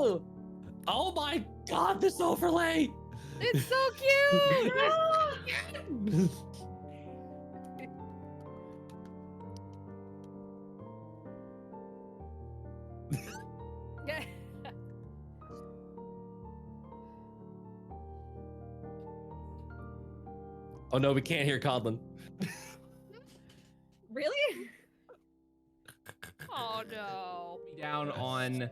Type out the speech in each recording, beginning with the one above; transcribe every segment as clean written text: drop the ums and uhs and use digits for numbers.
Oh! Oh my god, this overlay! It's so cute! Oh no, we can't hear Codlin. Really? Oh no. Down on.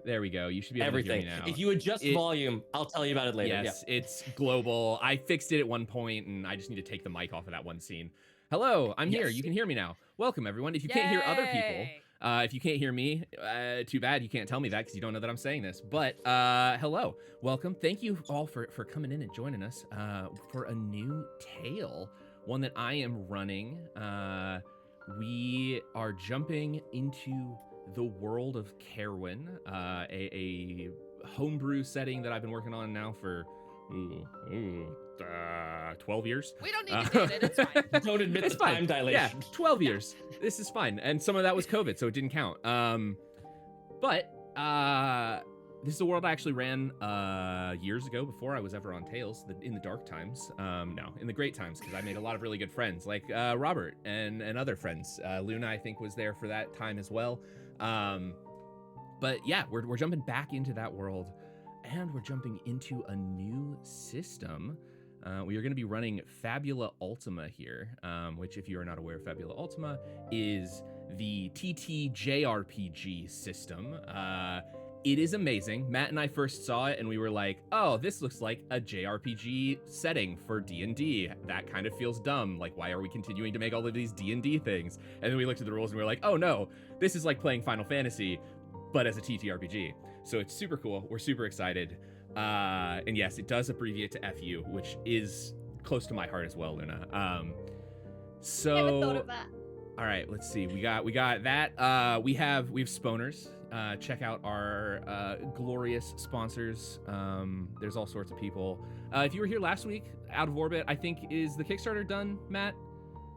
There we go. You should be able Everything. to hear me now. If you adjust volume, I'll tell you about it later. Yes, it's global. I fixed it at one point, and I just need to take the mic off of that one scene. Hello, I'm here. You can hear me now. Welcome, everyone. If you can't hear other people, if you can't hear me, too bad. You can't tell me that because you don't know that I'm saying this. But hello, welcome. Thank you all for coming in and joining us for a new tale, one that I am running. We are jumping into the world of Caerwyn, a homebrew setting that I've been working on now for 12 years. We don't need to date it. It's fine. Don't admit It's the fine. time dilation. Yeah, 12 years. This is fine. And some of that was COVID, so it didn't count. But this is a world I actually ran years ago before I was ever on Tales, in the dark times. No, in the great times, because I made a lot of really good friends, like Robert and other friends. Luna, I think, was there for that time as well. But yeah, we're jumping back into that world, and we're jumping into a new system. We are going to be running Fabula Ultima here, which, if you are not aware, Fabula Ultima is the TTJRPG system. It is amazing. Matt and I first saw it, and we were like, oh, this looks like a JRPG setting for D&D. That kind of feels dumb. Like, why are we continuing to make all of these D&D things? And then we looked at the rules, and we were like, oh, no, this is like playing Final Fantasy, but as a TTRPG. So it's super cool. We're super excited. And yes, it does abbreviate to FU, which is close to my heart as well, Luna. Never thought of that. All right, let's see. We got that. We have spawners. Check out our glorious sponsors. There's all sorts of people. If you were here last week, Out of Orbit, I think, is the Kickstarter done, Matt?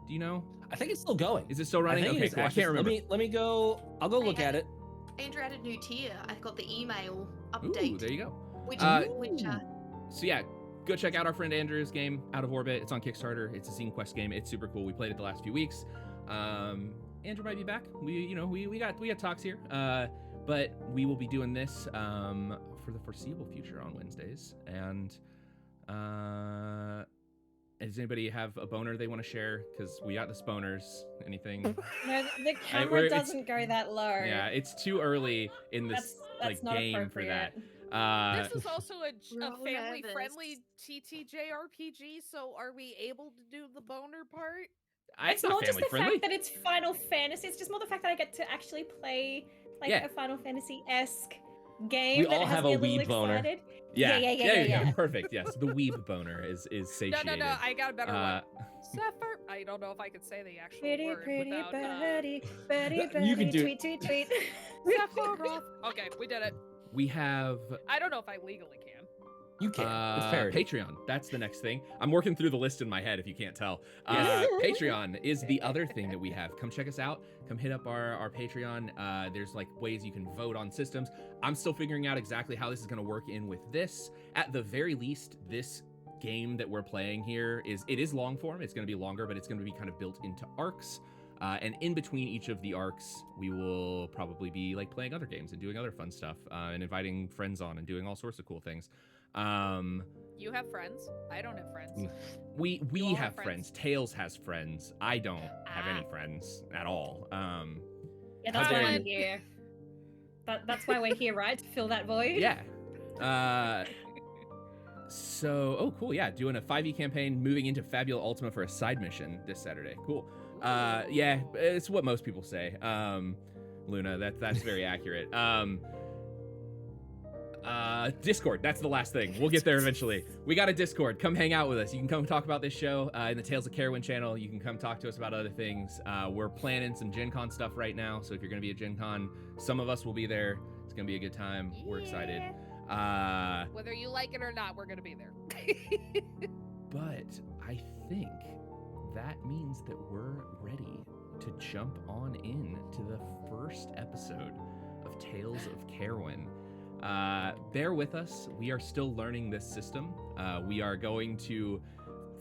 Do you know? I think it's still going. Is it still running? Okay, cool. I can't remember. Let me go. I'll go look at it. Andrew added a new tier. I got the email update. Ooh, there you go. Which So yeah, go check out our friend Andrew's game, Out of Orbit. It's on Kickstarter. It's a Scene Quest game. It's super cool. We played it the last few weeks. Andrew might be back. We got talks here. But we will be doing this for the foreseeable future on Wednesdays. And does anybody have a boner they want to share? Because we got the sponers. Anything? No, the camera doesn't go that low. Yeah, it's too early in this that's not game for that. This is also a family-friendly TTJRPG, so are we able to do the boner part? It's not just the fact that it's Final Fantasy. It's just more the fact that I get to actually play a Final Fantasy-esque game. We all have a weeb boner. Yeah. Perfect. Yes, the weeb boner is satiated. No. I got a better one. Zephyr. I don't know if I could say the actual word without. Betty, you can do tweet. Sephiroth. Okay, we did it. We have. I don't know if I legally can. You can. It's parody. Patreon. That's the next thing. I'm working through the list in my head, if you can't tell. Patreon is the other thing that we have. Come check us out. Come hit up our Patreon. There's like ways you can vote on systems. I'm still figuring out exactly how this is going to work in with this. At the very least, this game that we're playing here is long form. It's going to be longer, but it's going to be kind of built into arcs. And in between each of the arcs, we will probably be like playing other games and doing other fun stuff and inviting friends on and doing all sorts of cool things. You have friends? I don't have friends. We have friends. Tails has friends. I don't have any friends at all. Yeah, that's why I'm here. That's why we're here, right? To fill that void. Yeah. Oh, cool. Yeah, doing a 5e campaign, moving into Fabula Ultima for a side mission this Saturday. Cool. Yeah, it's what most people say. Luna, that's very accurate. Discord, that's the last thing. We'll get there eventually. We got a Discord. Come hang out with us. You can come talk about this show in the Tales of Caerwyn channel. You can come talk to us about other things. We're planning some Gen Con stuff right now, so if you're going to be at Gen Con, some of us will be there. It's going to be a good time. We're excited. Whether you like it or not, we're going to be there. But I think that means that we're ready to jump on in to the first episode of Tales of Caerwyn. Bear with us. We are still learning this system. We are going to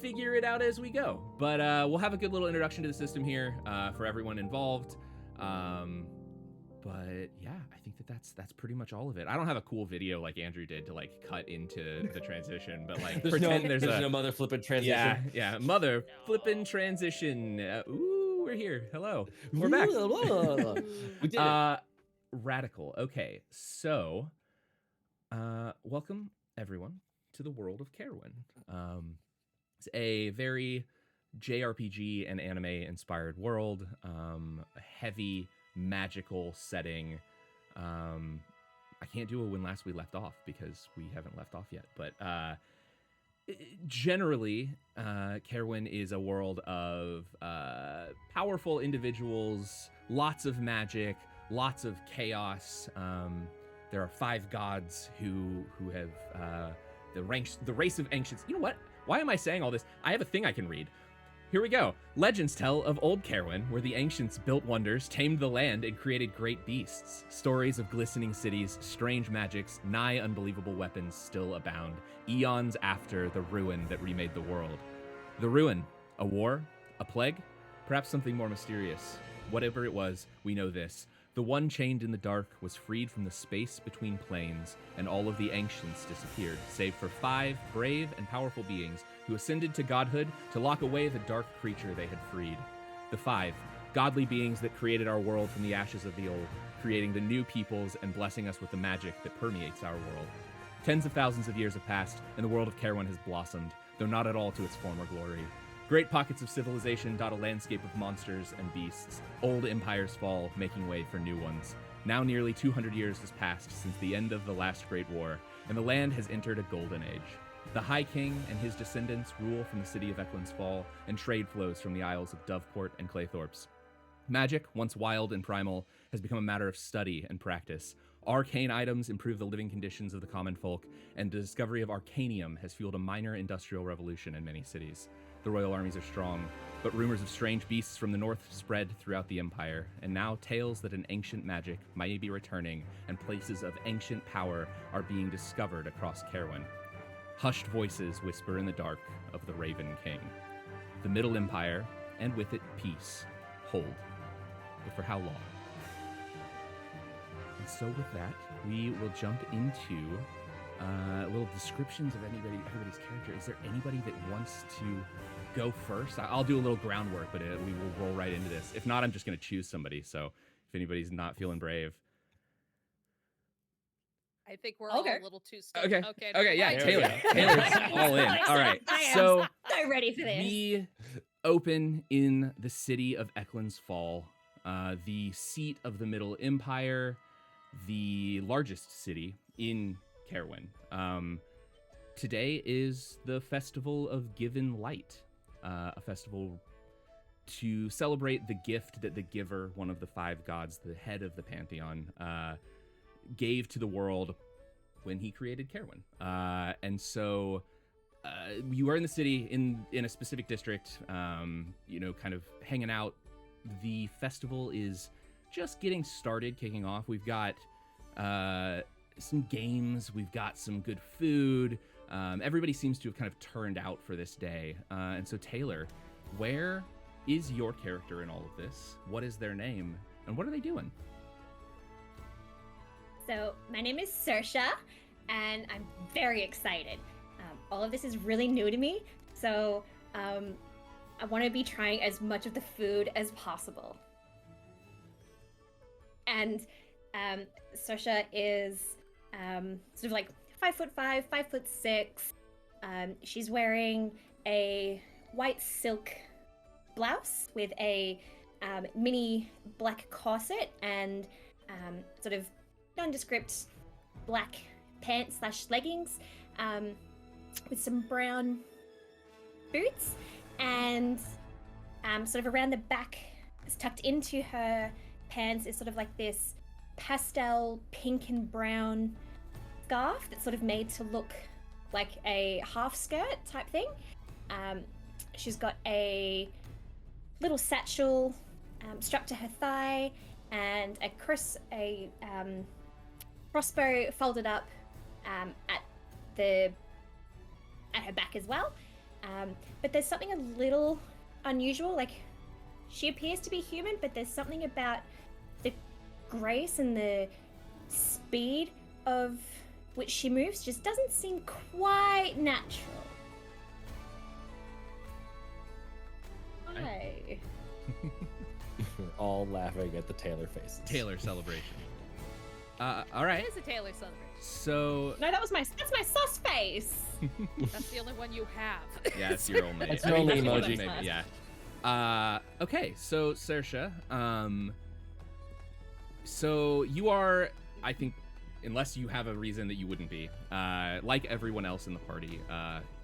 figure it out as we go. But we'll have a good little introduction to the system here for everyone involved. But yeah, I think that's pretty much all of it. I don't have a cool video like Andrew did to like cut into the transition, but like pretend there's no mother flipping transition. Yeah, mother flipping transition. Ooh, we're here. Hello, we're back. We did it. Radical. Okay, so welcome everyone to the world of Caerwyn. It's a very JRPG and anime inspired world. A heavy magical setting. I can't do a when last we left off because we haven't left off yet, but generally Caerwyn is a world of powerful individuals, lots of magic, lots of chaos. There are 5 gods who have the race of ancients. You know what? Why am I saying all this? I have a thing I can read. Here we go. Legends tell of old Caerwyn, where the ancients built wonders, tamed the land, and created great beasts. Stories of glistening cities, strange magics, nigh unbelievable weapons still abound, eons after the ruin that remade the world. The ruin, a war, a plague, perhaps something more mysterious. Whatever it was, we know this. The one chained in the dark was freed from the space between planes, and all of the ancients disappeared, save for 5 brave and powerful beings who ascended to godhood to lock away the dark creature they had freed. The 5, godly beings that created our world from the ashes of the old, creating the new peoples and blessing us with the magic that permeates our world. Tens of thousands of years have passed, and the world of Caerwyn has blossomed, though not at all to its former glory. Great pockets of civilization dot a landscape of monsters and beasts. Old empires fall, making way for new ones. Now nearly 200 years has passed since the end of the last Great War, and the land has entered a golden age. The High King and his descendants rule from the city of Eklund's Fall, and trade flows from the Isles of Doveport and Claythorpes. Magic, once wild and primal, has become a matter of study and practice. Arcane items improve the living conditions of the common folk, and the discovery of arcanium has fueled a minor industrial revolution in many cities. The royal armies are strong, but rumors of strange beasts from the north spread throughout the empire, and now tales that an ancient magic might be returning and places of ancient power are being discovered across Caerwyn. Hushed voices whisper in the dark of the Raven King. The Middle Empire, and with it peace, hold. But for how long? And so with that, we will jump into little descriptions of everybody's character. Is there anybody that wants to go first? I'll do a little groundwork, but we will roll right into this. If not, I'm just going to choose somebody. So if anybody's not feeling brave. I think we're all a little too stuck. Okay, yeah, Taylor's all in. All right, so ready for this. We open in the city of Eklund's Fall, the seat of the Middle Empire, the largest city in Caerwyn. Today is the Festival of Given Light, a festival to celebrate the gift that the giver, one of the 5 gods, the head of the pantheon, gave to the world when he created Caerwyn. And so you are in the city in a specific district, kind of hanging out. The festival is just getting started, kicking off. We've got some games, we've got some good food. Everybody seems to have kind of turned out for this day. And so Taylor, where is your character in all of this? What is their name? And what are they doing? So my name is Saoirse, and I'm very excited. All of this is really new to me, so I want to be trying as much of the food as possible. And Saoirse is sort of like 5'5", 5'6". She's wearing a white silk blouse with a mini black corset and sort of nondescript black pants / leggings with some brown boots, and sort of around the back, tucked into her pants, is sort of like this pastel pink and brown scarf that's sort of made to look like a half skirt type thing. She's got a little satchel strapped to her thigh, and a crossbow folded up at her back as well. But there's something a little unusual. Like, she appears to be human, but there's something about the grace and the speed of which she moves just doesn't seem quite natural. Hi. We're all laughing at the Taylor faces. Taylor celebration. All right. It is a Taylor celebration. So No, that's my sus face. That's the only one you have. yeah, it's your only. That's your only that's emoji. maybe, yeah. Okay, so Saoirse, so you are, I think, unless you have a reason that you wouldn't be, like everyone else in the party,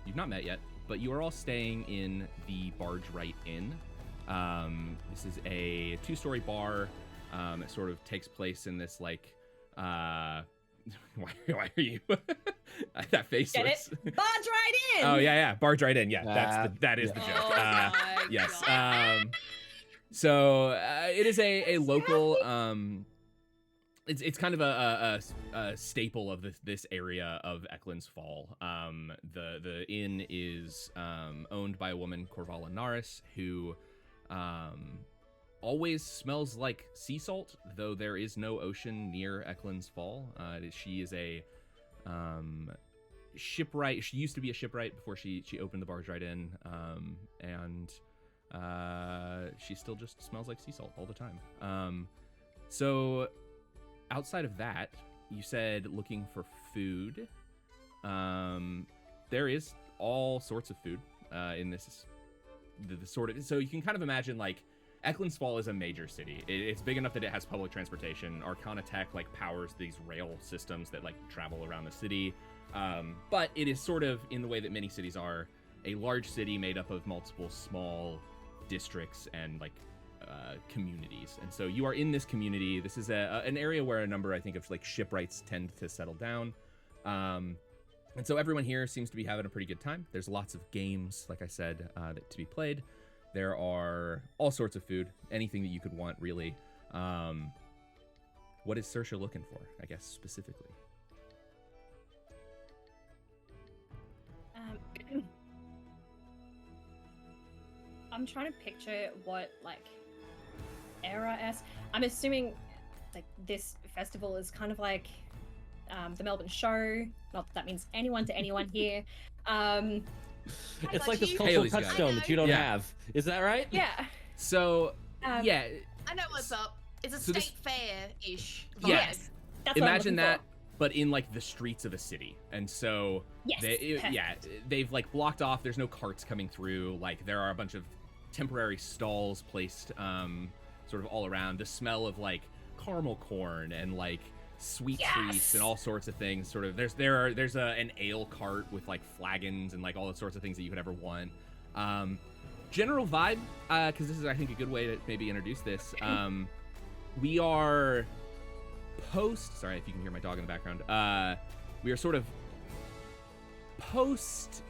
you've not met yet, but you are all staying in the Barge Right Inn. This is a 2-story bar. It sort of takes place in this like, why are you? That face Get looks. it? Barge right in. Oh yeah, Barge Right In. Yeah, that is the joke. Oh my Yes. God. So it is a local. It's kind of a staple of this area of Eklund's Fall. The inn is owned by a woman, Corvala Naris, who always smells like sea salt, though there is no ocean near Eklund's Fall. She is a shipwright. She used to be a shipwright before she opened the Barge Right In, and she still just smells like sea salt all the time. So outside of that, you said looking for food. There is all sorts of food in this the sort of, so you can kind of imagine like Eklund's Fall is a major city. It's big enough that it has public transportation. Arcana Tech like powers these rail systems that like travel around the city. But it is sort of, in the way that many cities are, a large city made up of multiple small districts and like communities. And so you are in this community. This is an area where a number, I think, of like shipwrights tend to settle down. And so everyone here seems to be having a pretty good time. There's lots of games, like I said, to be played. There are all sorts of food, anything that you could want, really. What is Saoirse looking for, I guess, specifically? I'm trying to picture what, like, era-esque. I'm assuming, like, this festival is kind of like the Melbourne Show. Not that that means anyone to anyone here. It's like this cultural Haley's got it. touchstone that you don't Yeah. have. Is that right? Yeah. So, yeah, I know what's up. It's a So this- state fair-ish. vibe. Yes. That's what I'm imagine looking that, for. but in like the streets of a city. And so, Yes. they've like blocked off. There's no carts coming through. Like there are a bunch of temporary stalls placed sort of all around. The smell of like caramel corn and like sweet treats and all sorts of things. Sort of there's an ale cart with like flagons and like all the sorts of things that you could ever want. General vibe, because this is, I think, a good way to maybe introduce this. We are sorry if you can hear my dog in the background. We are sort of post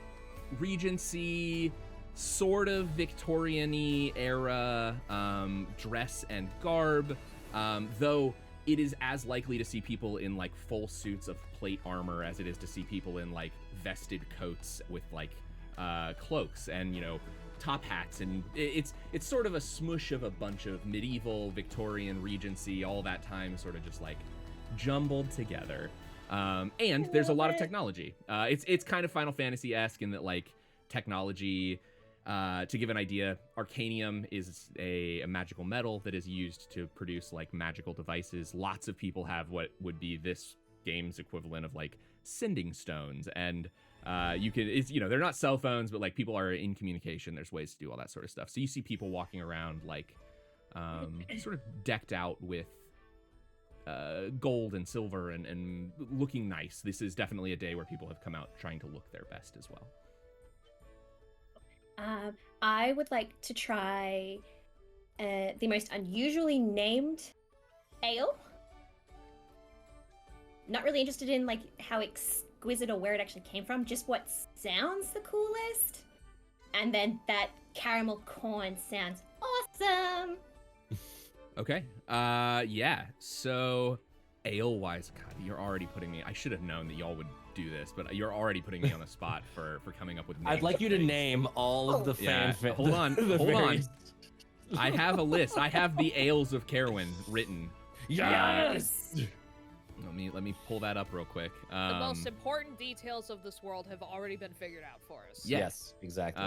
Regency, sort of Victorian-y era dress and garb, though it is as likely to see people in like full suits of plate armor as it is to see people in like vested coats with like cloaks and, you know, top hats. And it's sort of a smush of a bunch of medieval, Victorian, Regency, all that time sort of just like jumbled together. And there's a lot of technology. It's kind of Final Fantasy-esque in that like technology, to give an idea, arcanium is a magical metal that is used to produce like magical devices. Lots of people have what would be this game's equivalent of like sending stones, and they're not cell phones, but like people are in communication. There's ways to do all that sort of stuff. So you see people walking around like sort of decked out with gold and silver and looking nice. This is definitely a day where people have come out trying to look their best as well. I would like to try the most unusually named ale. Not really interested in like how exquisite or where it actually came from, just what sounds the coolest. And then that caramel corn sounds awesome. Okay. Yeah. So ale-wise, God, you're already putting me. I should have known that y'all would do this, but you're already putting me on the spot for coming up with names. I'd like you to name all of the Yeah, hold on, hold on. I have a list. I have the ales of Caerwyn written. Yes. Let me pull that up real quick. The most important details of this world have already been figured out for us. Yes, exactly.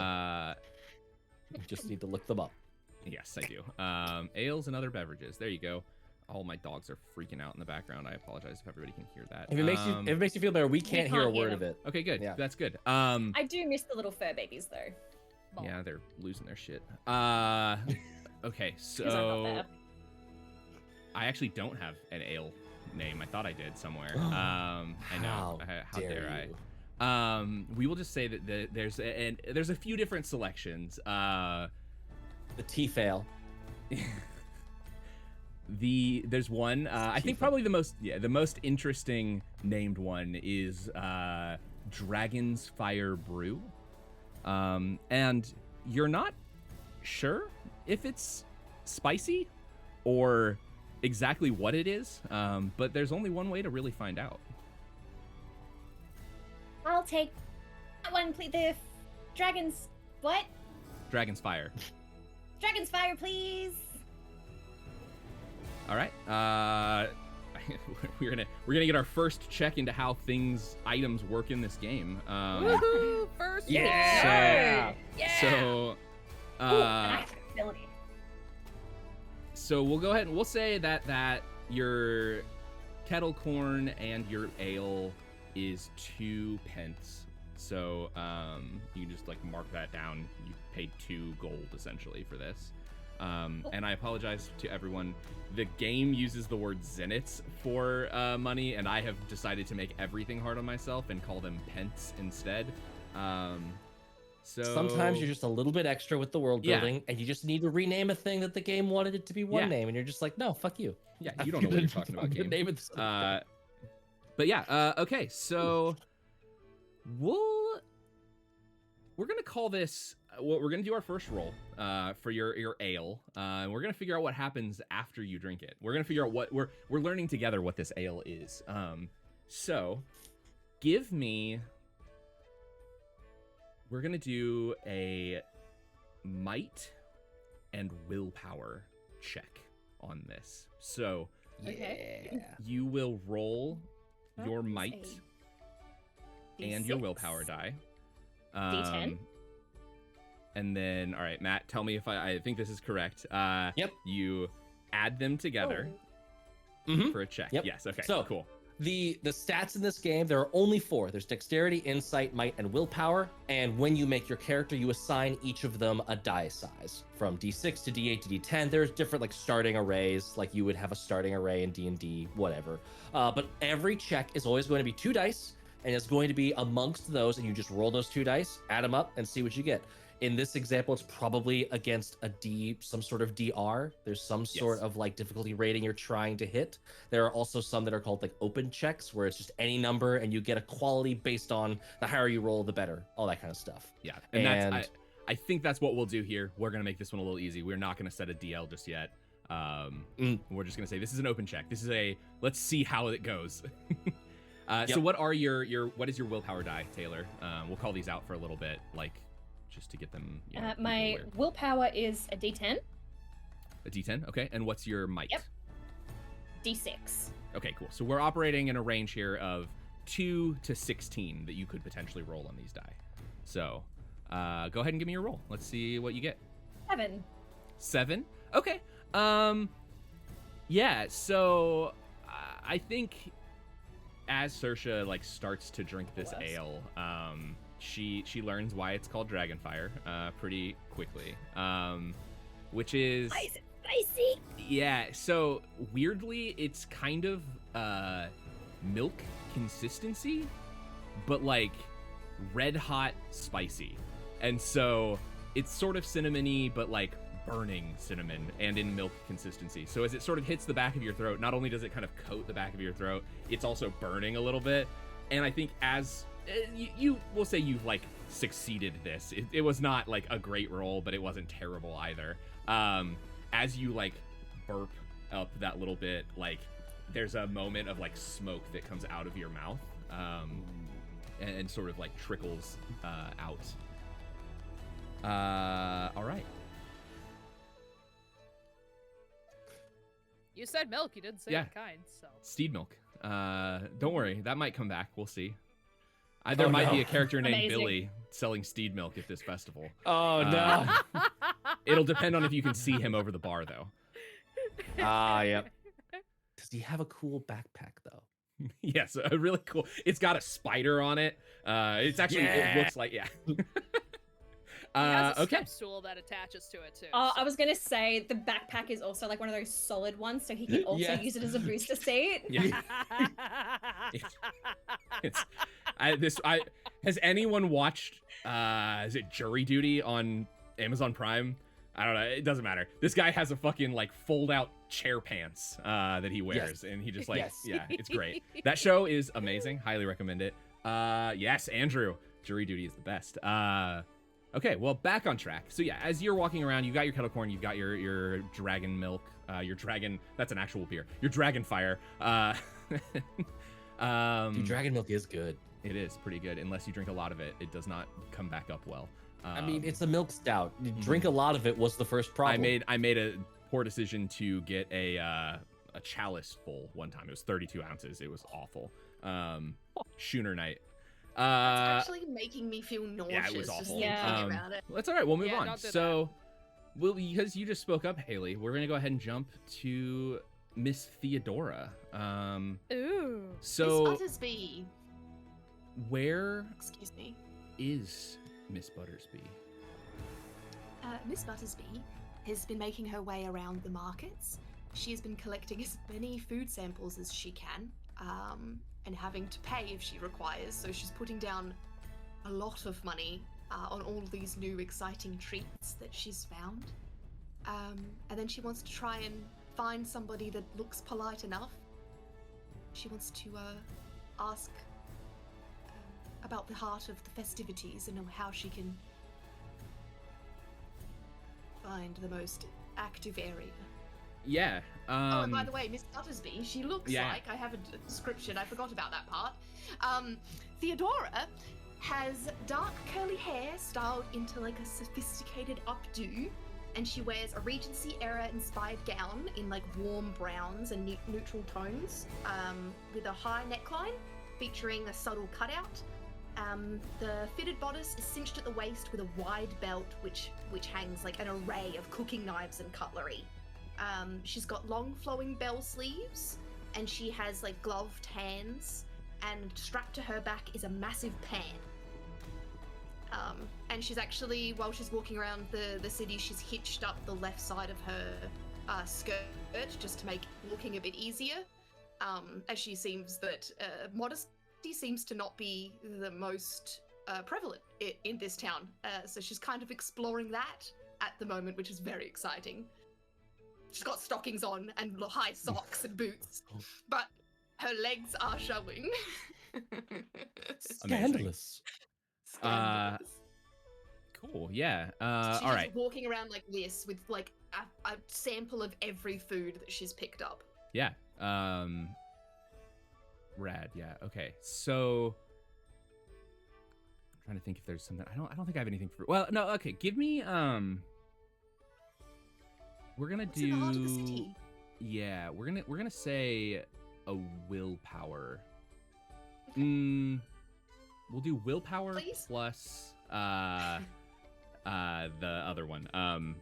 You just need to look them up. Yes, I do. Ales and other beverages. There you go. All my dogs are freaking out in the background. I apologize if everybody can hear that. If it makes you feel better, we can't hear a word of it. Okay, good. Yeah. That's good. I do miss the little fur babies though. Yeah, they're losing their shit. Okay, 'Cause I'm not so there. I actually don't have an ale name. I thought I did somewhere. I know. How dare you. I? We will just say that there's a few different selections. The T-fail. There's one. I think probably the most interesting named one is Dragon's Fire Brew. And you're not sure if it's spicy or exactly what it is, but there's only one way to really find out. I'll take that one, please. The dragon's what? Dragon's Fire. Dragon's fire, please. All right. We're gonna get our first check into how items work in this game. Woohoo! First Yeah. So, Ooh, an ability. so we'll go ahead and we'll say that your kettle corn and your ale is 2 pence. So you can just like mark that down. You paid 2 gold essentially for this. And I apologize to everyone. The game uses the word zenits for money, and I have decided to make everything hard on myself and call them pence instead. So Sometimes you're just a little bit extra with the world building, and you just need to rename a thing that the game wanted it to be one name, and you're just like, no, fuck you. Yeah, you don't know what you're talking about, game. Name it something. But yeah, okay, so we're gonna call this. We're gonna do our first roll for your ale, and we're gonna figure out what happens after you drink it. We're gonna figure out what we're learning together what this ale is. So give me. We're gonna do a might and willpower check on this. So Okay. you will roll your That is might a and your D6. willpower die. D10. And then, all right, Matt, tell me if I think this is correct. Yep. You add them together Mhm. for a check. Yep. Yes. Okay. So, cool. The stats in this game, there are only 4. There's dexterity, insight, might, and willpower. And when you make your character, you assign each of them a die size. From D6 to D8 to D10, there's different like starting arrays, like you would have a starting array in D&D, whatever. But every check is always going to be 2 dice, and it's going to be amongst those, and you just roll those 2 dice, add them up, and see what you get. In this example, it's probably against some sort of DR. There's some sort of like difficulty rating you're trying to hit. There are also some that are called like open checks, where it's just any number and you get a quality based on the higher you roll, the better. All that kind of stuff. Yeah. And I think that's what we'll do here. We're going to make this one a little easy. We're not going to set a DL just yet. We're just going to say this is an open check. This is let's see how it goes. So what are what is your willpower die, Taylor? We'll call these out for a little bit, like just to get them. My aware. willpower is a D10. A D10, okay. And what's your might? Yep. D6. Okay, cool. So we're operating in a range here of 2 to 16 that you could potentially roll on these die. So go ahead and give me your roll. Let's see what you get. 7. 7? Okay. Yeah, so I think as Saoirse like starts to drink this ale, she learns why it's called Dragonfire pretty quickly, which is Why is it spicy? yeah. So weirdly, it's kind of milk consistency, but like red hot spicy, and so it's sort of cinnamony, but like burning cinnamon and in milk consistency. So as it sort of hits the back of your throat, not only does it kind of coat the back of your throat, it's also burning a little bit. And I think as you will say you've like succeeded this. It was not like a great roll, but it wasn't terrible either. As you like burp up that little bit, like there's a moment of like smoke that comes out of your mouth, and sort of like trickles out. All right. You said milk. You didn't say Yeah. the kind. So Steed milk. Don't worry, that might come back. We'll see. There might be a character named Amazing. Billy selling steed milk at this festival. Oh no. It'll depend on if you can see him over the bar, though. Yep. Does he have a cool backpack though? Yes, a really cool. It's got a spider on it. It's actually it looks like he has a okay. step stool that attaches to it too. I was gonna say the backpack is also like one of those solid ones, so he can also Yes. use it as a booster seat. Yeah. Has anyone watched is it Jury Duty on Amazon Prime? I don't know, it doesn't matter. This guy has a fucking like fold out chair pants that he wears, and he just like yeah, it's great. That show is amazing. Highly recommend it. Yes, Andrew, Jury Duty is the best. Okay, well, back on track. So yeah, as you're walking around, you got your kettle corn, you've got your dragon milk, your dragon, that's an actual beer, your dragon fire. Dude, dragon milk is good. It is pretty good. Unless you drink a lot of it, it does not come back up well. I mean, it's a milk stout. Drink a lot of it was the first problem. I made a poor decision to get a chalice full one time. It was 32 ounces. It was awful. Schooner night. It's actually making me feel nauseous. Yeah, it was just awful. thinking about it. That's all right. We'll move Yeah, on. don't do So, because you just spoke up, Haley, we're gonna go ahead and jump to Miss Theodora. Ooh. So Miss Buttersby. where Excuse me. is Miss Buttersby? Miss Buttersby has been making her way around the markets. She has been collecting as many food samples as she can, and having to pay if she requires. So she's putting down a lot of money on all these new exciting treats that she's found. And then she wants to try and find somebody that looks polite enough. She wants to ask about the heart of the festivities and how she can find the most active area. Yeah. Oh, and by the way, Miss Buttersby, she looks like, I have a description, I forgot about that part. Theodora has dark curly hair styled into like a sophisticated updo, and she wears a Regency era inspired gown in like warm browns and neutral tones, with a high neckline featuring a subtle cutout. The fitted bodice is cinched at the waist with a wide belt which hangs like an array of cooking knives and cutlery. She's got long flowing bell sleeves, and she has like gloved hands, and strapped to her back is a massive pan. And she's actually, while she's walking around the city, she's hitched up the left side of her skirt just to make walking a bit easier, as she seems that modesty seems to not be the most prevalent in this town. So she's kind of exploring that at the moment, which is very exciting. She's got stockings on and high socks and boots, but her legs are showing. Scandalous. Scandalous. Cool. Yeah. She's All right. just walking around like this with like a sample of every food that she's picked up. Yeah. Rad. Yeah. Okay. So I'm trying to think if there's something. I don't think I have anything for. Well, no. Okay. Give me. We're gonna What's in the heart of the do. city? Yeah. We're gonna say a willpower. Okay. We'll do willpower Please? plus the other one. God,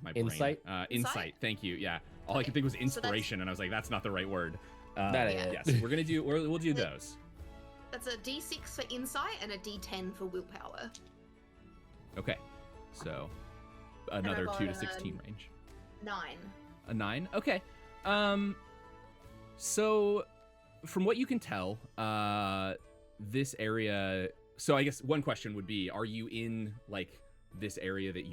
my brain. Insight? Insight. Thank you. Yeah. All I Okay, could think was so that's- inspiration, and I was like, that's not the right word. That is. Yes, we're gonna do. We'll do those. That's a D6 for insight and a D10 for willpower. Okay. So another got 2 to 16 range. 9. A 9. Okay. So from what you can tell, this area. So I guess one question would be: are you in like this area that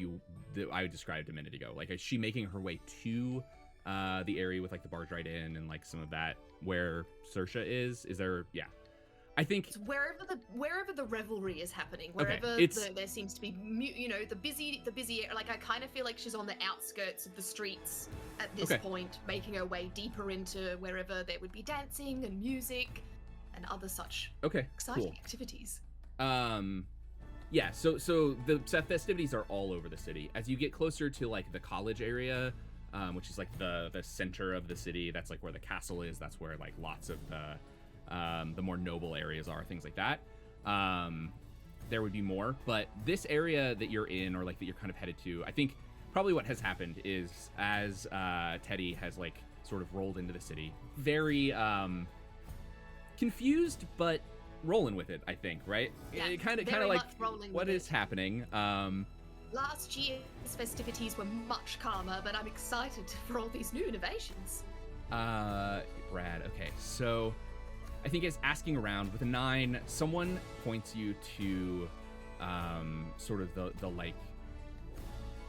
I described a minute ago? Like, is she making her way to the area with like the barge right in and like some of that where Saoirse is? Is there? Yeah. I think So wherever the revelry is happening, wherever there seems to be, the busy, like I kind of feel like she's on the outskirts of the streets at this point, making her way deeper into wherever there would be dancing and music and other such exciting activities. Yeah, so the festivities are all over the city. As you get closer to like the college area, which is like the center of the city, that's like where the castle is. That's where like lots of the more noble areas are, things like that. There would be more, but this area that you're in, or like that you're kind of headed to, I think probably what has happened is as Teddy has like sort of rolled into the city, very confused, but rolling with it, I think, right? Yeah, kind of like what is happening. Last year's festivities were much calmer, but I'm excited for all these new innovations. Brad, okay, so I think it's asking around with a 9, someone points you to sort of the like,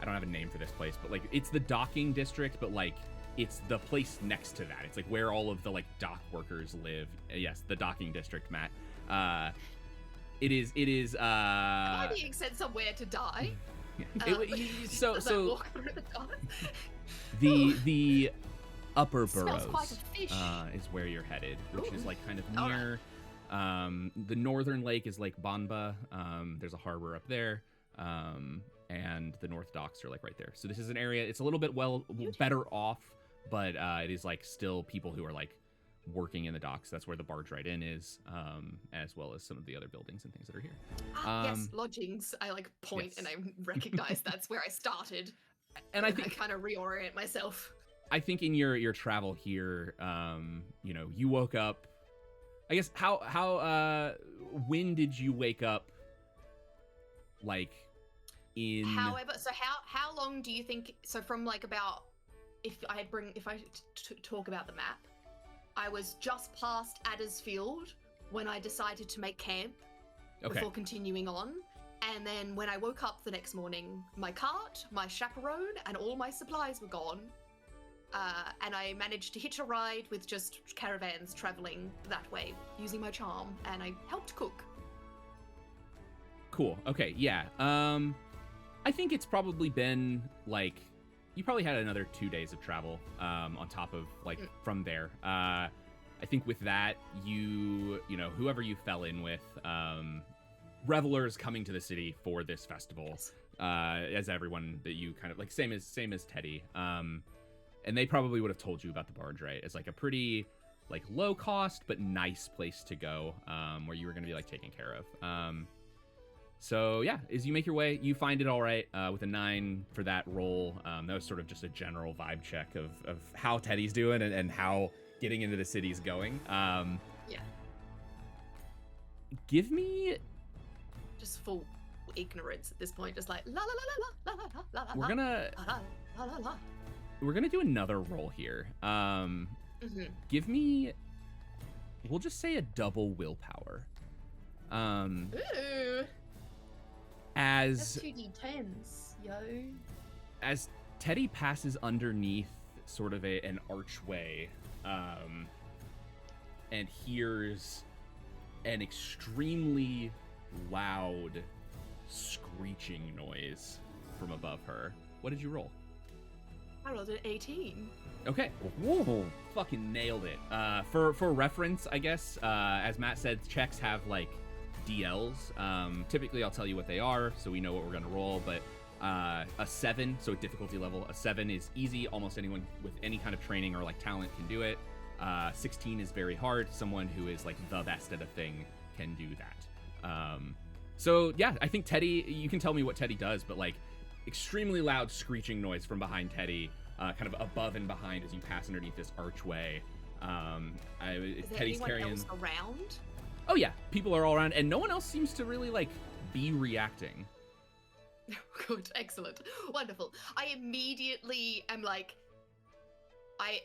I don't have a name for this place, but like it's the docking district, but like it's the place next to that. It's like where all of the like dock workers live. Yes, the docking district, Matt. It is Am I being sent somewhere to die? So walk through the dock? the upper Smells boroughs quite a fish. is where you're headed, which is like kind of near the northern lake is Lake Banba. There's a harbor up there, and the north docks are like right there. So this is an area, it's a little bit better off, but it is like still people who are like working in the docks. That's where the barge ride in is, as well as some of the other buildings and things that are here. Yes, lodgings. I like point and I recognize that's where I started. And I think I kind of reorient myself. I think in your travel here, you woke up. I guess how when did you wake up? Like in. However, so how long do you think? So from like about, if I talk about the map, I was just past Addersfield when I decided to make camp before continuing on. And then when I woke up the next morning, my cart, my chaperone, and all my supplies were gone. And I managed to hitch a ride with just caravans traveling that way using my charm, and I helped cook. Cool. Okay. Yeah. I think it's probably been like you probably had another 2 days of travel on top of like from there. I think with that, whoever you fell in with, revelers coming to the city for this festival, as everyone that you kind of like same as Teddy. And they probably would have told you about the barge, right? It's like a pretty like low cost but nice place to go, where you were going to be like taken care of. So yeah, as you make your way, you find it all right with a 9 for that roll. That was sort of just a general vibe check of how Teddy's doing and how getting into the city's going. Give me just full ignorance at this point, just like la la la la la la la la. We're gonna la, la, la, la. We're gonna do another roll here. Give me, we'll just say a double willpower. Ooh. As 2d10s, yo. As Teddy passes underneath sort of an archway, and hears an extremely loud screeching noise from above her. What did you roll? I rolled an 18. Okay. Whoa. Fucking nailed it. For reference, I guess, as Matt said, checks have like DLs. Typically I'll tell you what they are so we know what we're gonna roll, but a 7, so difficulty level, a 7 is easy. Almost anyone with any kind of training or like talent can do it. 16 is very hard. Someone who is like the best at a thing can do that. So yeah, I think Teddy, you can tell me what Teddy does, but like extremely loud screeching noise from behind Teddy, kind of above and behind as you pass underneath this archway. Is there Teddy's anyone carrying. else around? Oh yeah, people are all around, and no one else seems to really like be reacting. Good, excellent, wonderful. I immediately am like, I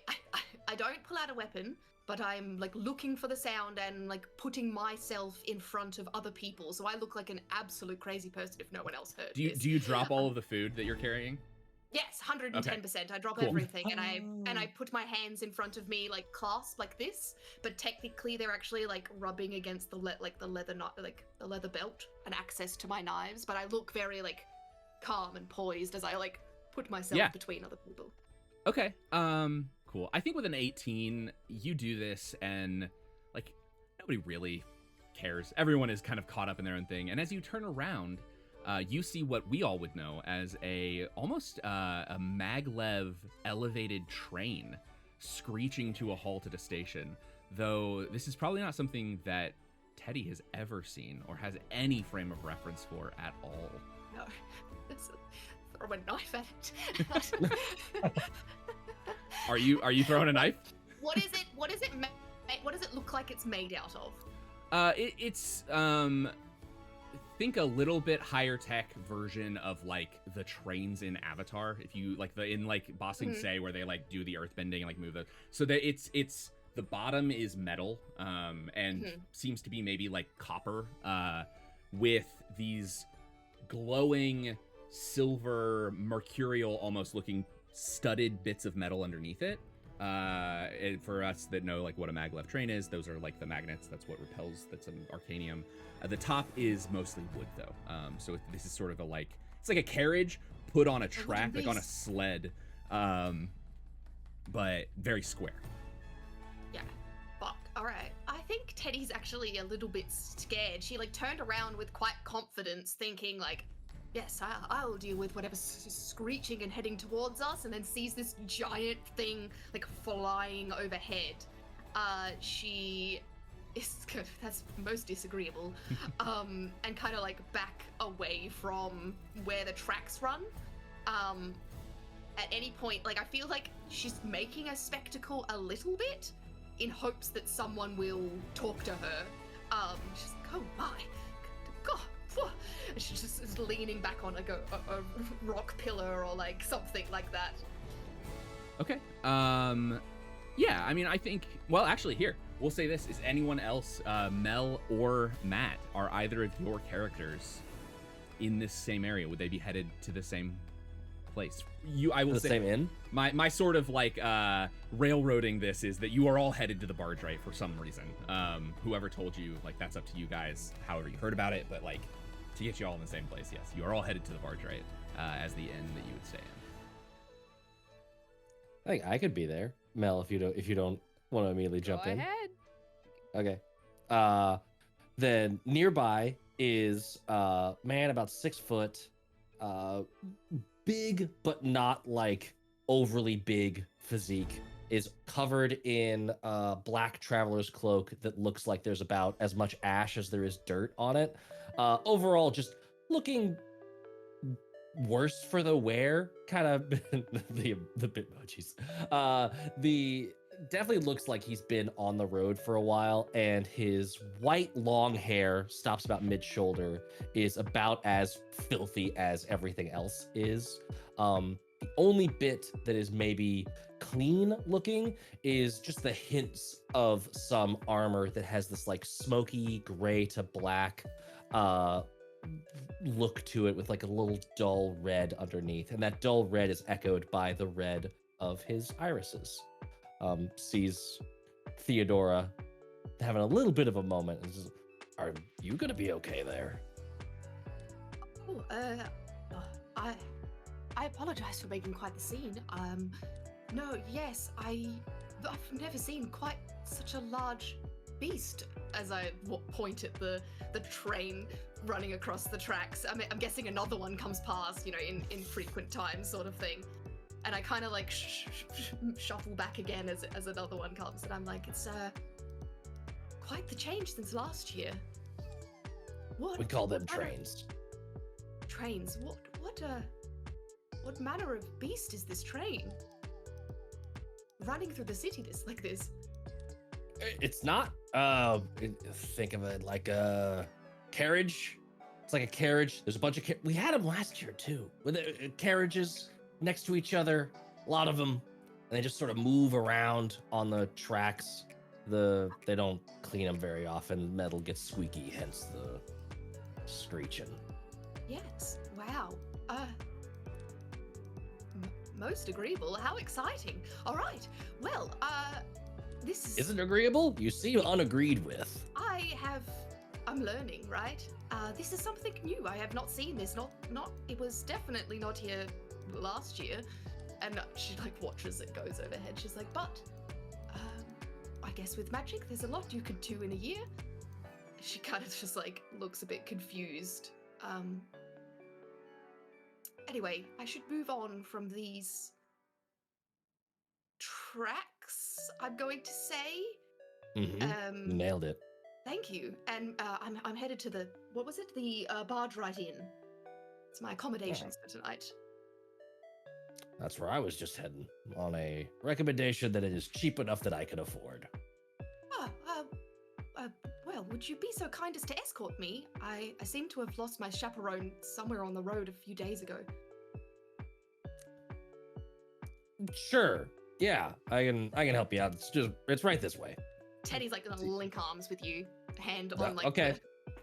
don't pull out a weapon, but I'm like looking for the sound and like putting myself in front of other people, so I look like an absolute crazy person if no one else heard. Do you drop all of the food that you're carrying? Yes, 110%. I drop Cool. everything and I put my hands in front of me like clasped like this, but technically they're actually like rubbing against the leather belt and access to my knives, but I look very like calm and poised as I like put myself between other people. Okay. Cool. I think with an 18, you do this and like nobody really cares. Everyone is kind of caught up in their own thing. And as you turn around, you see what we all would know as almost a maglev elevated train screeching to a halt at a station. Though this is probably not something that Teddy has ever seen or has any frame of reference for at all. No, throw a knife at it. Are you throwing a knife? What is it? What does it look like it's made out of? It's think a little bit higher tech version of like the trains in Avatar. If you like in Ba Sing Se where they like do the earth bending and like move so that it's the bottom is metal and seems to be maybe like copper with these glowing silver mercurial almost looking studded bits of metal underneath it. And for us that know like what a maglev train is, those are like the magnets. That's what repels. That's an arcanium. The top is mostly wood though. So this is sort of it's like a carriage put on a track, like on a sled, but very square. Yeah. Fuck. All right. I think Teddy's actually a little bit scared. She like turned around with quite confidence, thinking like, yes, I'll deal with whatever's screeching and heading towards us, and then sees this giant thing like flying overhead. She is that's most disagreeable, and kind of like back away from where the tracks run. At any point, like I feel like she's making a spectacle a little bit in hopes that someone will talk to her. She's like, oh my God. She just is leaning back on like a rock pillar or like something like that. Okay. Yeah, I mean, I think, well, actually here, we'll say this. Is anyone else, Mel or Matt, are either of your characters in this same area? Would they be headed to the same place? I will say, same inn? My sort of like railroading this is that you are all headed to the barge right for some reason. Whoever told you, like, that's up to you guys, however you heard about it, but like, to get you all in the same place, yes, you are all headed to the barge right as the inn that you would stay in. I think I could be there, Mel, if you don't want to immediately jump in. Go ahead. Okay. Then nearby is man about 6 foot, big but not like overly big physique, is covered in a black traveler's cloak that looks like there's about as much ash as there is dirt on it. Overall, just looking worse for the wear, kind of the Bitmojis. The definitely looks like he's been on the road for a while, and his white long hair stops about mid-shoulder, is about as filthy as everything else is. The only bit that is maybe clean looking is just the hints of some armor that has this like smoky gray to black look to it with like a little dull red underneath, and that dull red is echoed by the red of his irises. Sees Theodora having a little bit of a moment and says, "Are you gonna be okay there?" Oh, I apologize for making quite the scene. No, yes, I've never seen quite such a large beast. As I point at the train running across the tracks. I mean, I'm guessing another one comes past, you know, in frequent time, sort of thing. And I kind of like shuffle back again as another one comes, and I'm like, it's quite the change since last year. What? We call them trains. Trains? What manner of beast is this train? Running through the city like this? It's not. Think of it like a carriage. It's like a carriage. There's a bunch of we had them last year too, with carriages next to each other, a lot of them, and they just sort of move around on the tracks. They don't clean them very often. Metal gets squeaky, hence the screeching. Yes. Wow. Most agreeable. How exciting. All right. Well, this is... Isn't agreeable? You seem unagreed with. I'm learning, right? This is something new. I have not seen this. It was definitely not here last year. And she like watches it goes overhead. She's like, but I guess with magic, there's a lot you could do in a year. She kind of just like looks a bit confused. Anyway, I should move on from these tracks, I'm going to say. Mm-hmm. Nailed it. Thank you. And I'm headed to the, what was it? The Barge Right Inn. It's my accommodations for tonight. That's where I was just heading, on a recommendation that it is cheap enough that I can afford. Well, would you be so kind as to escort me? I seem to have lost my chaperone somewhere on the road a few days ago. Sure. Yeah, I can help you out. It's right this way. Teddy's like gonna link arms with you, hand on like okay.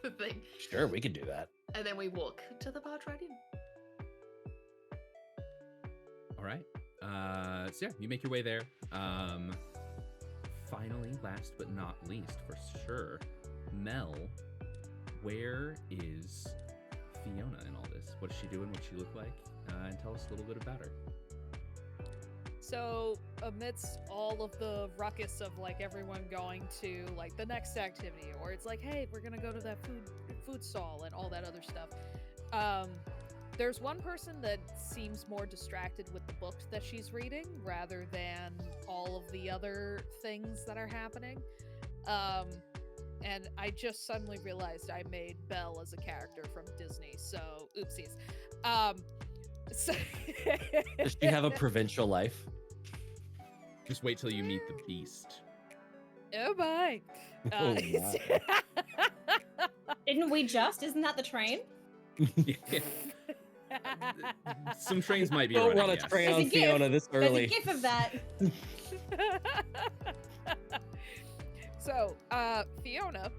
the thing. Sure, we can do that. And then we walk to the Barge Right Inn. All right. So yeah, you make your way there. Finally, last but not least, for sure, Mel, where is Fiona in all this? What is she doing? What does she look like? And tell us a little bit about her. So amidst all of the ruckus of like everyone going to like the next activity, or it's like, hey, we're gonna go to that food stall and all that other stuff. There's one person that seems more distracted with the book that she's reading rather than all of the other things that are happening. And I just suddenly realized I made Belle as a character from Disney, so oopsies. So Does she have a provincial life? Just wait till you meet the Beast. Oh my. Oh my. Didn't we just? Isn't that the train? Yeah. Some trains might be Don't running, want to yes. train on There's a gif. Fiona this early. There's a gif of that. So, Fiona,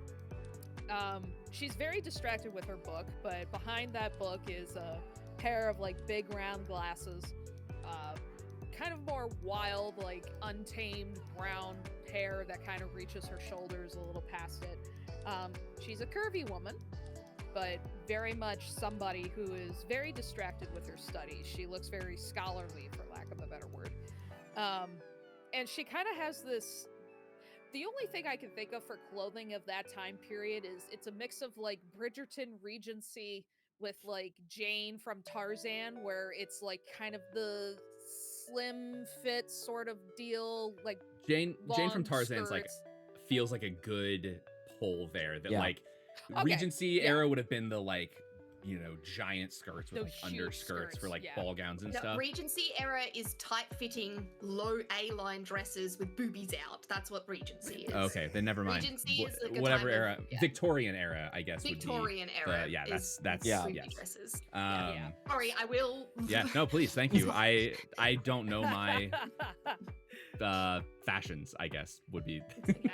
she's very distracted with her book, but behind that book is a pair of like big round glasses, kind of more wild, like untamed brown hair that kind of reaches her shoulders a little past it. She's a curvy woman, but very much somebody who is very distracted with her studies. She looks very scholarly, for lack of a better word. And she kind of has this... The only thing I can think of for clothing of that time period is it's a mix of like Bridgerton Regency with like Jane from Tarzan, where it's like kind of the slim fit sort of deal, like Jane from long Tarzan's like skirts. feels like a good pull there. That Yeah. like Okay, Regency yeah. era would have been the like, you know, giant skirts with Those like huge underskirts for skirts, like yeah. ball gowns and No, stuff. Regency era is tight-fitting, low A-line dresses with boobies out. That's what Regency is. Okay, then never mind. Regency is like a Whatever time of- era, yeah. Victorian era, I guess. Victorian would be era. yeah, is that's Yeah. boobie yes. dresses. Yeah. Sorry, I will. Yeah, no, please, thank you. I don't know my fashions, I guess would be. Yeah,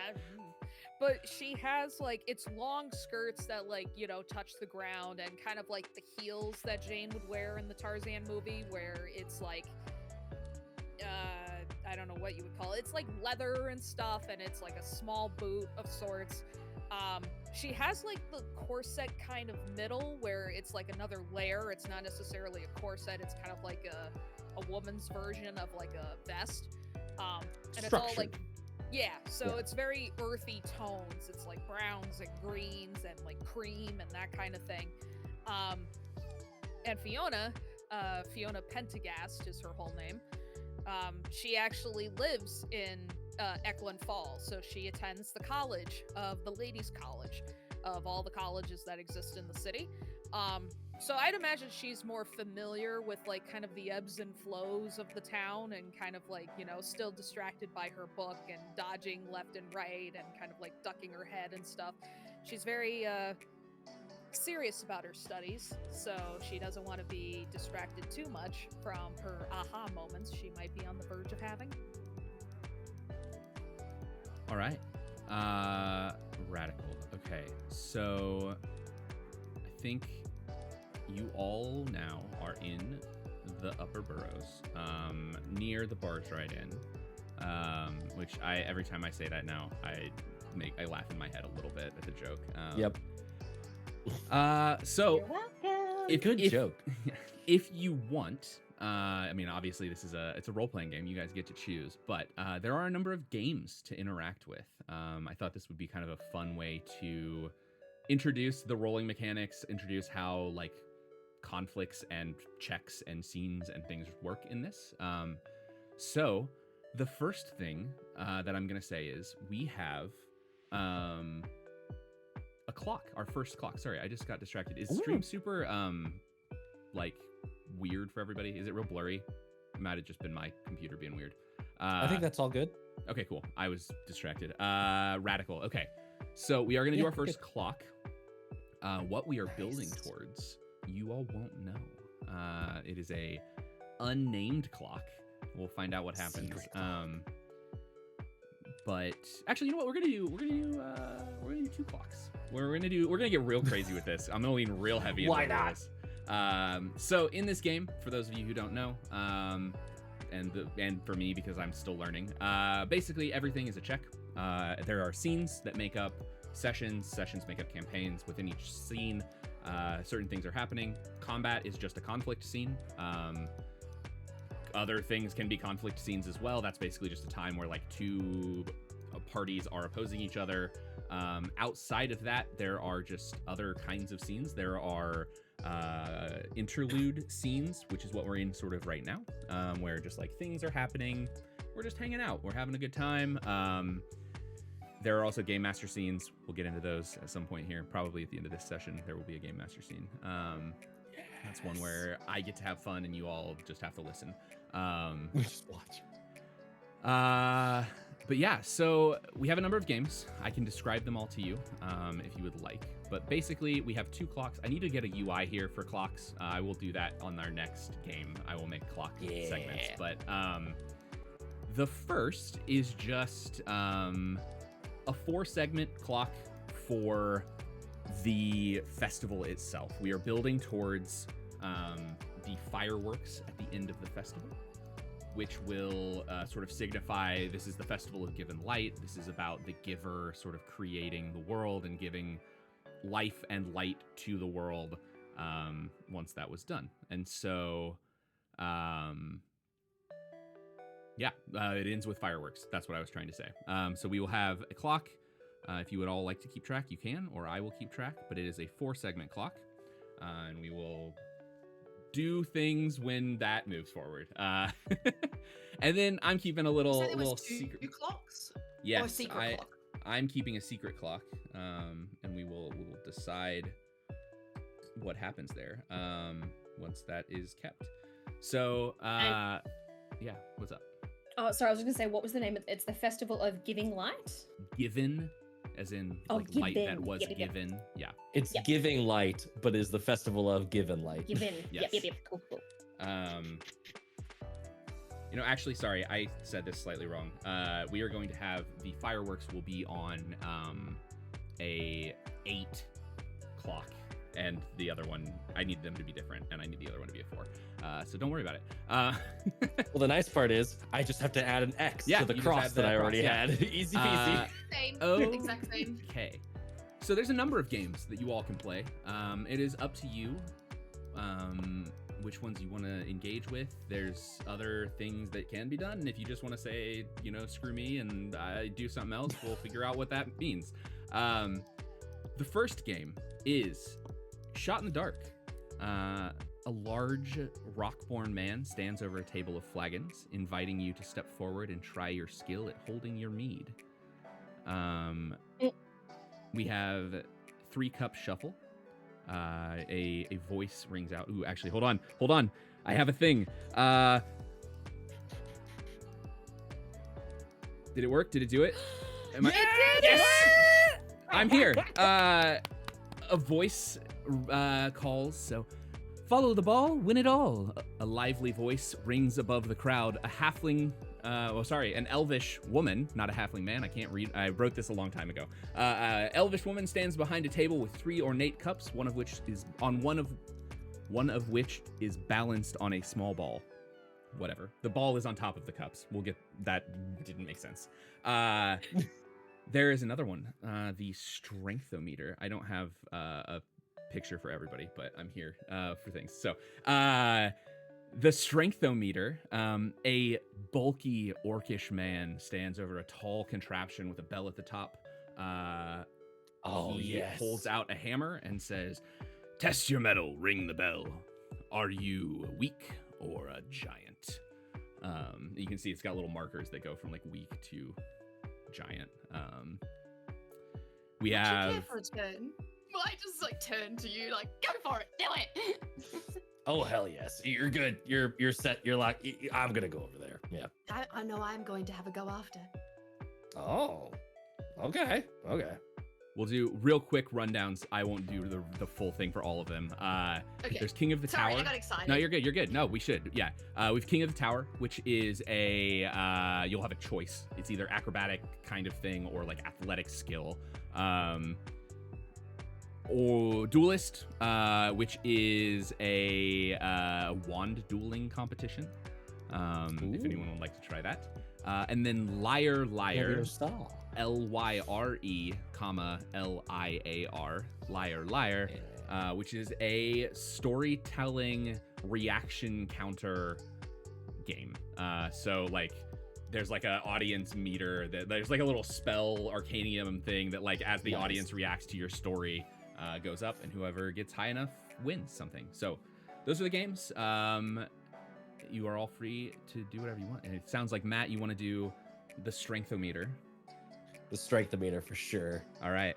but she has like it's long skirts that like, you know, touch the ground, and kind of like the heels that Jane would wear in the Tarzan movie, where it's like I don't know what you would call it. It's like leather and stuff, and it's like a small boot of sorts. She has like the corset kind of middle, where it's like another layer. It's not necessarily a corset. It's kind of like a woman's version of like a vest. And it's all like, yeah, so Yeah. it's very earthy tones. It's like browns and greens and like cream and that kind of thing. And Fiona Pentagast is her whole name. She actually lives in Eklund Falls, so she attends the college of the ladies' college of all the colleges that exist in the city. So I'd imagine she's more familiar with like kind of the ebbs and flows of the town, and kind of like, you know, still distracted by her book and dodging left and right and kind of like ducking her head and stuff. She's very serious about her studies, so she doesn't want to be distracted too much from her aha moments she might be on the verge of having. All right. Radical. Okay. So I think you all now are in the Upper Boroughs, near the Bars Right Inn, which every time I say that now, I laugh in my head a little bit at the joke. Yep. So You're welcome. Good joke. if you want, I mean, obviously it's a role-playing game. You guys get to choose, but there are a number of games to interact with. I thought this would be kind of a fun way to introduce the rolling mechanics, introduce how like conflicts and checks and scenes and things work in this. So the first thing that I'm gonna say is we have a clock, our first clock. Sorry, I just got distracted. Is stream super like weird for everybody? Is it real blurry? It might have just been my computer being weird. I think that's all good. Okay, cool. I was distracted. Radical. Okay, so we are going to do our first clock. What we are building towards, you all won't know. It is a unnamed clock. We'll find out what happens. But actually, you know what? We're gonna do 2 clocks. We're gonna get real crazy with this. I'm gonna lean real heavy. Why not? So in this game, for those of you who don't know, and for me because I'm still learning, basically everything is a check. There are scenes that make up sessions. Sessions make up campaigns. Within each scene, certain things are happening. Combat is just a conflict scene. Other things can be conflict scenes as well. That's basically just a time where like 2 parties are opposing each other. Outside of that, there are just other kinds of scenes. There are interlude scenes, which is what we're in sort of right now, where just like things are happening. We're just hanging out. We're having a good time. There are also game master scenes. We'll get into those at some point here. Probably at the end of this session, there will be a game master scene. That's one where I get to have fun and you all just have to listen. We just watch. But yeah, so we have a number of games. I can describe them all to you if you would like. But basically, we have 2 clocks. I need to get a UI here for clocks. I will do that on our next game. I will make clock segments. But the first is just a 4-segment clock for the festival itself. We are building towards the fireworks at the end of the festival, which will sort of signify this is the festival of given light. This is about the giver sort of creating the world and giving life and light to the world once that was done. And so, it ends with fireworks. That's what I was trying to say. So we will have a clock. If you would all like to keep track, you can, or I will keep track, but it is a 4-segment clock. And we will do things when that moves forward. And then I'm keeping a little secret. 2 clocks? Yes, or a secret clock? I'm keeping a secret clock, and we will decide what happens there once that is kept. So, yeah, what's up? Oh, sorry, I was just gonna say, what was the name of it's the Festival of Giving Light? Given, as in like light that was given. Yeah. It's giving light, but is the festival of given light. Given. Yes. Yep. Cool. You know, actually, sorry, I said this slightly wrong. We are going to have the fireworks will be on a 8 clock, and the other one, I need them to be different, and I need the other one to be a 4. So don't worry about it. Well, the nice part is I just have to add an X to the you just cross add that the I already cross, had. Easy peasy. Same. Exact same. Okay. So there's a number of games that you all can play. It is up to you which ones you want to engage with. There's other things that can be done. If you just want to say, you know, screw me and I do something else, we'll figure out what that means. The first game is Shot in the Dark. A large rock-born man stands over a table of flagons, inviting you to step forward and try your skill at holding your mead. We have 3-cup shuffle. A voice rings out. Ooh, actually, hold on. I have a thing. Did it work? Did it do it? Yes! I'm here. A voice calls, so follow the ball, win it all. A lively voice rings above the crowd. A halfling, an elvish woman, not a halfling man. I can't read. I wrote this a long time ago. Elvish woman stands behind a table with 3 ornate cups, one of which is on one one of which is balanced on a small ball. Whatever. The ball is on top of the cups. We'll get that. Didn't make sense. There is another one, the strengthometer. I don't have a picture for everybody, but I'm here for things. So the strengthometer, a bulky orcish man stands over a tall contraption with a bell at the top. He holds out a hammer and says, "Test your metal, ring the bell. Are you weak or a giant?" You can see it's got little markers that go from like weak to giant. We Would have. you care for a turn? Well, I just like turn to you, like, go for it, do it. Oh hell yes, you're good. You're set. You're like, I'm gonna go over there. Yeah. I know I'm going to have a go after. Oh. Okay. We'll do real quick rundowns. I won't do the full thing for all of them. Okay. There's King of the Sorry, Tower. I got excited. No, you're good. You're good. No, we should. Yeah. We've King of the Tower, which is a you'll have a choice. It's either acrobatic kind of thing or like athletic skill. Or Duelist, which is a wand dueling competition. If anyone would like to try that. And then Lyre, L-Y-R-E, L-I-A-R, Lyre, which is a storytelling reaction counter game. So like there's like an audience meter, there's like a little spell arcanium thing that like as the audience reacts to your story goes up, and whoever gets high enough wins something. So those are the games. You are all free to do whatever you want. And it sounds like, Matt, you want to do the strengthometer. The strengthometer for sure. All right.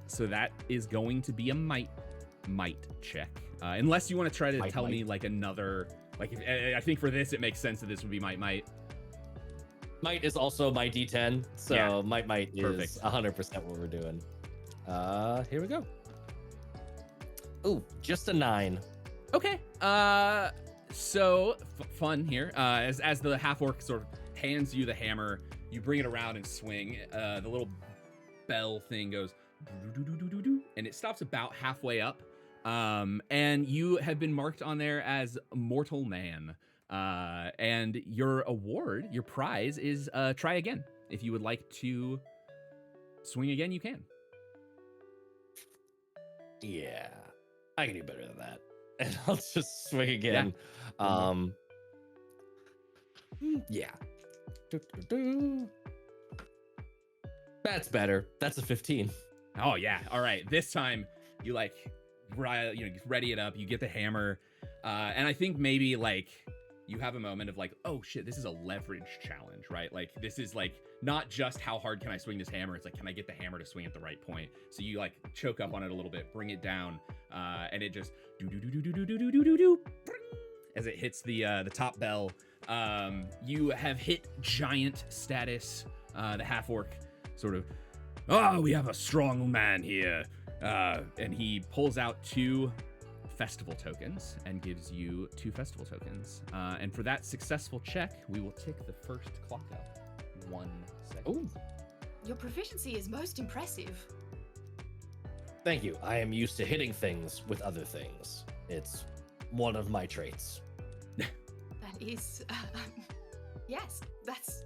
So that is going to be a might check. Unless you want to try to tell me like another, like I think for this it makes sense that this would be might. Might is also my D10, so Yeah. might is Perfect. 100% what we're doing. Here we go. Ooh, just a 9. Okay. So fun here. As the half orc sort of hands you the hammer, you bring it around and swing. The little bell thing goes doo-doo-doo-doo-doo-doo, and it stops about halfway up. And you have been marked on there as Mortal Man. And your award, your prize is try again. If you would like to swing again, you can. Yeah, I can do better than that. And I'll just swing again. Yeah. Doo-doo-doo. That's better. That's a 15. Oh yeah. All right. This time you like, ready it up. You get the hammer, and I think maybe like you have a moment of like, oh shit, this is a leverage challenge, right? Like this is like not just how hard can I swing this hammer. It's like, can I get the hammer to swing at the right point? So you like choke up on it a little bit, bring it down, and it just do as it hits the top bell. You have hit giant status. The half orc sort of, oh, we have a strong man here, and he pulls out 2 festival tokens and gives you 2 festival tokens. And for that successful check, we will tick the first clock up 1 second. Ooh. Your proficiency is most impressive. Thank you. I am used to hitting things with other things. It's one of my traits. That is, yes, that's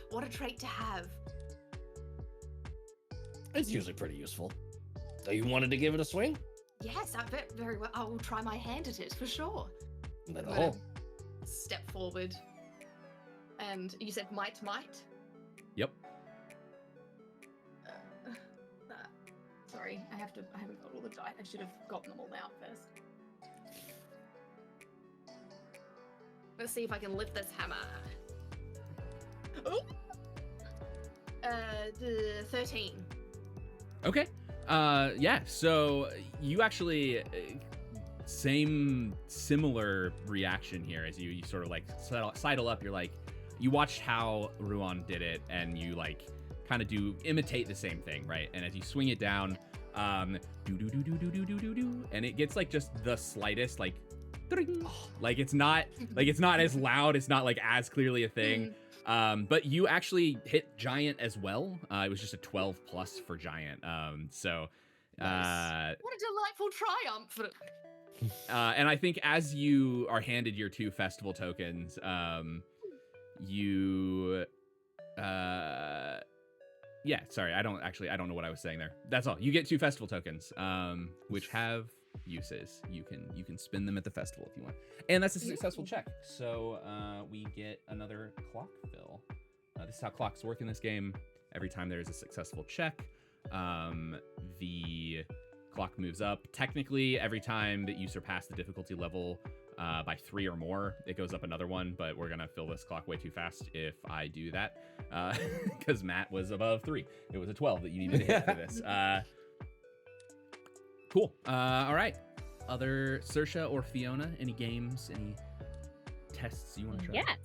what a trait to have. It's usually pretty useful. So you wanted to give it a swing? Yes, I bet very well. I will try my hand at it for sure. Then I'm gonna step forward. And you said might? Yep. Sorry, I haven't got all the die. I should have gotten them all out first. Let's see if I can lift this hammer. Ooh! The 13. Okay. Yeah, so you actually similar reaction here as you sort of like sidle up. You're like, you watched how Ruan did it, and you like kind of imitate the same thing, right? And as you swing it down, do, and it gets like just the slightest like, like it's not as loud. It's not like as clearly a thing. But you actually hit giant as well. It was just a 12 plus for giant. So Nice. What a delightful triumph! And I think as you are handed your 2 festival tokens, you yeah, sorry, I don't know what I was saying there. That's all. You get 2 festival tokens, which have uses. You can spin them at the festival if you want. And that's a successful check. So we get another clock fill. This is how clocks work in this game. Every time there's a successful check, the clock moves up. Technically, every time that you surpass the difficulty level by 3 or more, it goes up another one, but we're gonna fill this clock way too fast if I do that, because Matt was above 3. It was a 12 that you needed to hit for this. Cool. All right. Other Saoirse or Fiona, any games, any tests you want to try? Yes.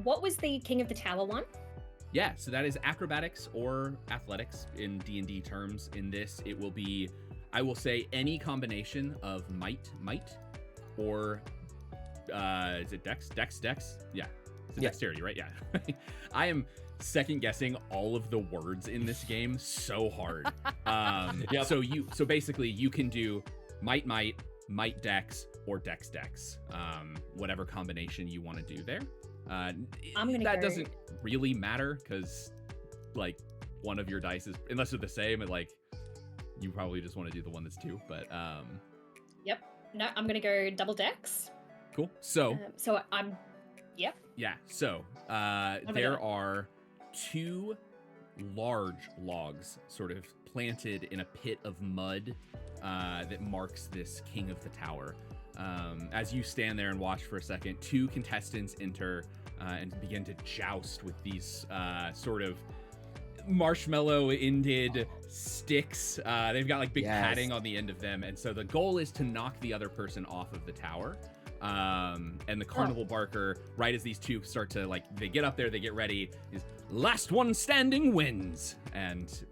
What was the King of the Tower one? Yeah, so that is acrobatics or athletics in D&D terms. In this, it will be, I will say, any combination of might, or is it dex? Yeah. It's dexterity, right? Yeah. I am second guessing all of the words in this game so hard. So basically you can do might, dex, or dex. Whatever combination you want to do there. That doesn't really matter because like one of your dice is, unless they're the same, and like you probably just want to do the one that's 2, but Yep. No, I'm gonna go double dex. Cool. So I'm yep. Yeah, so there are 2 large logs sort of planted in a pit of mud that marks this King of the Tower. As you stand there and watch for a second, 2 contestants enter and begin to joust with these sort of marshmallow-ended sticks. They've got like big padding on the end of them, and so the goal is to knock the other person off of the tower. And the carnival barker, right as these 2 start to, like, they get up there, they get ready, is last one standing wins, and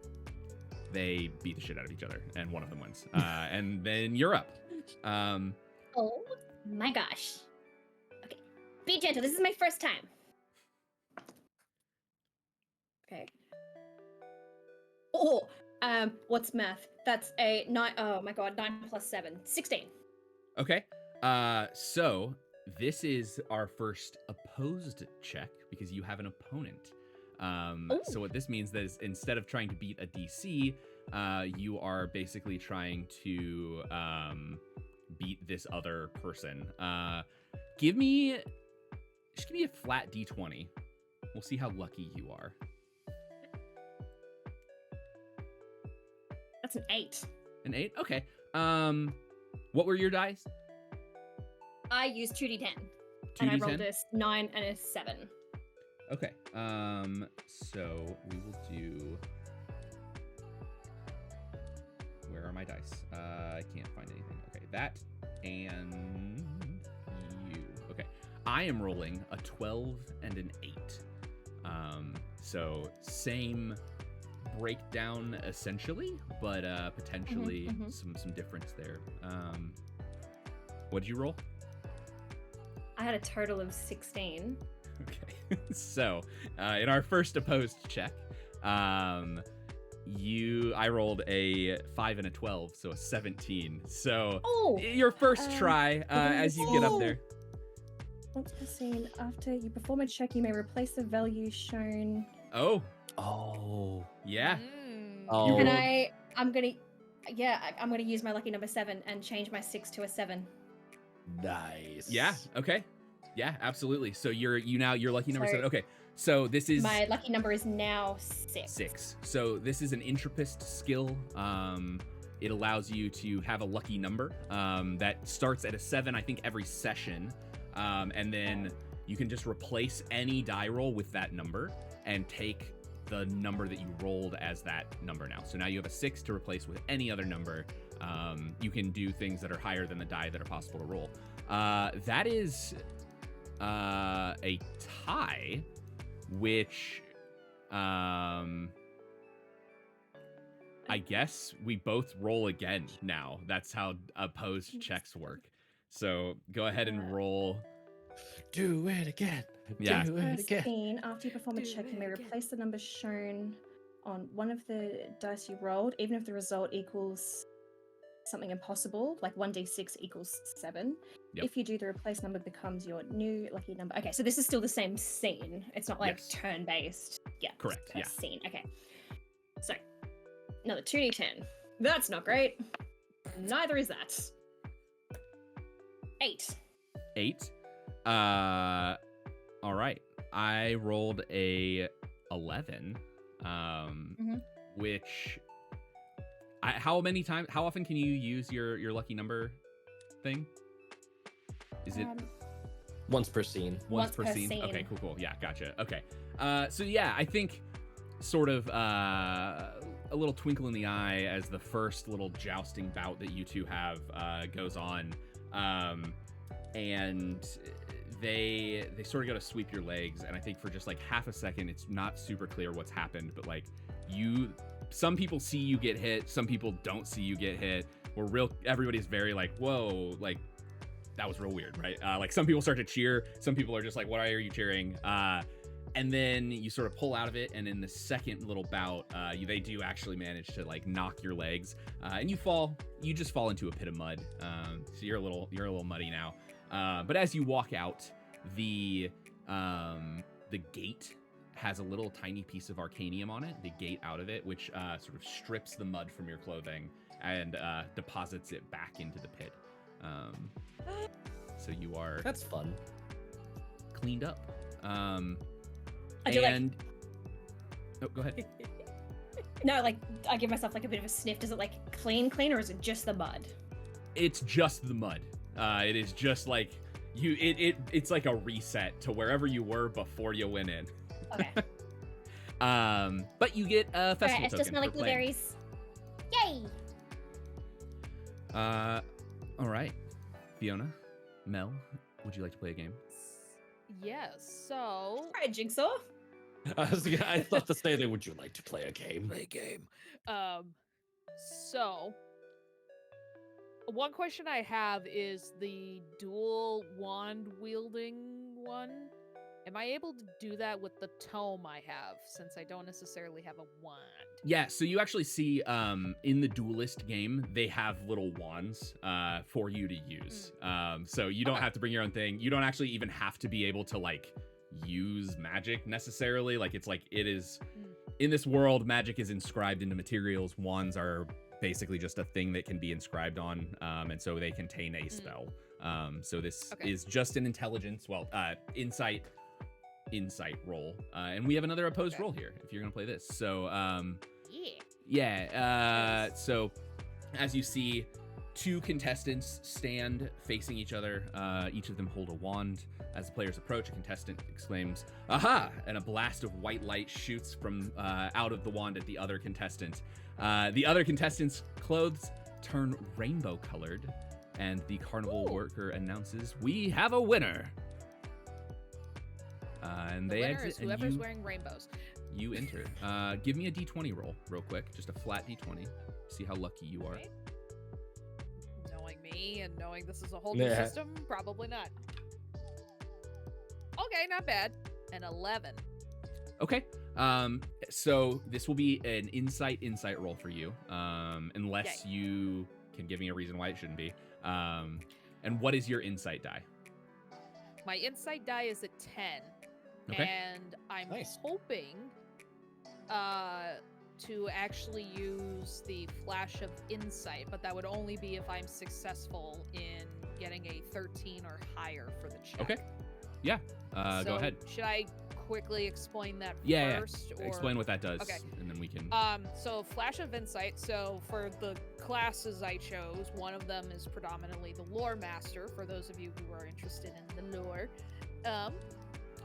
they beat the shit out of each other, and one of them wins. And then you're up. Oh my gosh. Okay. Be gentle. This is my first time. Okay. Oh, what's math? That's a 9. Oh my god, 9 plus 7. 16. Okay. So this is our first opposed check because you have an opponent. So what this means is instead of trying to beat a DC, you are basically trying to beat this other person. Just give me a flat D20. We'll see how lucky you are. That's an 8. An 8? Okay. What were your dice? I used 2d10. 2d10? And I rolled this 9 and a 7. Okay. So we will do. Where are my dice? I can't find anything. Okay, that and you. Okay, I am rolling a 12 and an 8. So same breakdown essentially, but potentially some difference there. What did you roll? I had a total of 16. Okay, so in our first opposed check, I rolled a 5 and a 12, so a 17. So your first try as you get up there. Once per scene, after you perform a check, you may replace the value shown. Oh, yeah. Oh. And I'm gonna use my lucky number 7 and change my 6 to a 7. Nice. Yeah. Okay. Yeah, absolutely. So your lucky number 7. Okay. So this is my lucky number is now 6. 6. So this is an Intrapist skill. It allows you to have a lucky number that starts at a 7, I think, every session, and then you can just replace any die roll with that number and take the number that you rolled as that number now. So now you have a 6 to replace with any other number. You can do things that are higher than the die that are possible to roll. That is a tie, which I guess we both roll again now. That's how opposed checks work. So go ahead and roll. Do it again. Yeah. Do it again. Scene, after you perform a check, you may replace the number shown on one of the dice you rolled, even if the result equals something impossible, like 1d6 equals 7. Yep. If you do, the replaced number becomes your new lucky number. Okay, so this is still the same scene. It's not like Yes. turn-based. Yeah. Correct, Per yeah. scene. Okay. So, another 2d10. That's not great. Neither is that. 8. 8. All right. I rolled a 11, which how often can you use your lucky number thing? Is it Once per scene. once per scene? Okay, cool. Yeah, gotcha. Okay. So yeah, I think sort of a little twinkle in the eye as the first little jousting bout that you two have goes on, and they sort of go to sweep your legs, and I think for just like half a second, it's not super clear what's happened, but like some people see you get hit, some people don't see you get hit. Everybody's very like, whoa, like that was real weird, right? Like some people start to cheer, some people are just like, why are you cheering? And then you sort of pull out of it, and in the second little bout, they do actually manage to like knock your legs, and you just fall into a pit of mud. So you're a little muddy now. But as you walk out, the gate has a little tiny piece of arcanium on it, the gate out of it, which sort of strips the mud from your clothing and deposits it back into the pit. So you are That's fun. cleaned up. I do Oh, go ahead. No, like I give myself like a bit of a sniff. Does it like clean, or is it just the mud? It's just the mud. It is just like it's like a reset to wherever you were before you went in. Okay. But you get a festival Alright, I still token smell like for playing. blueberries. Yay! All right, Fiona, Mel, would you like to play a game? Yes. So Alright, Jigsaw. I thought to say that. Would you like to play a game? Play game. So one question I have is the dual wand wielding one. Am I able to do that with the tome I have, since I don't necessarily have a wand? Yeah, so you actually see in the duelist game, they have little wands for you to use. So you don't have to bring your own thing. You don't actually even have to be able to like use magic necessarily. Like it is in this world, magic is inscribed into materials. Wands are basically just a thing that can be inscribed on, and so they contain a spell. So this is just an intelligence, insight roll, and we have another opposed roll here if you're gonna play this. So so as you see, two contestants stand facing each other. Each of them hold a wand. As the players approach, a contestant exclaims, "Aha!" and a blast of white light shoots from out of the wand at the other contestant. The other contestant's clothes turn rainbow colored, and the carnival worker announces, "We have a winner." And The they winner exit, is and whoever's wearing rainbows. you enter. Give me a d20 roll real quick, just a flat d20. See how lucky you are. Okay. Knowing me and knowing this is a whole new Yeah. system, probably not. Okay, not bad. An 11. Okay. So this will be an insight roll for you, unless you can give me a reason why it shouldn't be. And what is your insight die? My insight die is a 10. Okay. And I'm Nice. hoping to actually use the flash of insight, but that would only be if I'm successful in getting a 13 or higher for the check. Okay. Yeah. Go So ahead. Should I quickly explain that Yeah. first? Or... Explain what that does, Okay. and then we can. So flash of insight. So for the classes I chose, one of them is predominantly the lore master, for those of you who are interested in the lore,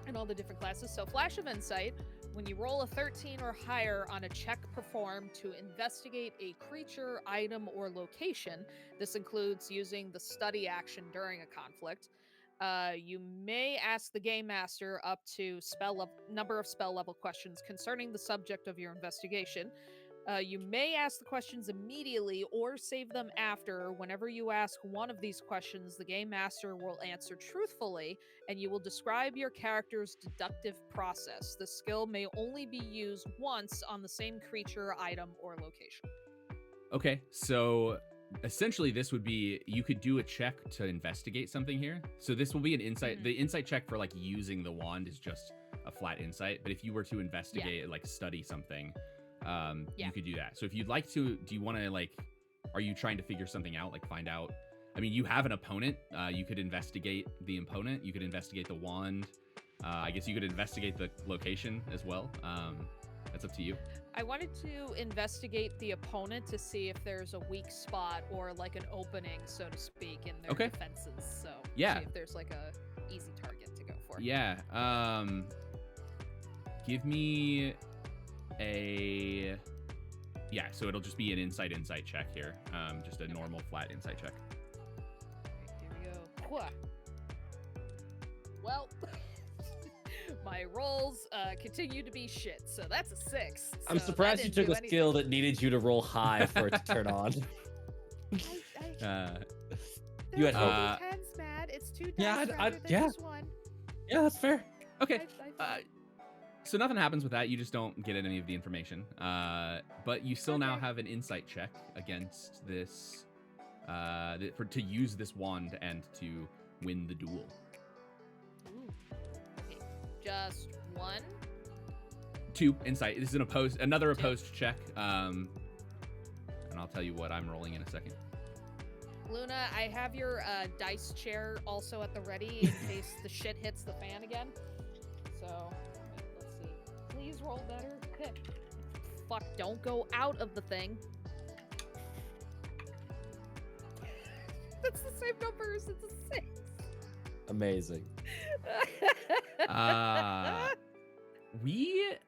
and all the different classes. So flash of insight, when you roll a 13 or higher on a check performed to investigate a creature, item, or location, this includes using the study action during a conflict. You may ask the game master up to number of spell level questions concerning the subject of your investigation. You may ask the questions immediately or save them after. Whenever you ask one of these questions, the game master will answer truthfully, and you will describe your character's deductive process. The skill may only be used once on the same creature, item, or location. Okay, so essentially this would be, you could do a check to investigate something here. So this will be an insight. The insight check for like using the wand is just a flat insight, but if you were to investigate, like study something, you could do that. So if you'd like to, do you want to like, are you trying to figure something out, like find out? I mean, you have an opponent. You could investigate the opponent. You could investigate the wand. I guess you could investigate the location as well. That's up to you. I wanted to investigate the opponent to see if there's a weak spot or like an opening, so to speak, in their defenses. So see if there's like a easy target to go for. Yeah. Give me a... Yeah, so it'll just be an insight check here. Just a normal flat insight check. Here we go. Well, my rolls continue to be shit, so that's a 6. I'm so surprised you took a skill that needed you to roll high for it to turn on. You had hope. 10's mad. It's 2 dice Yeah, rather than yeah. just 1. Yeah, that's fair. Okay. So nothing happens with that. You just don't get any of the information. But you still now have an insight check against this, to use this wand and to win the duel. Ooh. Okay. Just 1. 2 insight. This is another opposed check. And I'll tell you what I'm rolling in a second. Luna, I have your dice chair also at the ready in case the shit hits the fan again. So, let's see. Please roll better. Fuck, don't go out of the thing. That's the same numbers. It's a 6. Amazing.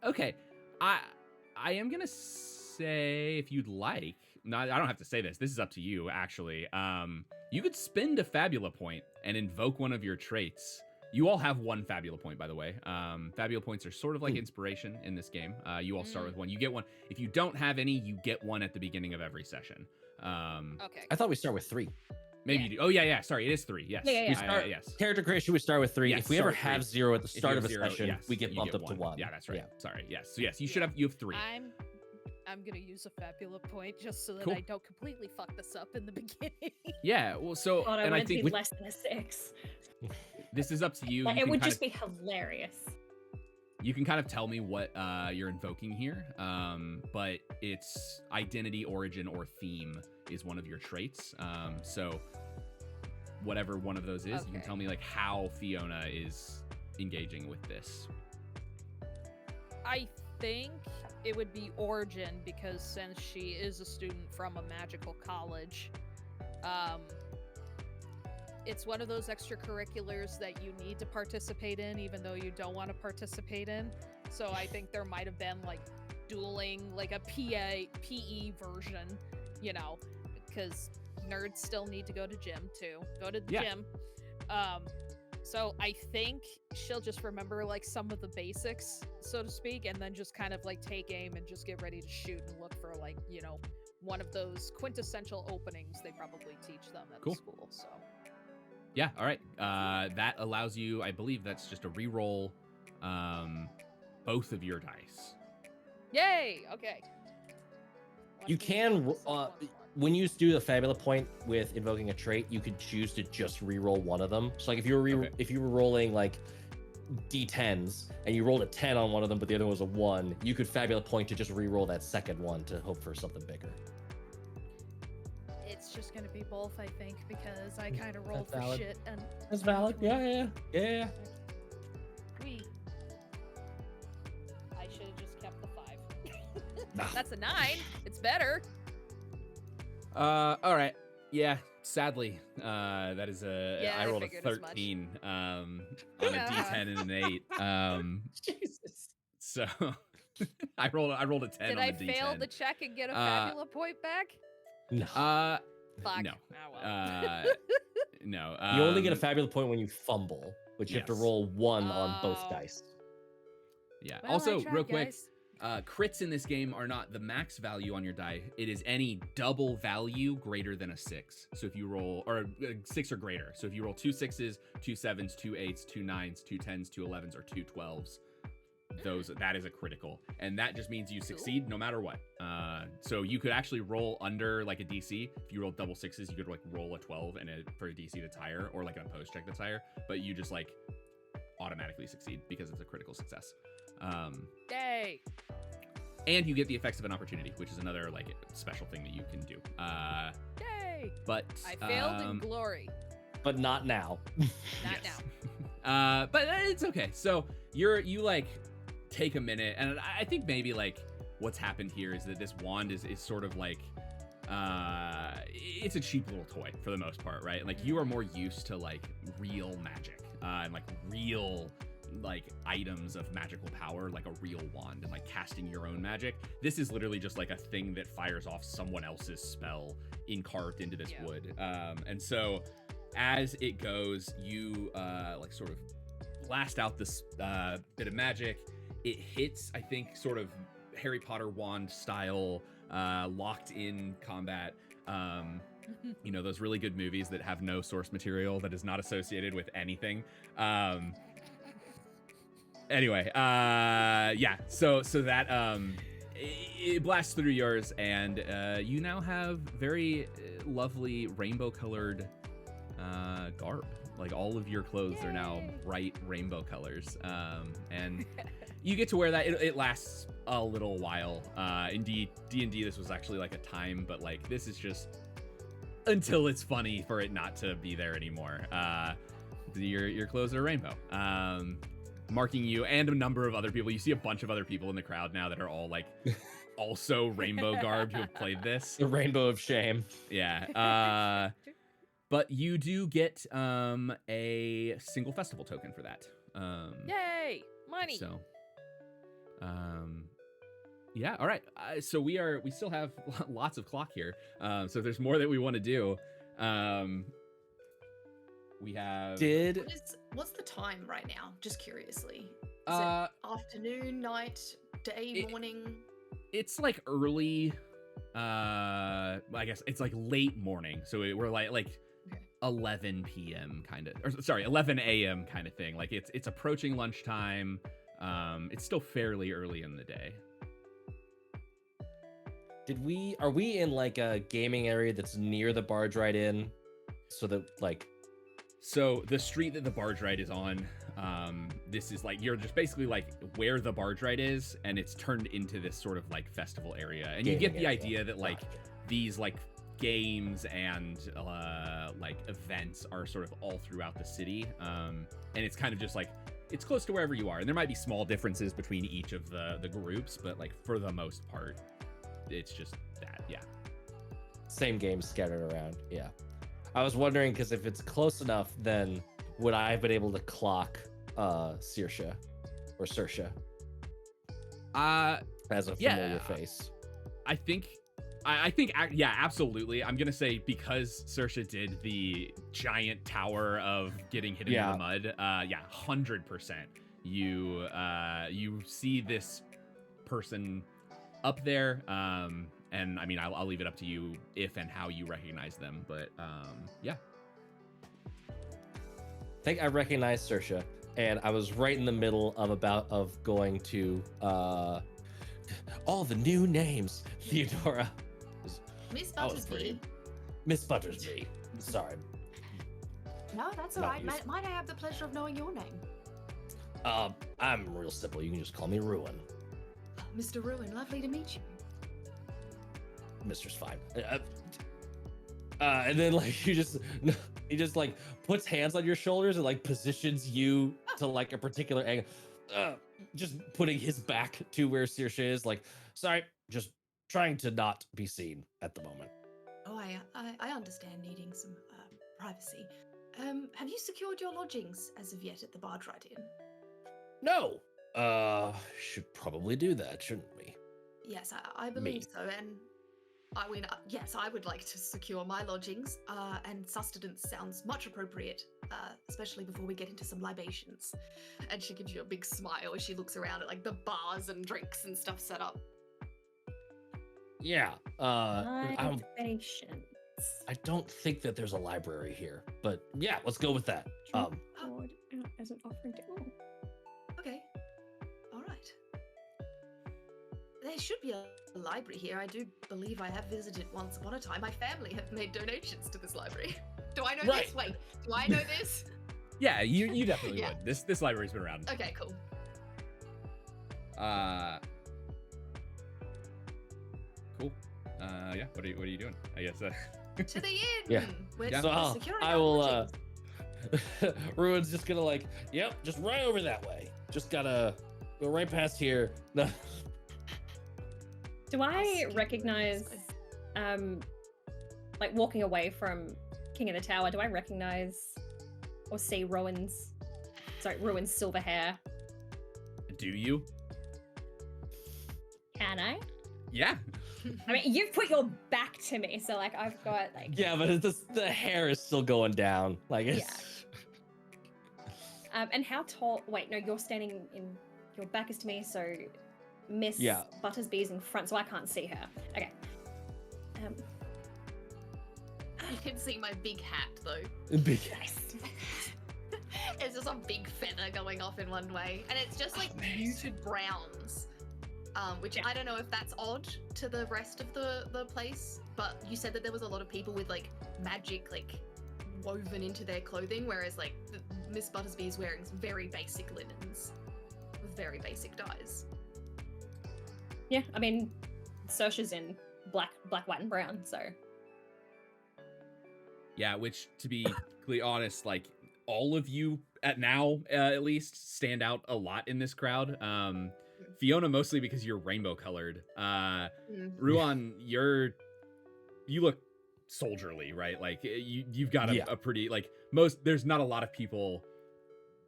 Okay. I am gonna say, if you'd like, no, I don't have to say this. This is up to you, actually. You could spend a Fabula point and invoke one of your traits. You all have 1 Fabula point, by the way. Fabula points are sort of like inspiration in this game. You all start with 1. You get 1. If you don't have any, you get 1 at the beginning of every session. Okay. I thought we start with 3. Maybe you do. Oh, yeah. Sorry, it is 3. Yes. Yeah. Yes. Character creation, we start with 3. Yes, if we ever sorry, have 3. 0 at the If you start have of a 0, session, yes, we get you bumped up to 1. 1. Yeah, that's right. Sorry. Yes. So yes, you have 3. I'm gonna use a Fabula point just so that Cool. I don't completely fuck this up in the beginning. Yeah. Well, so God, and I I want it to think be less than a 6. this is up to you. Like, You it can would kind just be hilarious. You can kind of tell me what you're invoking here, but it's identity, origin, or theme is one of your traits. So whatever one of those is, you can tell me like how Fiona is engaging with this. I think it would be origin because since she is a student from a magical college, it's one of those extracurriculars that you need to participate in even though you don't want to participate in. So I think there might have been like dueling, like a PE version, you know, because nerds still need to go to gym too. Go to the gym. So I think she'll just remember like some of the basics, so to speak, and then just kind of like take aim and just get ready to shoot and look for like, you know, one of those quintessential openings they probably teach them at the school. So yeah, all right. That allows you, I believe that's just a reroll both of your dice. yay! Okay. You can, when you do the Fabula point with invoking a trait, you could choose to just reroll one of them. So like if you were if you were rolling like D10s and you rolled a 10 on one of them, but the other one was a 1, you could Fabula point to just reroll that second one to hope for something bigger. It's just gonna be both, I think, because I kind of rolled That's for valid. shit and. That's valid. Yeah. Wee. I should have just kept the 5. Nah. That's a 9. It's better. All right. Yeah, sadly, that is Yeah, I I rolled a figured as much. 13 on a D10 and an 8. Jesus. So I rolled a 10 Did on I the D10. fail the check and get a Fabula point back? No. Fuck. No. Oh, well. No. You only get a Fabula point when you fumble, which you have to yes. roll 1 on both Oh. dice. Yeah. Well, I also, tried, real quick, guys. crits in this game are not the max value on your die. It is any double value greater than a 6. So if you roll, or 6 or greater. So if you roll 2 6s, 2 7s, 2 8s, 2 9s, 2 10s, 2 11s, or 2 12s, that is a critical, and that just means you succeed no matter what. So you could actually roll under like a DC. If you roll double 6s, you could like roll a 12 and for a DC that's higher, or like an opposed check that's higher, but you just like automatically succeed because it's a critical success. Yay! And you get the effects of an opportunity, which is another like special thing that you can do. Yay! But I failed in glory. But not now. Not yes. now. But it's okay. So you like take a minute, and I think maybe like what's happened here is that this wand is sort of like it's a cheap little toy for the most part, right? Like you are more used to like real magic and like real like items of magical power, like a real wand, and like casting your own magic. This is literally just like a thing that fires off someone else's spell carved into this wood. And so as it goes, you like sort of blast out this bit of magic. It hits, I think, sort of Harry Potter wand style, locked in combat. You know, those really good movies that have no source material that is not associated with anything. Anyway, yeah, so that it blasts through yours, and you now have very lovely rainbow colored garb. Like all of your clothes are now bright rainbow colors, and you get to wear that. It lasts a little while. In D&D, this was actually like a time, but like this is just until it's funny for it not to be there anymore. Your clothes are rainbow, marking you and a number of other people. You see a bunch of other people in the crowd now that are all like also rainbow garbed who have played this. The rainbow of shame. Yeah. But you do get a single festival token for that. Yay! Money. So, yeah. All right. So we still have lots of clock here. So there's more that we want to do. We have. What's the time right now? Just curiously. Is it afternoon, night, day, morning? It's like early. I guess it's like late morning. So we're like 11 p.m. kind of, or sorry, 11 a.m. kind of thing. Like it's approaching lunchtime. It's still fairly early in the day. Are we in like a gaming area that's near the barge ride in? So that like. So the street that the barge ride is on, this is like, you're just basically like where the barge ride is, and it's turned into this sort of like festival area. And you get the idea that like these like games and like events are sort of all throughout the city. And it's kind of just like, it's close to wherever you are. And there might be small differences between each of the groups, but like for the most part, it's just that, yeah. Same games scattered around, yeah. I was wondering, because if it's close enough, then would I have been able to clock Saoirse or Saoirse as a familiar face? I think, yeah, absolutely. I'm gonna say because Saoirse did the giant tower of getting hit in the mud. 100%. You see this person up there. And I mean, I'll leave it up to you if and how you recognize them, but yeah. I think I recognize Saoirse, and I was right in the middle of going to all the new names. Theodora. Miss Buttersby. Miss Buttersby. Sorry. No, that's all right. Might I have the pleasure of knowing your name? I'm real simple. You can just call me Ruin. Oh, Mr. Ruin, lovely to meet you. Mister's fine. And then like he just like puts hands on your shoulders and like positions you to like a particular angle. Just putting his back to where Saoirse is. Like, sorry, just trying to not be seen at the moment. Oh, I understand needing some privacy. Have you secured your lodgings as of yet at the barge ride inn? No. Should probably do that, shouldn't we? Yes, I believe so. And I mean, yes, I would like to secure my lodgings, and sustenance sounds much appropriate, especially before we get into some libations. And she gives you a big smile as she looks around at like the bars and drinks and stuff set up. Yeah. Libations. I don't think that there's a library here, but yeah, let's go with that. Poured out as an offering to all. Okay. All right. There should be a library here. I do believe I have visited once upon a time. My family have made donations to this library. Do I know this? Wait, do I know this? Yeah, you definitely Yeah. would. This library's been around. Okay, cool. Cool. Yeah. What are you doing? I guess. To the inn. Yeah. We're So securing I our will. lodgings. Ruin's just gonna like, yep, just right over that way. Just gotta go right past here. No. Do I skip recognize, like walking away from King of the Tower, do I recognize or see Rowan's silver hair? Do you? Can I? Yeah. I mean, you've put your back to me, so like I've got like Yeah, but the hair is still going down. Like it's. And how tall? Wait, no, you're standing in. Your back is to me, so Miss Buttersby's in front, so I can't see her. Okay. You can see my big hat though. Big. Nice. It's just a big feather going off in one way, and it's just like muted browns, which I don't know if that's odd to the rest of the place. But you said that there was a lot of people with like magic like woven into their clothing, whereas like Miss Buttersby is wearing some very basic linens with very basic dyes. Yeah, I mean, Saoirse's in black, white, and brown, so. Yeah, which, to be completely honest, like, all of you, at least, stand out a lot in this crowd. Fiona, mostly because you're rainbow colored. Ruan, you look soldierly, right? Like, you've got a pretty, like, there's not a lot of people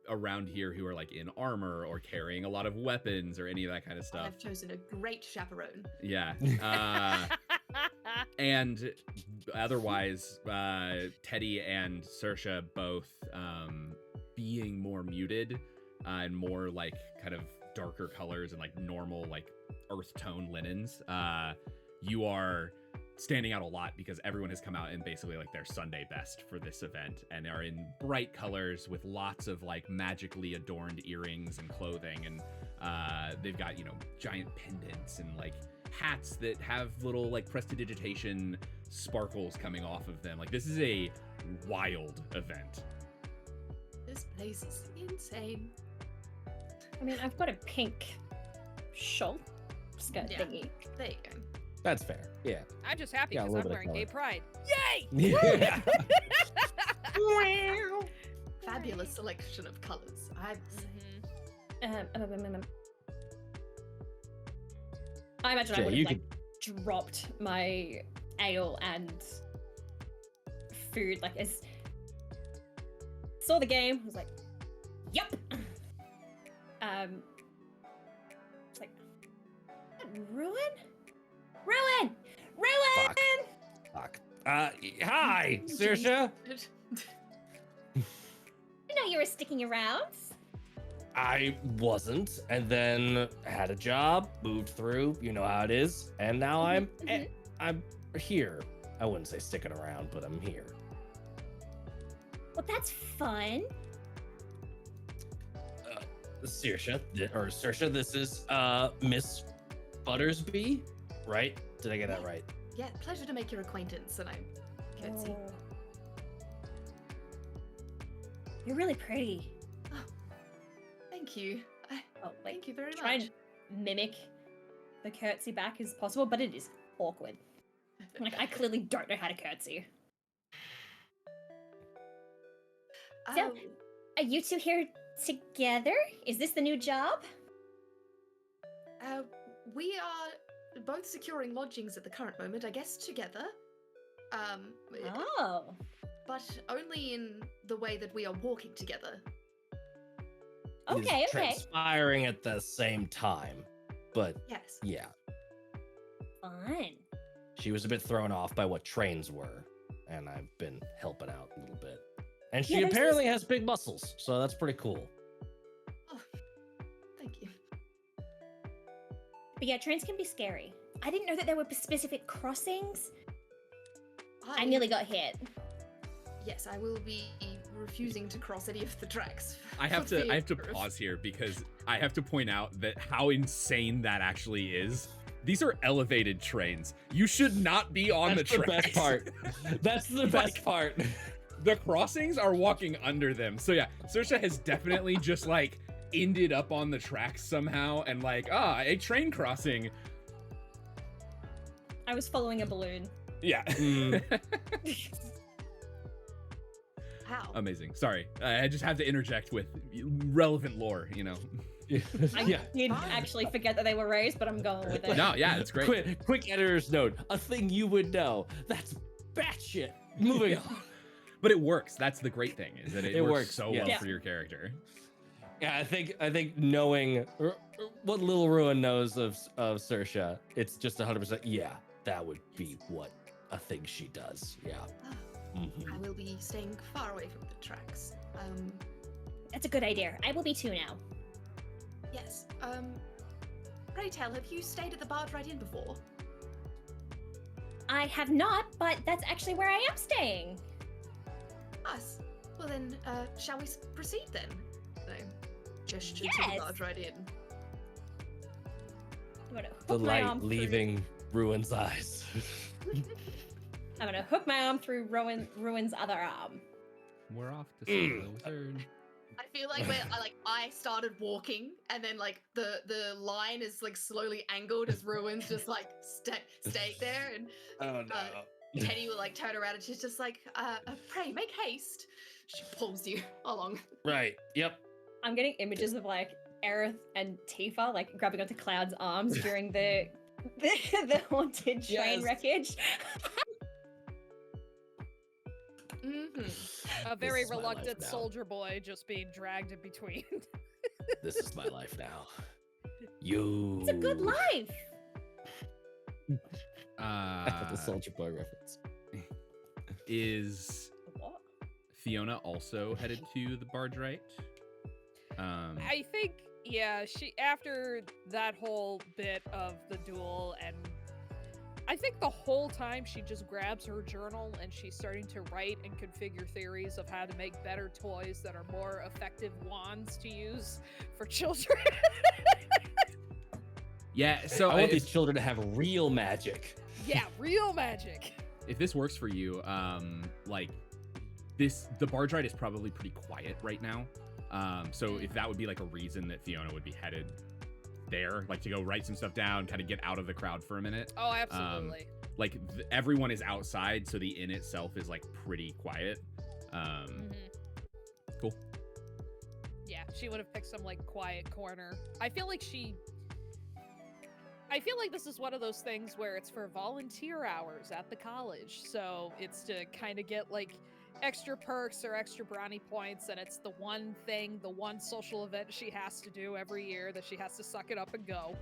around here who are, like, in armor or carrying a lot of weapons or any of that kind of stuff. I've chosen a great chaperone. Yeah. And otherwise, Teddy and Saoirse both being more muted and more like kind of darker colors and like normal like earth tone linens. You are standing out a lot because everyone has come out in basically like their Sunday best for this event and are in bright colors with lots of like magically adorned earrings and clothing, and they've got, you know, giant pendants and like hats that have little like prestidigitation sparkles coming off of them. Like, this is a wild event. This place is insane. I mean, I've got a pink shawl skirt thingy. There you go. That's fair. Yeah. I'm just happy Yeah, a because little I'm bit of wearing gay color. pride. Yay! Yeah. Fabulous selection of colors. I I imagine Jay, I would you have like dropped my ale and food like as saw the game. I was like, "Yep." It's like, Ruin. Fuck. Hi, Saoirse. I know you were sticking around. I wasn't, and then had a job, moved through. You know how it is, and now I'm here. I wouldn't say sticking around, but I'm here. Well, that's fun. Saoirse, this is Miss Buttersby, right? Did I get that right? Yeah, pleasure to make your acquaintance, and I curtsy. Oh. You're really pretty. Thank you. Thank you very Try much. and mimic the curtsy back as possible, but it is awkward. Like, I clearly don't know how to curtsy. So, are you two here together? Is this the new job? We are both securing lodgings at the current moment, I guess together. Oh. But only in the way that we are walking together. It is Okay. transpiring at the same time, but Yes. yeah. Fun. She was a bit thrown off by what trains were, and I've been helping out a little bit. And she Yeah, there's apparently has big muscles, so that's pretty cool. Oh, thank you. But yeah, trains can be scary. I didn't know that there were specific crossings. I nearly got hit. Yes, I will be refusing to cross any of the tracks. I have for to fear of- pause here because I have to point out that how insane that actually is. These are elevated trains. You should not be on That's the the tracks. best part. That's the best part. The crossings are walking under them. So yeah, Saoirse has definitely just like ended up on the tracks somehow and like, a train crossing. I was following a balloon. Yeah. How? Amazing. Sorry. I just have to interject with relevant lore, you know. I did actually forget that they were raised, but I'm going with it. No, yeah, it's great. Quick editor's note. A thing you would know. That's batshit. Moving on. But it works. That's the great thing, is that it works works, so yeah. well for your character. Yeah, I think knowing what Little Ruin knows of Saoirse, it's just 100%. Yeah, that would be what a thing she does. Yeah. I will be staying far away from the tracks. That's a good idea. I will be too now. Yes. Pray tell, have you stayed at the Barge Right Inn before? I have not, but that's actually where I am staying. Us. Well then, shall we proceed then? I gesture to Yes. the Barge Right Inn. I'm gonna The hook my arm light through- leaving Ruin's eyes. I'm gonna hook my arm through Ruin's other arm. We're off to see the wizard. I feel like when I started walking, and then like the line is like slowly angled as Ruins just like stay there, and Oh Teddy will like turn around and she's just like, pray make haste. She pulls you along. Right. Yep. I'm getting images of like Aerith and Tifa like grabbing onto Cloud's arms during the haunted train Yes. wreckage. A very This is my life reluctant now. soldier boy just being dragged in between. This is my life now. You. It's a good life. The Soldier Boy reference. Is What? Fiona also headed to the barge right? I think, yeah, she after that whole bit of the duel, and I think the whole time she just grabs her journal and she's starting to write and configure theories of how to make better toys that are more effective wands to use for children. Yeah, so I want these children to have real magic. Yeah, real magic. if this works for you, like the barge ride is probably pretty quiet right now. So if that would be like a reason that Fiona would be headed there, like to go write some stuff down, kind of get out of the crowd for a minute. Oh, absolutely. Like everyone is outside, so the inn itself is like pretty quiet. Cool. Yeah, she would have picked some like quiet corner. I feel like this is one of those things where it's for volunteer hours at the college. So it's to kind of get like extra perks or extra brownie points, and it's the one thing, the one social event she has to do every year that she has to suck it up and go.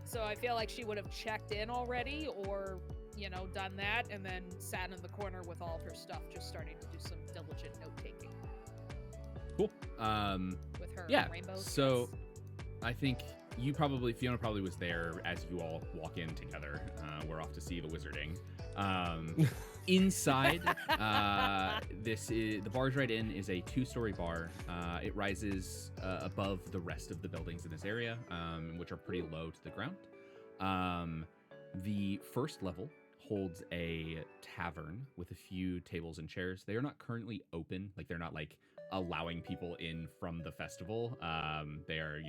So I feel like she would have checked in already, or, you know, done that and then sat in the corner with all of her stuff, just starting to do some diligent note-taking Cool. with her Yeah, rainbow so threads. I think Fiona probably was there as you all walk in together. We're off to see the wizarding. Inside, the Barge Ride Inn is a 2-story bar. It rises above the rest of the buildings in this area, which are pretty low to the ground. The first level holds a tavern with a few tables and chairs. They are not currently open, like they're not like allowing people in from the festival. They are,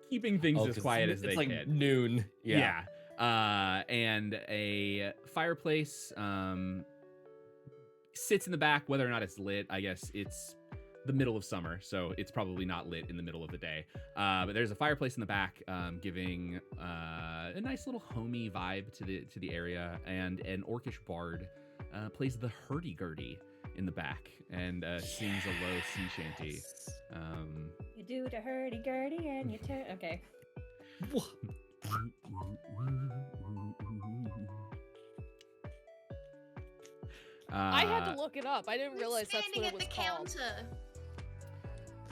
keeping things as 'cause quiet as it's they like can. noon. Yeah. And a fireplace sits in the back. Whether or not it's lit, I guess it's the middle of summer, so it's probably not lit in the middle of the day. But there's a fireplace in the back, giving a nice little homey vibe to the area. And an orcish bard plays the hurdy-gurdy in the back and sings a low sea shanty. You do the hurdy-gurdy and you turn. Okay. I had to look it up. I didn't realize that's what it was called. Standing at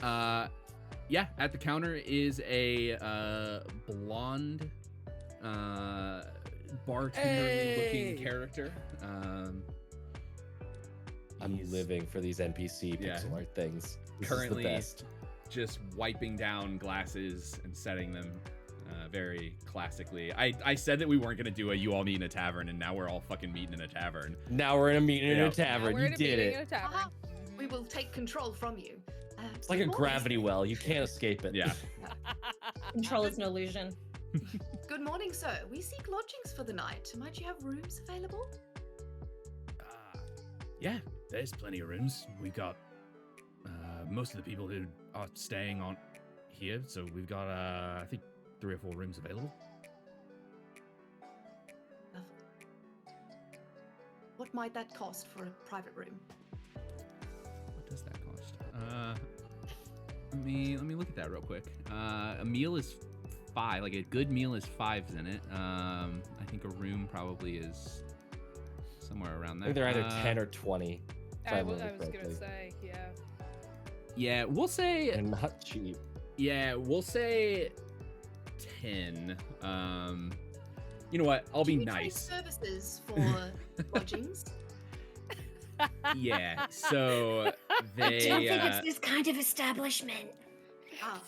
the counter. Yeah, at the counter is a blonde, bartender-looking character. I'm living for these NPC pixel art things. This Currently, is the best. just wiping down glasses and setting them very classically. I said that we weren't gonna do a you all meet in a tavern, and now we're all fucking meeting in a tavern. Now we're in a meeting in a Yep. tavern. We're You in a did meeting in it. a tavern. Aha. We will take control from you. It's like a gravity well. You can't escape it. Yeah. Control is an illusion. Good morning, sir. We seek lodgings for the night. Might you have rooms available? Yeah, there's plenty of rooms. We've got most of the people who are staying on here, so we've got I think 3 or 4 rooms available. What might that cost for a private room? What does that cost? Let me look at that real quick. A meal is 5. Like a good meal is 5s in it. I think a room probably is somewhere around I there. think they're either 10 or 20. if I remember was gonna correctly. say, yeah. Yeah, we'll say. And not cheap. Yeah, we'll say 10. You know what? I'll be Do you trade nice. services for lodgings? Yeah. So they. this kind of establishment. Ah,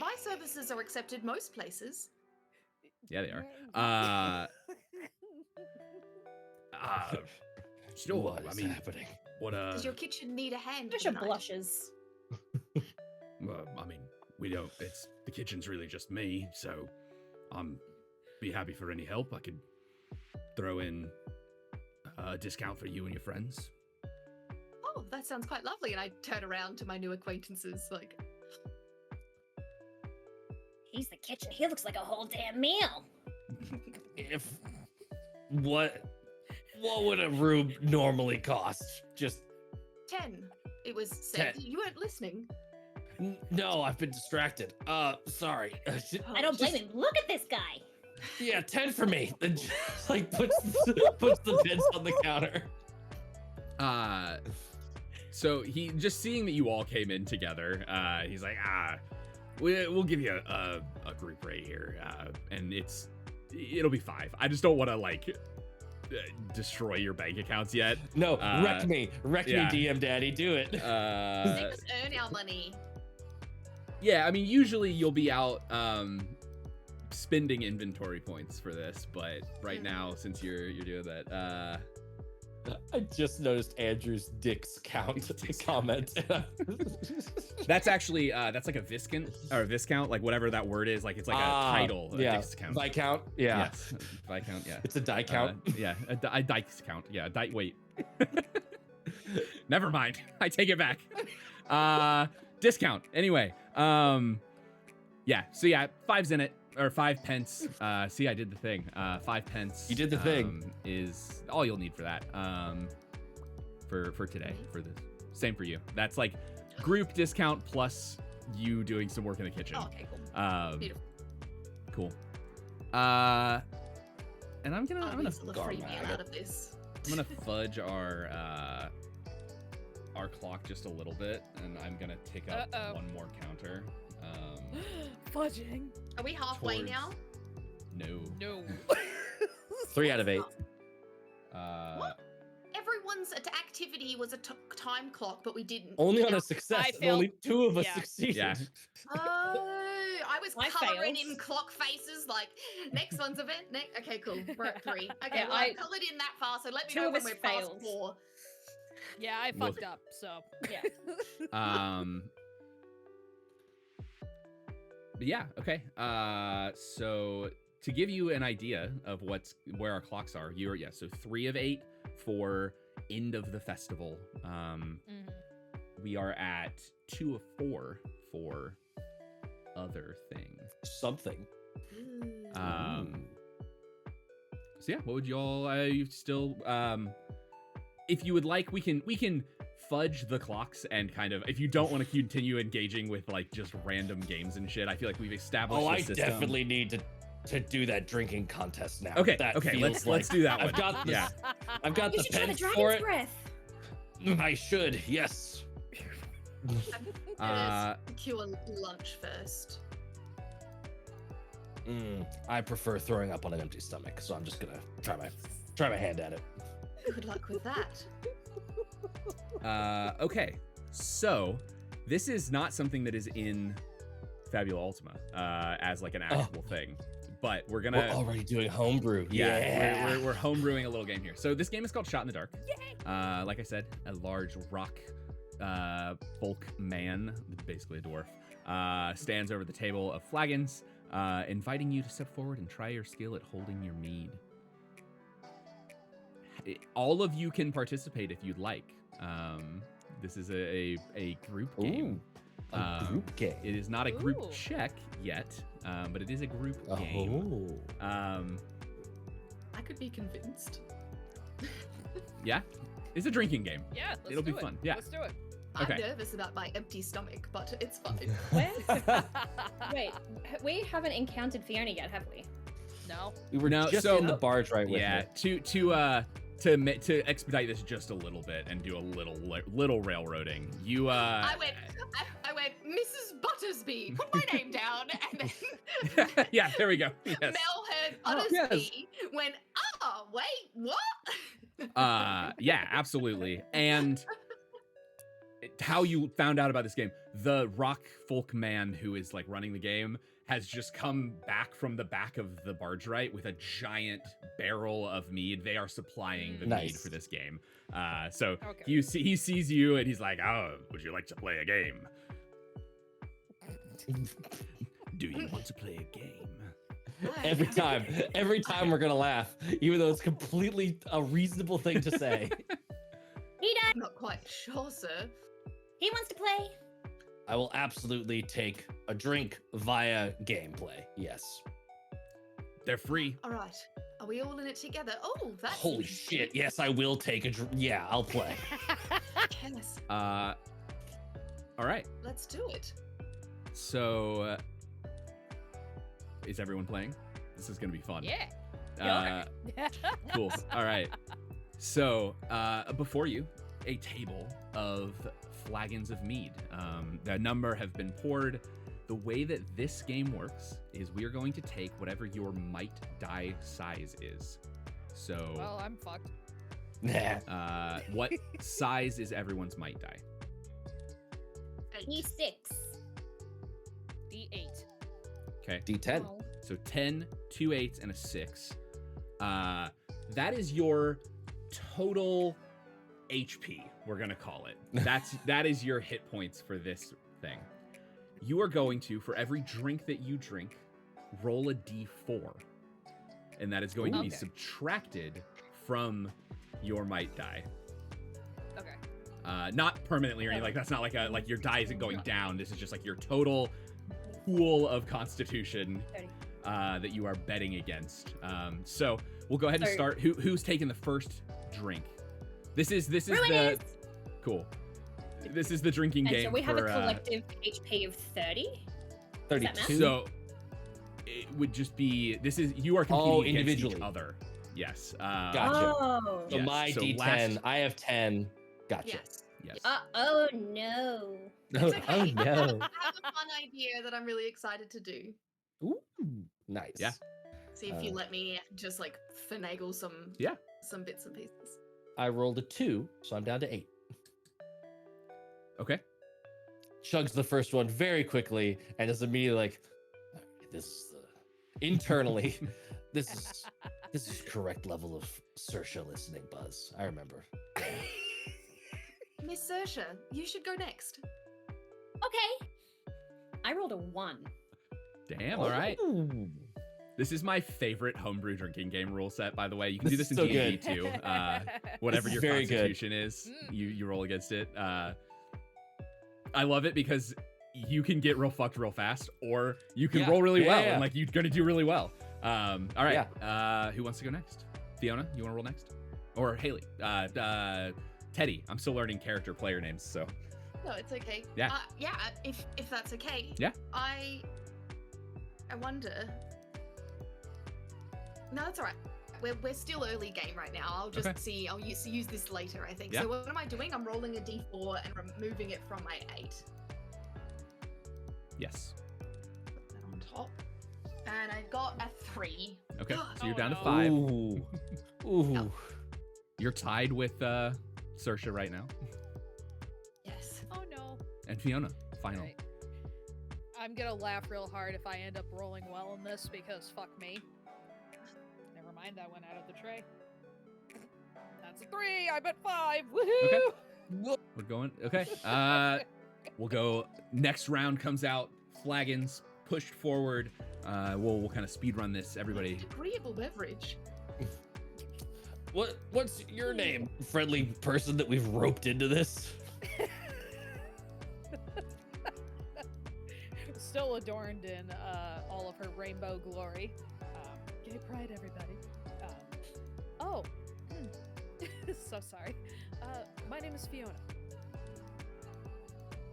my services are accepted most places. Yeah, they are. Sure. What I is mean, happening? what Does your kitchen need a hand? for Trisha the night? blushes. well, I mean, we don't. It's the kitchen's really just me, so I'm be happy for any help. I could throw in a discount for you and your friends. Oh, that sounds quite lovely. And I turn around to my new acquaintances, like, He's the kitchen. He looks like a whole damn meal. If what would a room normally cost? Just 10. It was said. 10. You weren't listening. no, I've been distracted. Sorry. I don't blame him. Look at this guy. Yeah, 10 for me. Then just, like puts the bids on the counter. So he just seeing that you all came in together. He's like, we'll give you a group rate here, and it'll be 5. I just don't want to like destroy your bank accounts yet. No, wreck me, yeah. DM Daddy, do it. Make us earn our money. Yeah, I mean, usually you'll be out spending inventory points for this, but right now, since you're doing that, I just noticed Andrew's dicks count comment. that's actually that's like a viscount, like whatever that word is, like it's like a title. A Yeah, discount. Viscount. Yeah, Yes, Viscount. Yeah, it's a die count. yeah, a dice count. Yeah, wait. Never mind. I take it back. Discount. Anyway, yeah. So yeah, 5's in it, or 5 pence. See, I did the thing. 5 pence. You did the thing. Is all you'll need for that. For today, for this. Same for you. That's like group discount plus you doing some work in the kitchen. Oh, okay, cool. Beautiful. Cool. And I'm gonna Pull a free meal out of this. I'm gonna fudge our clock just a little bit, and I'm gonna tick up one more counter. Fudging. Are we halfway towards- now? No. 3 out of 8. What? Everyone's activity was a time clock, but we didn't. Only on Yeah. a success. I and failed. only 2 of us Yeah. succeeded. Yeah. Oh, I was I colouring failed. in clock faces, like, next one's event. Okay, cool. We're at 3. Okay, Yeah, well, I- I coloured in that far, so let me 2 know of when us we're past failed. 4. Yeah, I fucked up, so. Yeah. But yeah, okay. So to give you an idea of where our clocks are, so 3 of 8 for end of the festival. We are at 2 of 4 for other things. Something. So yeah, what would y'all you still if you would like, we can fudge the clocks and kind of, if you don't want to continue engaging with like just random games and shit, I feel like we've established Oh, the I system. definitely need to do that drinking contest now. Okay, That okay, feels let's like do that one. I've got the Yeah. I've got You the should try the pen for dragon's it. breath. I should, yes. Cure lunch first. I prefer throwing up on an empty stomach, so I'm just gonna try my hand at it. Good luck with that. Okay, so this is not something that is in Fabula Ultima as like an actual thing, but we're already doing homebrew. Yeah, we're homebrewing a little game here. So this game is called Shot in the Dark. Like I said, a large rock folk man, basically a dwarf, stands over the table of flagons, inviting you to step forward and try your skill at holding your mead. All of you can participate if you'd like. This is a group game. A group game. It is not a group check yet, but it is a group game. I could be convinced. Yeah, it's a drinking game. Yeah, it'll be fun. Yeah, let's do it. Okay. I'm nervous about my empty stomach, but it's fine. Wait, we haven't encountered Fiona yet, have we? No. We were just in the barge right with yeah, her. to expedite this just a little bit and do a little railroading. You I went, Mrs. Buttersby, put my name down, and then yeah, there we go. Yes. Mel heard Buttersby, went, wait, what? Yeah, absolutely. And how you found out about this game, the rock folk man who is like running the game has just come back from the back of the barge right with a giant barrel of mead. They are supplying the mead for this game. So he sees you and he's like, "Oh, would you like to play a game? Do you want to play a game?" Every time we're gonna laugh, even though it's completely a reasonable thing to say. He does. I'm not quite sure, sir. He wants to play. I will absolutely take a drink via gameplay. Yes. They're free. All right. Are we all in it together? Oh, that's Holy shit. Yes, I will take a drink. Yeah, I'll play. Yes. All right. Let's do it. So, is everyone playing? This is gonna be fun. Yeah. Cool. All right. So, before you, a table of flagons of mead. The number have been poured. The way that this game works is we are going to take whatever your might die size is. So, Well, I'm fucked. what size is everyone's might die? D6. D8. Okay. D10. Oh. So 10, 2 8s, and a 6. That is your total HP, we're gonna call it. That is your hit points for this thing. You are going to, for every drink that you drink, roll a d4. And that is going to be subtracted from your might die. Okay. Not permanently or anything, like that's not like your die isn't going down. This is just like your total pool of constitution that you are betting against. So we'll go ahead and start. Who's taking the first drink? This is the cool. This is the drinking game. So we have a collective HP of 30. 32. So it would just be you are competing against individually. each other. Yes. Gotcha. Oh. So yes, my so D10, I have 10. Gotcha. Yes. Oh no. It's okay. Oh no. I have a fun idea that I'm really excited to do. Ooh, nice. Yeah. See if you let me just like finagle some bits and pieces. I rolled a 2, so I'm down to 8. Okay. Chugs the first one very quickly and is immediately like, this is internally, this is correct level of Saoirse listening buzz. I remember. Miss Saoirse, you should go next. Okay. I rolled a 1. Damn. All right. Ooh. This is my favorite homebrew drinking game rule set, by the way. You can do This this in is so D&D good. too. Whatever This is your very good. constitution is, you roll against it. I love it because you can get real fucked real fast, or you can roll really well, and like you're gonna do really well. All right. Who wants to go next? Fiona, you want to roll next, or Haley? Teddy. I'm still learning character player names, so. No, it's okay. Yeah. If that's okay. Yeah. I wonder. No, that's all right. we're still early game right now. I'll just Okay. see. I'll use this later, I think. Yeah. So what am I doing? I'm rolling a d4 and removing it from my 8. Yes. Put that on top. And I got a 3. Okay. So Oh, you're down to no. 5. Ooh. Ooh. No. You're tied with Saoirse right now, Yes. Oh no. and Fiona. Final. Right. I'm gonna laugh real hard if I end up rolling well in this because fuck me. Never mind, that went out of the tray. That's a 3. I'm at 5. Woohoo! Okay. We're going. Okay. We'll go. Next round comes out. Flagons pushed forward. We'll kind of speed run this. Everybody. Agreeable beverage. What's your name, friendly person that we've roped into this? Still adorned in all of her rainbow glory. Gay pride, everybody. Oh, so sorry. My name is Fiona.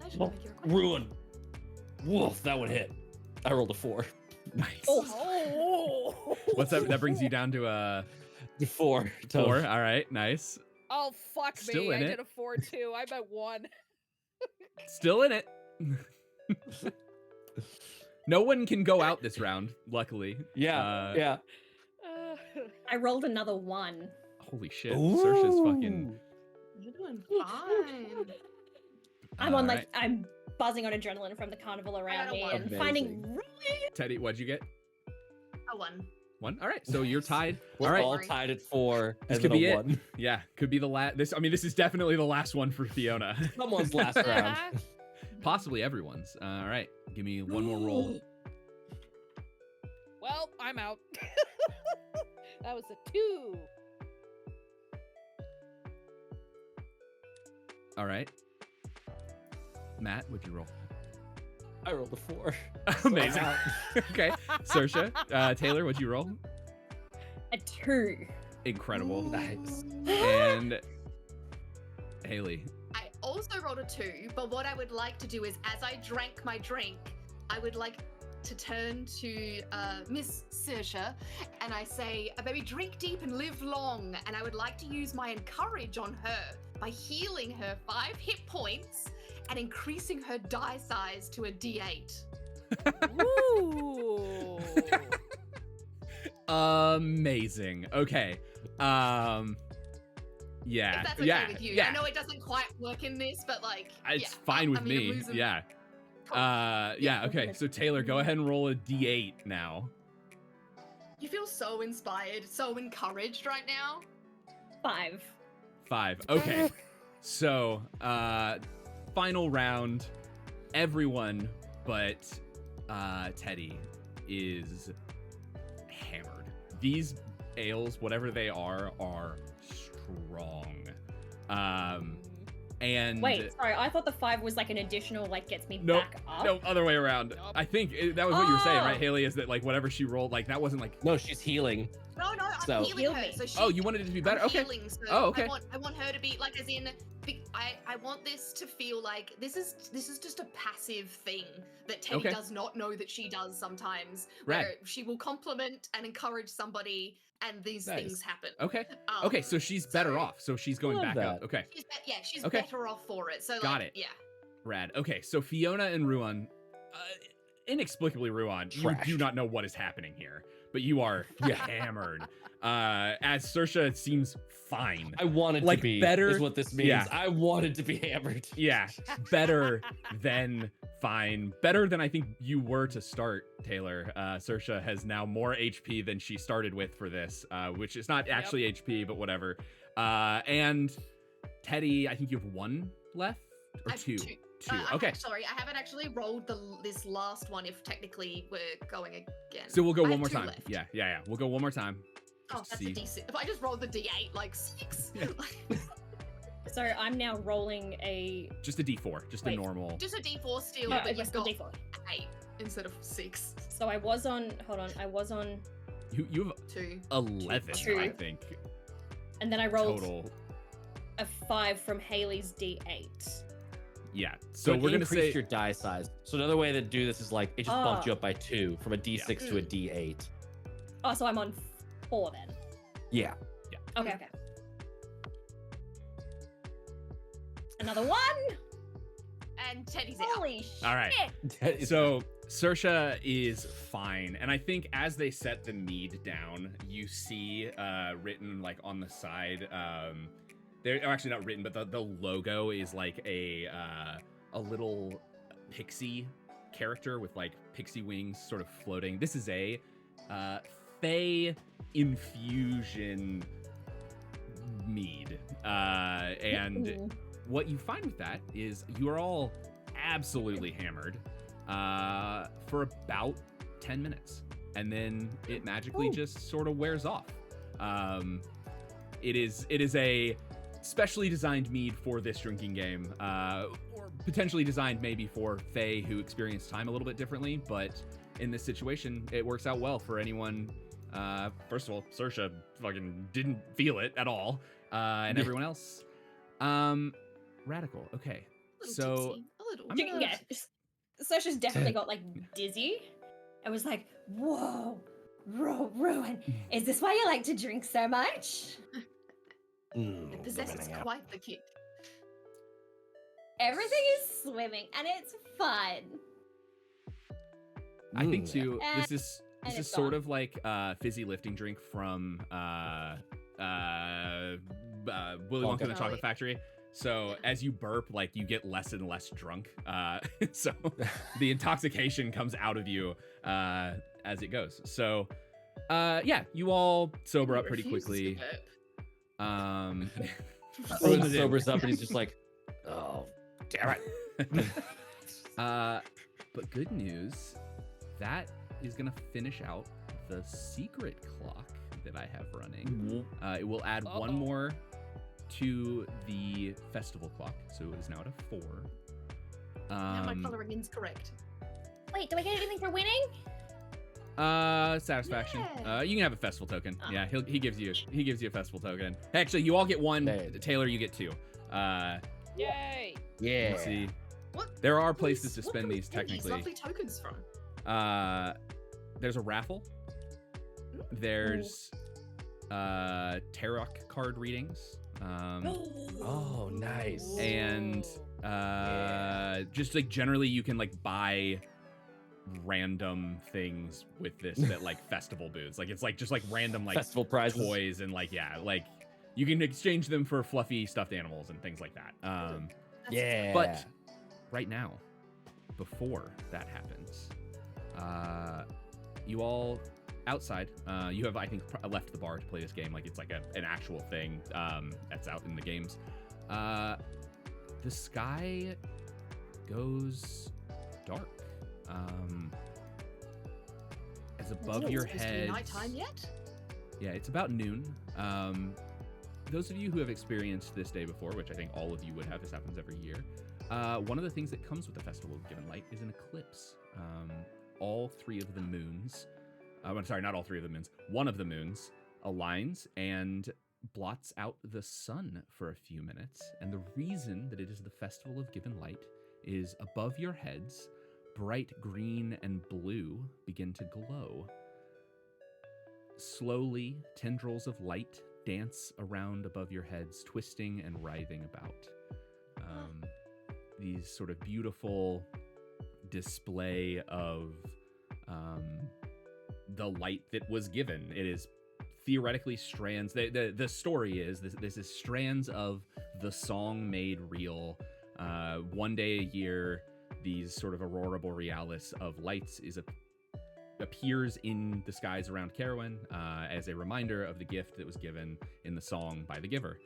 I should make your acquaintance. Ruin. Woof, that one hit. I rolled a 4. Nice. Oh! What's that? That brings you down to 4. 4. All right. Nice. Oh, fuck Still me. in I it. did a 4 too. I'm at 1. Still in it. No one can go out this round. Luckily. Yeah, yeah. I rolled another 1. Holy shit. Saoirse's fucking. You're doing fine. I'm on Alright. I'm buzzing on adrenaline from the carnival around got a me 1. and finding Amazing. Teddy, what'd you get? A 1. 1. All right. So you're tied. We're All right. all tied at 4. This and could then be a it. 1. Yeah. Could be the last. This is definitely the last one for Fiona. Someone's last round. Possibly everyone's. All right. Give me one more roll. Well, I'm out. That was a 2. All right. Matt, what'd you roll? I rolled a 4. Amazing. Okay. Saoirse, Taylor, what'd you roll? a 2. Incredible. Nice. And Haley. I also rolled a 2, but what I would like to do is, as I drank my drink, I would like to turn to Miss Saoirse and I say, baby, drink deep and live long. And I would like to use my encourage on her by healing her 5 hit points and increasing her die size to a D8. Ooh. Amazing. Okay. Yeah. If that's okay yeah. with you. Yeah. I know it doesn't quite work in this, but like, It's yeah. fine with I mean, I'm me. losing- Yeah. Cool. Yeah. Okay. So Taylor, go ahead and roll a D8 now. You feel so inspired, so encouraged right now. 5. 5. Okay. So, final round. Everyone but Teddy is hammered. These ales, whatever they are strong. And Wait, sorry, I thought the 5 was like an additional, like, gets me no, back up. no, other way around. Nope. I think that was what you were saying, right, Oh. Haley? Is that like whatever she rolled, like that wasn't like. No, she's healing. No, I'm So- healing Heal her. me. So she, Oh, you wanted it to be better? I'm Okay. healing, so Oh, okay. I want her to be like, as in, I want this to feel like this is just a passive thing that Teddy Okay. does not know that she does sometimes, Rad. where she will compliment and encourage somebody, and these Nice. things happen. Okay. Um, Okay. So she's better so off. So she's going Love back that. up. Okay. She's Okay. better off for it. So Got like, it. yeah. Rad. Okay. So Fiona and Ruan, inexplicably Ruan, you do Trashed. not know what is happening here, but you are Yeah. hammered. As Saoirse seems fine. I wanted Like, to be better- is what this means. yeah. I wanted to be hammered. Yeah, better than fine. Better than I think you were to start, Taylor. Saoirse has now more HP than she started with for this, which is not actually HP, but whatever. And Teddy, I think you have 1 left or I have 2. 2. 2. Okay. Sorry, I haven't actually rolled this last one. If technically we're going again. So we'll go I one have more 2 time. left. Yeah. We'll go one more time. Oh, Just that's see. a D6. If I just rolled the D8, like 6. Yeah. So I'm now rolling a Just a D4, just a Wait. normal. Just a D4 still, no, but yes, you've the got D4. 8 instead of 6. So I was on. Hold on, I was on, You have 2. 11, Two. I think, and then I rolled total. a 5 from Haley's D8. Yeah. So So we're gonna say your die size. So another way to do this is like it just bumped you up by 2 from a D6 to a D8. Oh, so I'm on 4 then. Yeah. Okay. Another one. And Teddy's out. Holy shit! All right. So Saoirse is fine, and I think as they set the mead down, you see written like on the side. They're actually not written, but the logo is like a little pixie character with like pixie wings, sort of floating. This is a Fey infusion mead, and Ooh. what you find with that is you are all absolutely hammered for about 10 minutes, and then it magically just sort of wears off. It is a specially designed mead for this drinking game, or potentially designed maybe for Fae who experience time a little bit differently, but in this situation, it works out well for anyone. First of all, Saoirse fucking didn't feel it at all, and everyone else. Radical, okay. So I'm gonna... Yeah, Saoirse's definitely got like dizzy. I was like, whoa, Rowan, is this why you like to drink so much? It possesses quite the kick. Everything is swimming and it's fun. I think too, this is it's sort gone. of like fizzy lifting drink from Willy Wonka and the Chocolate Factory. So as you burp, like you get less and less drunk. So the intoxication comes out of you as it goes. So yeah, you all sober up pretty quickly. Owen sobers up and he's just like, oh, damn it. But good news, that is gonna finish out the secret clock that I have running. It will add one more to the festival clock, so it is now at a 4. My coloring correct. Wait, do I get anything for winning? Satisfaction. Yeah. You can have a festival token. Oh. Yeah, he gives you a festival token. Actually, you all get one. Taylor, you get 2. Yay! Yeah. Let's see. What? There are places to What spend do we these get technically. lovely tokens from? There's a raffle. There's tarot card readings. Oh, nice. And just like generally you can like buy random things with this at like festival booths. Like it's like just like random like Festival prizes. toys and like like you can exchange them for fluffy stuffed animals and things like that. Yeah. But right now, before that happens, you all outside, you have, I think, left the bar to play this game. Like it's like an actual thing that's out in the games. The sky goes dark. As above your head. Nighttime yet? Yeah, it's about noon. Those of you who have experienced this day before, which I think all of you would have, this happens every year. One of the things that comes with the Festival of Given Light is an eclipse. All 3 of the moons, I'm sorry, not all 3 of the moons, one of the moons aligns and blots out the sun for a few minutes. And the reason that it is the Festival of Given Light is above your heads, bright green and blue begin to glow. Slowly, tendrils of light dance around above your heads, twisting and writhing about. These sort of beautiful display of the light that was given. It is theoretically strands. The story is this is strands of the song made real. One day a year, these sort of aurora borealis of lights appears in the skies around Caerwyn as a reminder of the gift that was given in the song by the giver.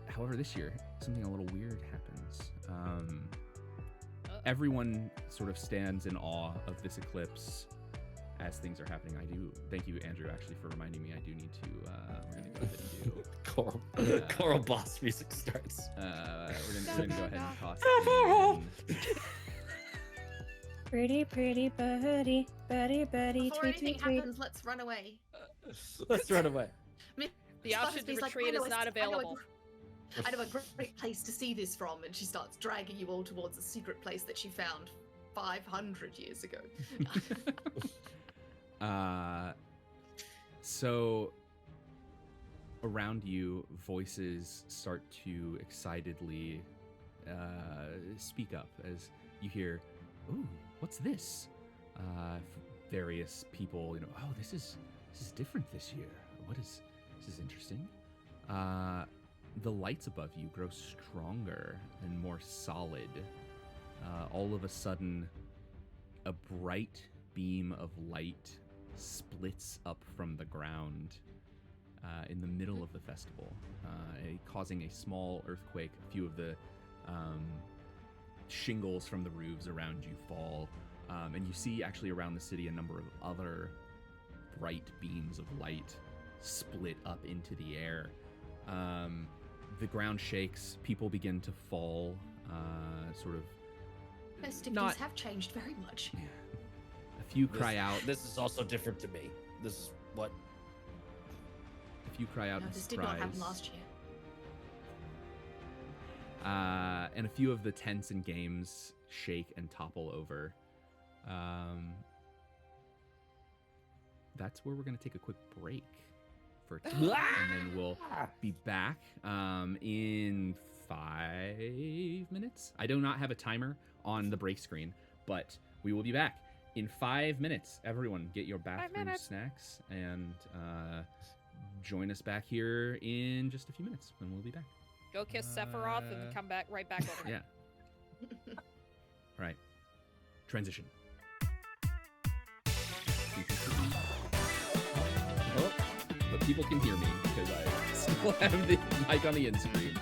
However, this year, something a little weird happens. Everyone sort of stands in awe of this eclipse as things are happening. I do thank you, Andrew, actually, for reminding me. I do need to. We're gonna go ahead and do. Choral boss music starts. We're gonna go ahead and toss in. Pretty birdie, Before tweet, anything happens, let's run away. Let's run away. The option to Spottisby's like, retreat is not I available. know a great place to see this from, and she starts dragging you all towards a secret place that she found 500 years ago. So around you, voices start to excitedly speak up as you hear, "Ooh, what's this?" Various people, "Oh, this is different this year. This is interesting." The lights above you grow stronger and more solid. All of a sudden, a bright beam of light splits up from the ground in the middle of the festival, causing a small earthquake. A few of the shingles from the roofs around you fall, and you see actually around the city a number of other bright beams of light split up into the air. The ground shakes, people begin to fall, sort of. Festivities have changed very much. A few cry out. This is also different to me. This is what. A few cry out No, in this surprise. did not happen last year. And a few of the tents and games shake and topple over. That's where we're going to take a quick break for time, and then we'll be back in 5 minutes. I do not have a timer on the break screen, but we will be back in 5 minutes. Everyone, get your bathroom snacks and join us back here in just a few minutes, and we'll be back. Go kiss Sephiroth and come back right back over. Yeah. All right. Transition. Oh, but people can hear me because I still have the mic on the end screen.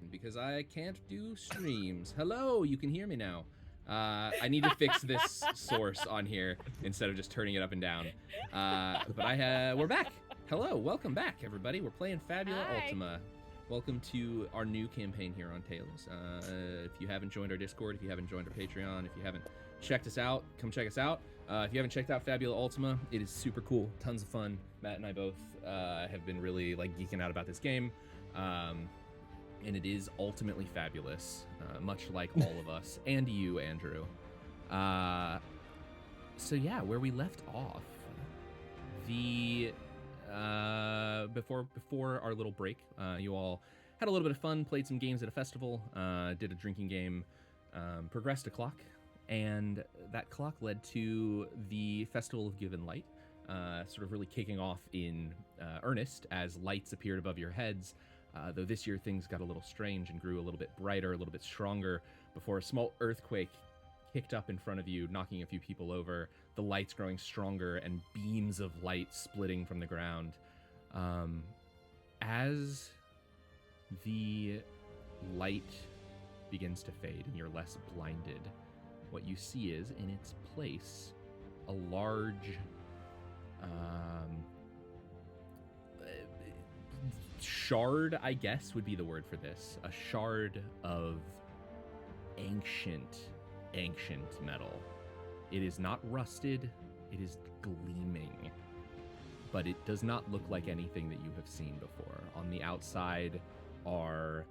Because I can't do streams. Hello, you can hear me now. I need to fix this source on here instead of just turning it up and down. But we're back. Hello, welcome back, everybody. We're playing Fabula Ultima. Welcome to our new campaign here on Tales. If you haven't joined our Discord, if you haven't joined our Patreon, if you haven't checked us out, come check us out. If you haven't checked out Fabula Ultima, it is super cool, tons of fun. Matt and I both have been really geeking out about this game. And it is ultimately fabulous, much like all of us, and you, Andrew. So yeah, where we left off, before our little break, you all had a little bit of fun, played some games at a festival, did a drinking game, progressed a clock, and that clock led to the Festival of Given Light, sort of really kicking off in earnest as lights appeared above your heads. Though this year things got a little strange and grew a little bit brighter, a little bit stronger, before a small earthquake kicked up in front of you, knocking a few people over, the lights growing stronger and beams of light splitting from the ground. As the light begins to fade and you're less blinded, what you see is, in its place, a large shard, I guess, would be the word for this. A shard of ancient metal. It is not rusted, it is gleaming, but it does not look like anything that you have seen before. On the outside are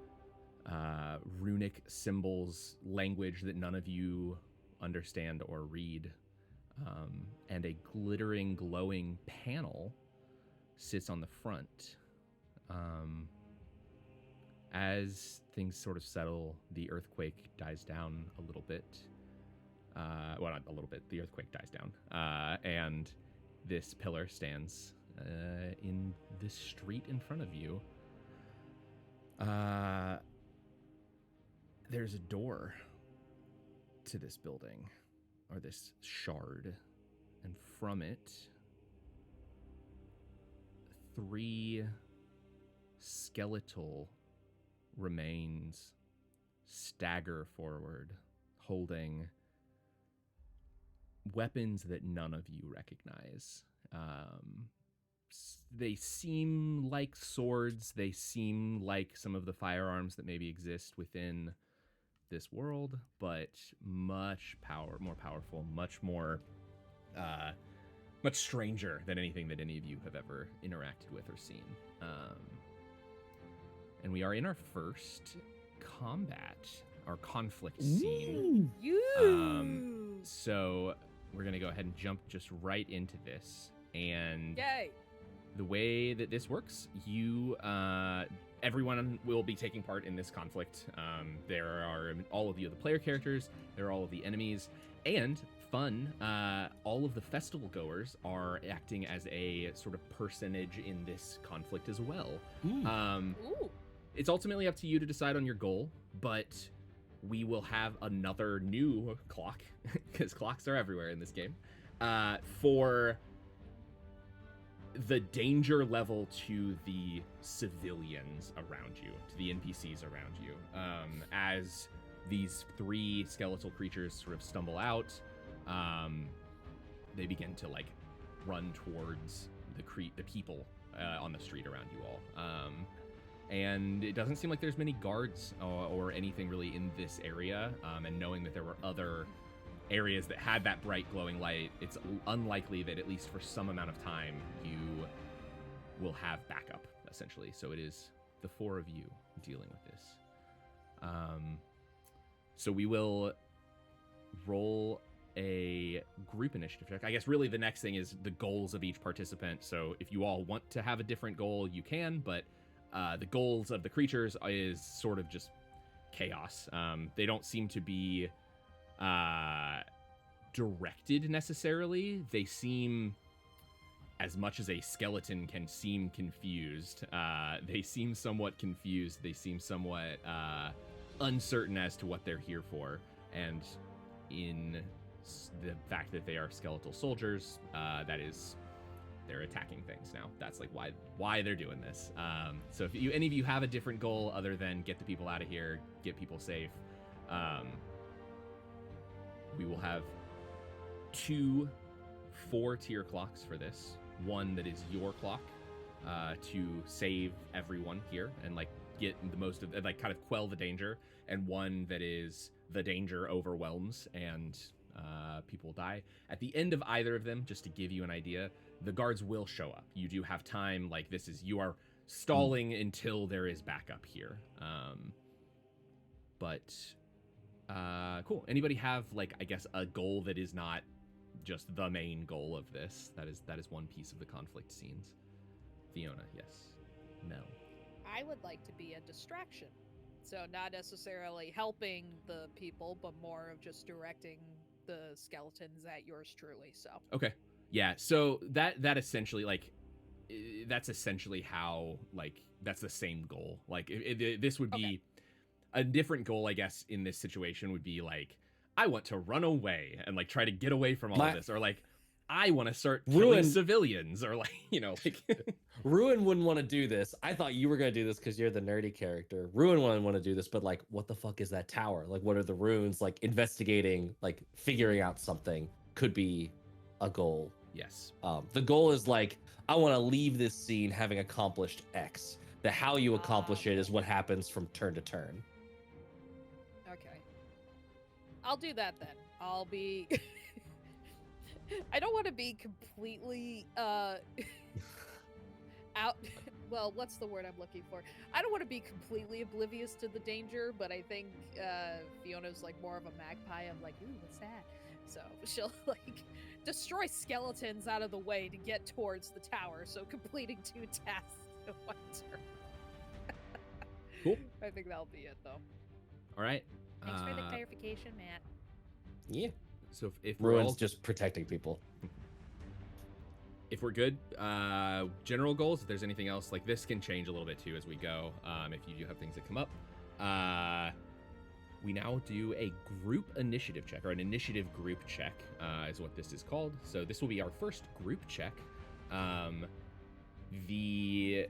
runic symbols, language that none of you understand or read, and a glittering, glowing panel sits on the front. As things sort of settle, the earthquake dies down a little bit. Well, not a little bit. The earthquake dies down. And this pillar stands in the street in front of you. There's a door to this building, or this shard, and from it, 3 skeletal remains stagger forward, holding weapons that none of you recognize. They seem like swords. They seem like some of the firearms that maybe exist within this world, but much more powerful, much more, much stranger than anything that any of you have ever interacted with or seen. And we are in our first combat. our conflict scene. You. So we're gonna go ahead and jump just right into this. And Yay. the way that this works, everyone will be taking part in this conflict. There are all of the other player characters, there are all of the enemies, and fun, all of the festival goers are acting as a sort of personage in this conflict as well. Ooh. It's ultimately up to you to decide on your goal, but we will have another new clock, because clocks are everywhere in this game, for the danger level to the civilians around you, to the NPCs around you. As these 3 skeletal creatures sort of stumble out, they begin to like run towards the people on the street around you all. And it doesn't seem like there's many guards or anything really in this area. And knowing that there were other areas that had that bright glowing light, it's unlikely that at least for some amount of time you will have backup, essentially. So it is the 4 of you dealing with this. So we will roll a group initiative check. I guess really the next thing is the goals of each participant. So if you all want to have a different goal, you can, but the goals of the creatures is sort of just chaos. They don't seem to be directed necessarily. They seem, as much as a skeleton can seem confused, they seem somewhat confused. They seem somewhat uncertain as to what they're here for. And in the fact that they are skeletal soldiers, that is, they're attacking things now. That's like why they're doing this. So if any of you have a different goal other than get the people out of here, get people safe, we will have 2 4-tier clocks for this. One that is your clock to save everyone here and like get the most of, like kind of quell the danger, and one that is the danger overwhelms and people die. At the end of either of them, just to give you an idea, the guards will show up. You do have time, like you are stalling until there is backup here. Cool. Anybody have like, I guess, a goal that is not just the main goal of this? That is one piece of the conflict scenes. Fiona, yes. No. I would like to be a distraction. So not necessarily helping the people, but more of just directing the skeletons at yours truly. So Okay. Yeah, so that essentially, like, that's essentially how, like, that's the same goal. Like, this would be a different goal, I guess, in this situation would be, like, I want to run away and, like, try to get away from all of this. Or, like, I want to start killing civilians. Or, like, you know, like... Ruin wouldn't want to do this. I thought you were going to do this because you're the nerdy character. Ruin wouldn't want to do this, but, like, what the fuck is that tower? Like, what are the runes? Like, investigating, like, figuring out something could be a goal. Yes. The goal is like, I want to leave this scene having accomplished X. The how you accomplish it is what happens from turn to turn. Okay. I'll do that then. I'll be... I don't want to be completely out... Well, what's the word I'm looking for? I don't want to be completely oblivious to the danger, but I think Fiona's like more of a magpie. I'm like, ooh, what's that? So she'll like destroy skeletons out of the way to get towards the tower. So completing 2 tasks in 1 turn. Cool. I think that'll be it though. All right. Thanks for the clarification, Matt. Yeah. So if Ruin's just protecting people. If we're good, general goals, if there's anything else, like this can change a little bit too as we go. If you do have things that come up. We now do a group initiative check, or an initiative group check is what this is called. So this will be our first group check. The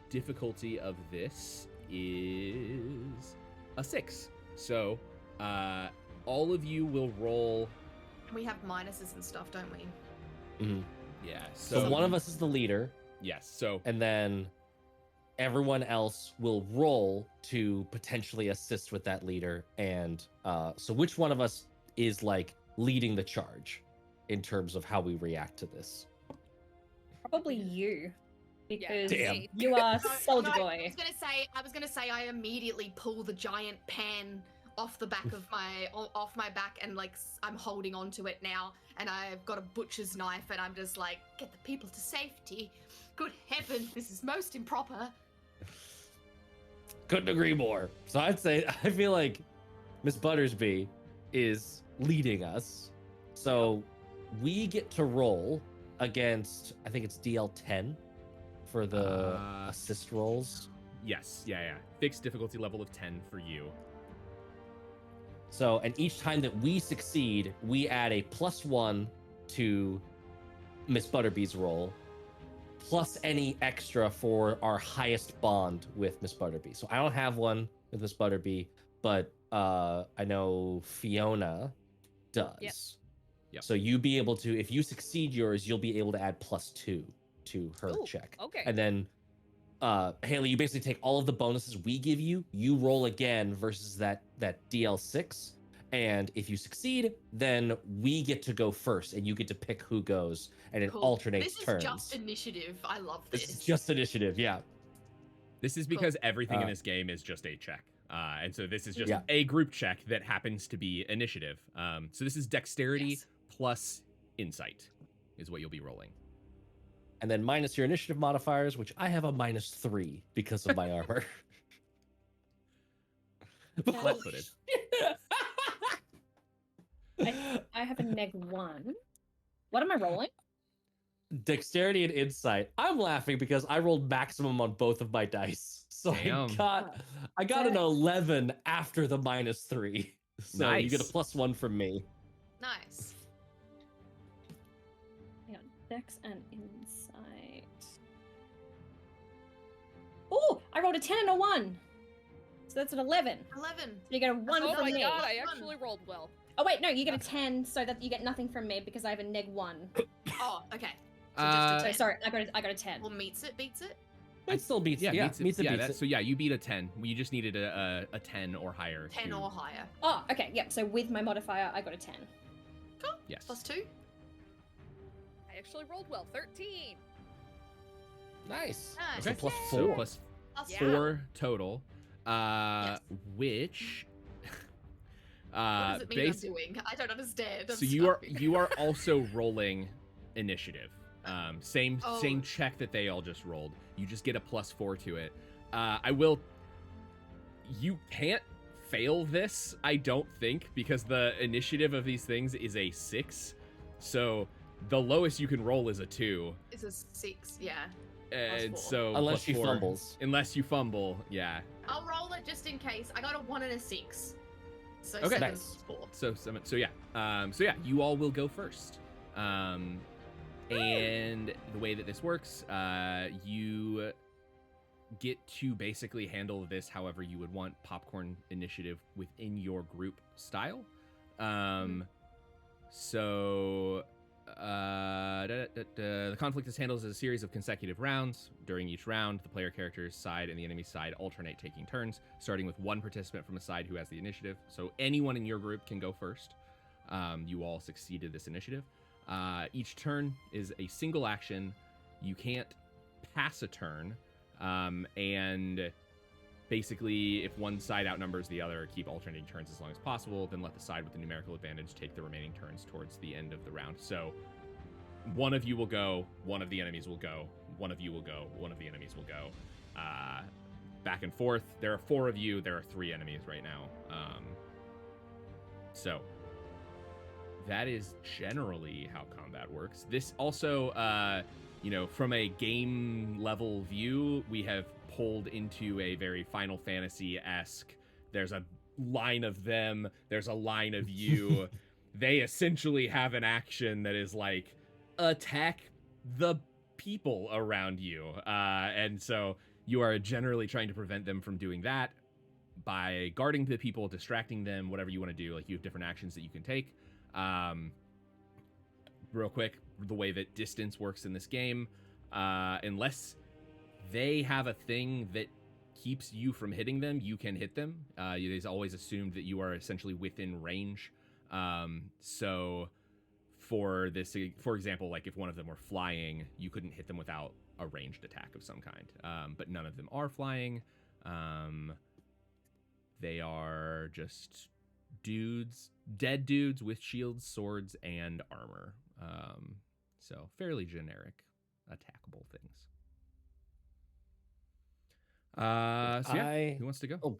difficulty of this is a 6. So all of you will roll. We have minuses and stuff, don't we? Mm-hmm. Yeah. So one of us is the leader. Yes. So and then everyone else will roll to potentially assist with that leader. And so which one of us is like leading the charge in terms of how we react to this? Probably you. because Damn. you are No, Soldier no, Boy. I was gonna say I immediately pull the giant pan off the back of off my back, and like I'm holding onto it now, and I've got a butcher's knife, and I'm just like, get the people to safety. Good heavens, this is most improper. Couldn't agree more. So I'd say I feel like Miss Buttersby is leading us. So we get to roll against, I think it's DL10 for the assist rolls. Yes, yeah. Fixed difficulty level of 10 for you. So, and each time that we succeed, we add a +1 to Miss Butterby's roll, plus any extra for our highest bond with Miss Butterby. So I don't have one with Miss Butterby, but I know Fiona does. Yep. So you be able to, if you succeed yours, you'll be able to add +2 to her Ooh, check. okay. And then Haley, you basically take all of the bonuses we give you, you roll again versus that DL6. And if you succeed, then we get to go first, and you get to pick who goes, and it Cool. alternates This turns. is just initiative. I love this. This is just initiative, yeah. This is because everything in this game is just a check. And so this is just a group check that happens to be initiative. So this is dexterity plus insight is what you'll be rolling. And then minus your initiative modifiers, which I have a -3 because of my armor. Flat-footed. I have a -1. What am I rolling? Dexterity and insight. I'm laughing because I rolled maximum on both of my dice. So Damn. I got an 11 after the -3. So you get a Nice. +1 from me. Nice. Hang on. Dex and insight. Oh, I rolled a 10 and a 1. So that's an 11. 11. So you get a 1 Oh from my me. god, I Fun. actually rolled well. Oh wait, no, you get a 10 so that you get nothing from me because I have a -1. Oh, okay. So Uh, just a So 10. sorry, I got a 10. Well, beats it, beats it. It still beats Yeah, beats it. that, so yeah, you beat a 10. You just needed a 10 or higher. 10 to- or higher. Oh, okay, yep. So with my modifier, I got a 10. Cool. Yes. +2. I actually rolled well. 13. Nice. Nice. So +4. So plus Plus Yeah. 4 total. Yes. Which What does it mean I'm base- doing? I don't understand. I'm so sorry. you are also rolling initiative. Same Oh. check that they all just rolled. You just get a +4 to it. You can't fail this, I don't think, because the initiative of these things is a 6. So the lowest you can roll is a 2. It's a 6, yeah. And 4. so Unless she +4. fumbles. Unless you fumble, yeah. I'll roll it just in case. I got a 1 and a 6. So Okay. 7 Nice. plus 4. So yeah, you all will go first. And the way that this works, you get to basically handle this however you would want, popcorn initiative within your group style. So the conflict is handled as a series of consecutive rounds. During each round, the player character's side and the enemy side alternate taking turns, starting with one participant from a side who has the initiative. So anyone in your group can go first. You all succeeded this initiative. Each turn is a single action. You can't pass a turn. And basically, if one side outnumbers the other, keep alternating turns as long as possible, then let the side with the numerical advantage take the remaining turns towards the end of the round. So one of you will go, one of the enemies will go, one of you will go, one of the enemies will go. Back and forth. There are 4 of you. There are 3 enemies right now. So that is generally how combat works. This also, from a game level view, we have pulled into a very Final Fantasy-esque, there's a line of them, there's a line of you. They essentially have an action that is like, attack the people around you. And so you are generally trying to prevent them from doing that by guarding the people, distracting them, whatever you want to do. Like, you have different actions that you can take. Real quick, the way that distance works in this game, unless they have a thing that keeps you from hitting them, you can hit them. It is always assumed that you are essentially within range. So for example, like if one of them were flying, you couldn't hit them without a ranged attack of some kind. But none of them are flying. They are just dudes, dead dudes with shields, swords, and armor. So fairly generic attackable things. So yeah, who wants to go? Oh,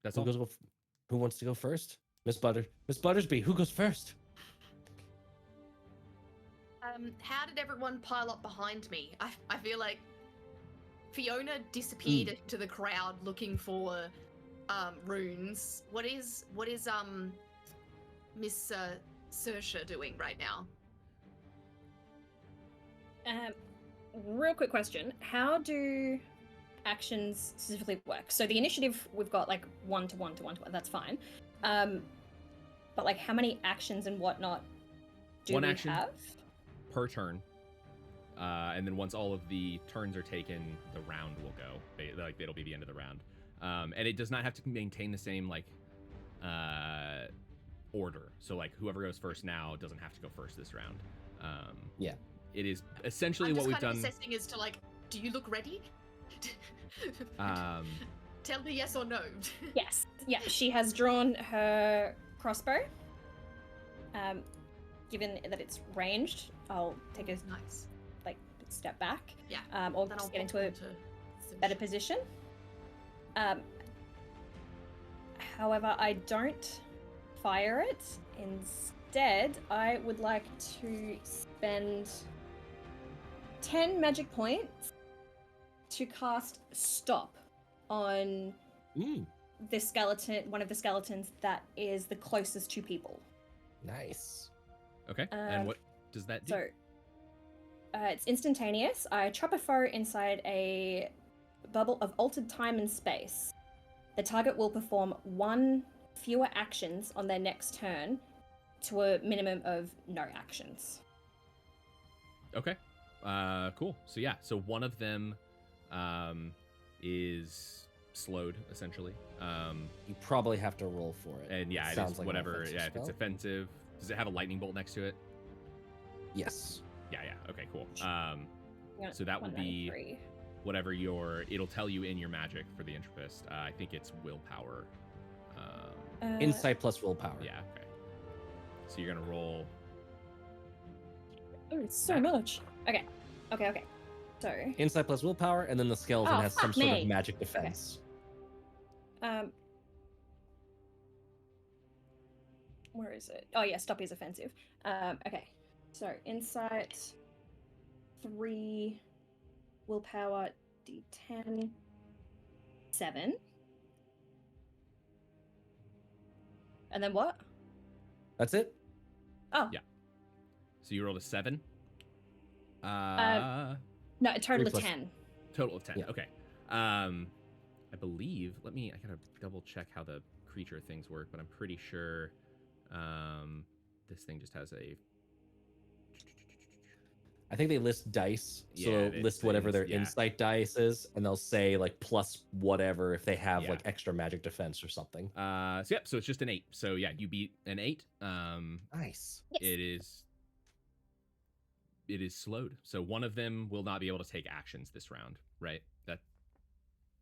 that's who all. goes? Who wants to go first? Miss Buttersby, who goes first? How did everyone pile up behind me? I feel like Fiona disappeared into the crowd looking for runes. What is Miss Saoirse doing right now? Real quick question. How do actions specifically work? So the initiative, we've got like 1 to 1 to 1 to 1. That's fine. But like how many actions and whatnot do One we action have? per turn. And then once all of the turns are taken, the round will go. Like it'll be the end of the round. And it does not have to maintain the same like order. So like whoever goes first now doesn't have to go first this round. Yeah. It is essentially I'm what just we've kind done. of assessing as to like, do you look ready? Tell me yes or no. Yes. Yeah, she has drawn her crossbow. Given that it's ranged, I'll take a Nice. step back. Yeah. Or Then just I'll get into pop a onto better position. However, I don't fire it. Instead, I would like to spend 10 magic points to cast Stop on the skeleton, one of the skeletons that is the closest to people. Nice. Okay. And what does that do? So, it's instantaneous. I trap a foe inside a bubble of altered time and space. The target will perform 1 fewer actions on their next turn to a minimum of no actions. Okay. Cool. So yeah, so one of them is slowed essentially. You probably have to roll for it. And yeah, it sounds is like an whatever. offensive Yeah, if it's spell. offensive, does it have a lightning bolt next to it? Yes. Yeah. Okay. Cool. Yeah, So that will be 193. whatever it'll tell you in your magic for the Intrapist. I think it's willpower. Insight plus willpower. Yeah. Okay. So you're gonna roll. Oh, it's so much. Okay. So, Insight plus willpower, and then the skeleton Oh, has some fuck sort me. of magic defense. where is it? Oh yeah, Stop is offensive. Okay. So, insight 3, willpower D10, 7. And then what? That's it? Oh. Yeah. So you rolled a 7. No, a total 3 of plus- 10. Total of 10. Yeah. Okay. I believe. I gotta double check how the creature things work, but I'm pretty sure this thing just has a. I think they list dice, so Yeah, they'll list whatever their yeah. insight dice is, and they'll say like plus whatever if they have Yeah. like extra magic defense or something. So yep. So it's just an 8. So yeah, you beat an 8. Nice. Yes. It is slowed. So one of them will not be able to take actions this round, right? That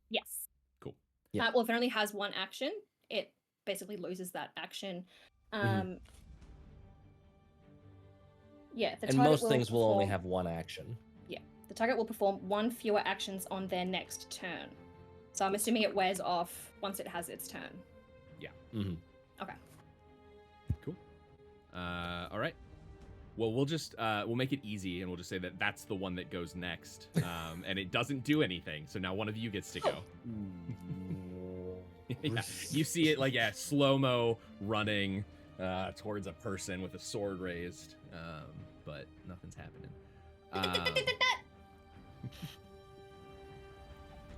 Yes. Cool. Yeah. Well, if it only has 1 action, it basically loses that action. Mhm. Yeah, the And target most things will only perform- have 1 action. The target will perform 1 fewer actions on their next turn. So I'm assuming it wears off once it has its turn. Mm-hmm. Okay. Cool. All right. Well, we'll just we'll make it easy, and we'll just say that that's the one that goes next, and it doesn't do anything. So now one of you gets to go. Yeah, you see it like slow mo running towards a person with a sword raised, but nothing's happening.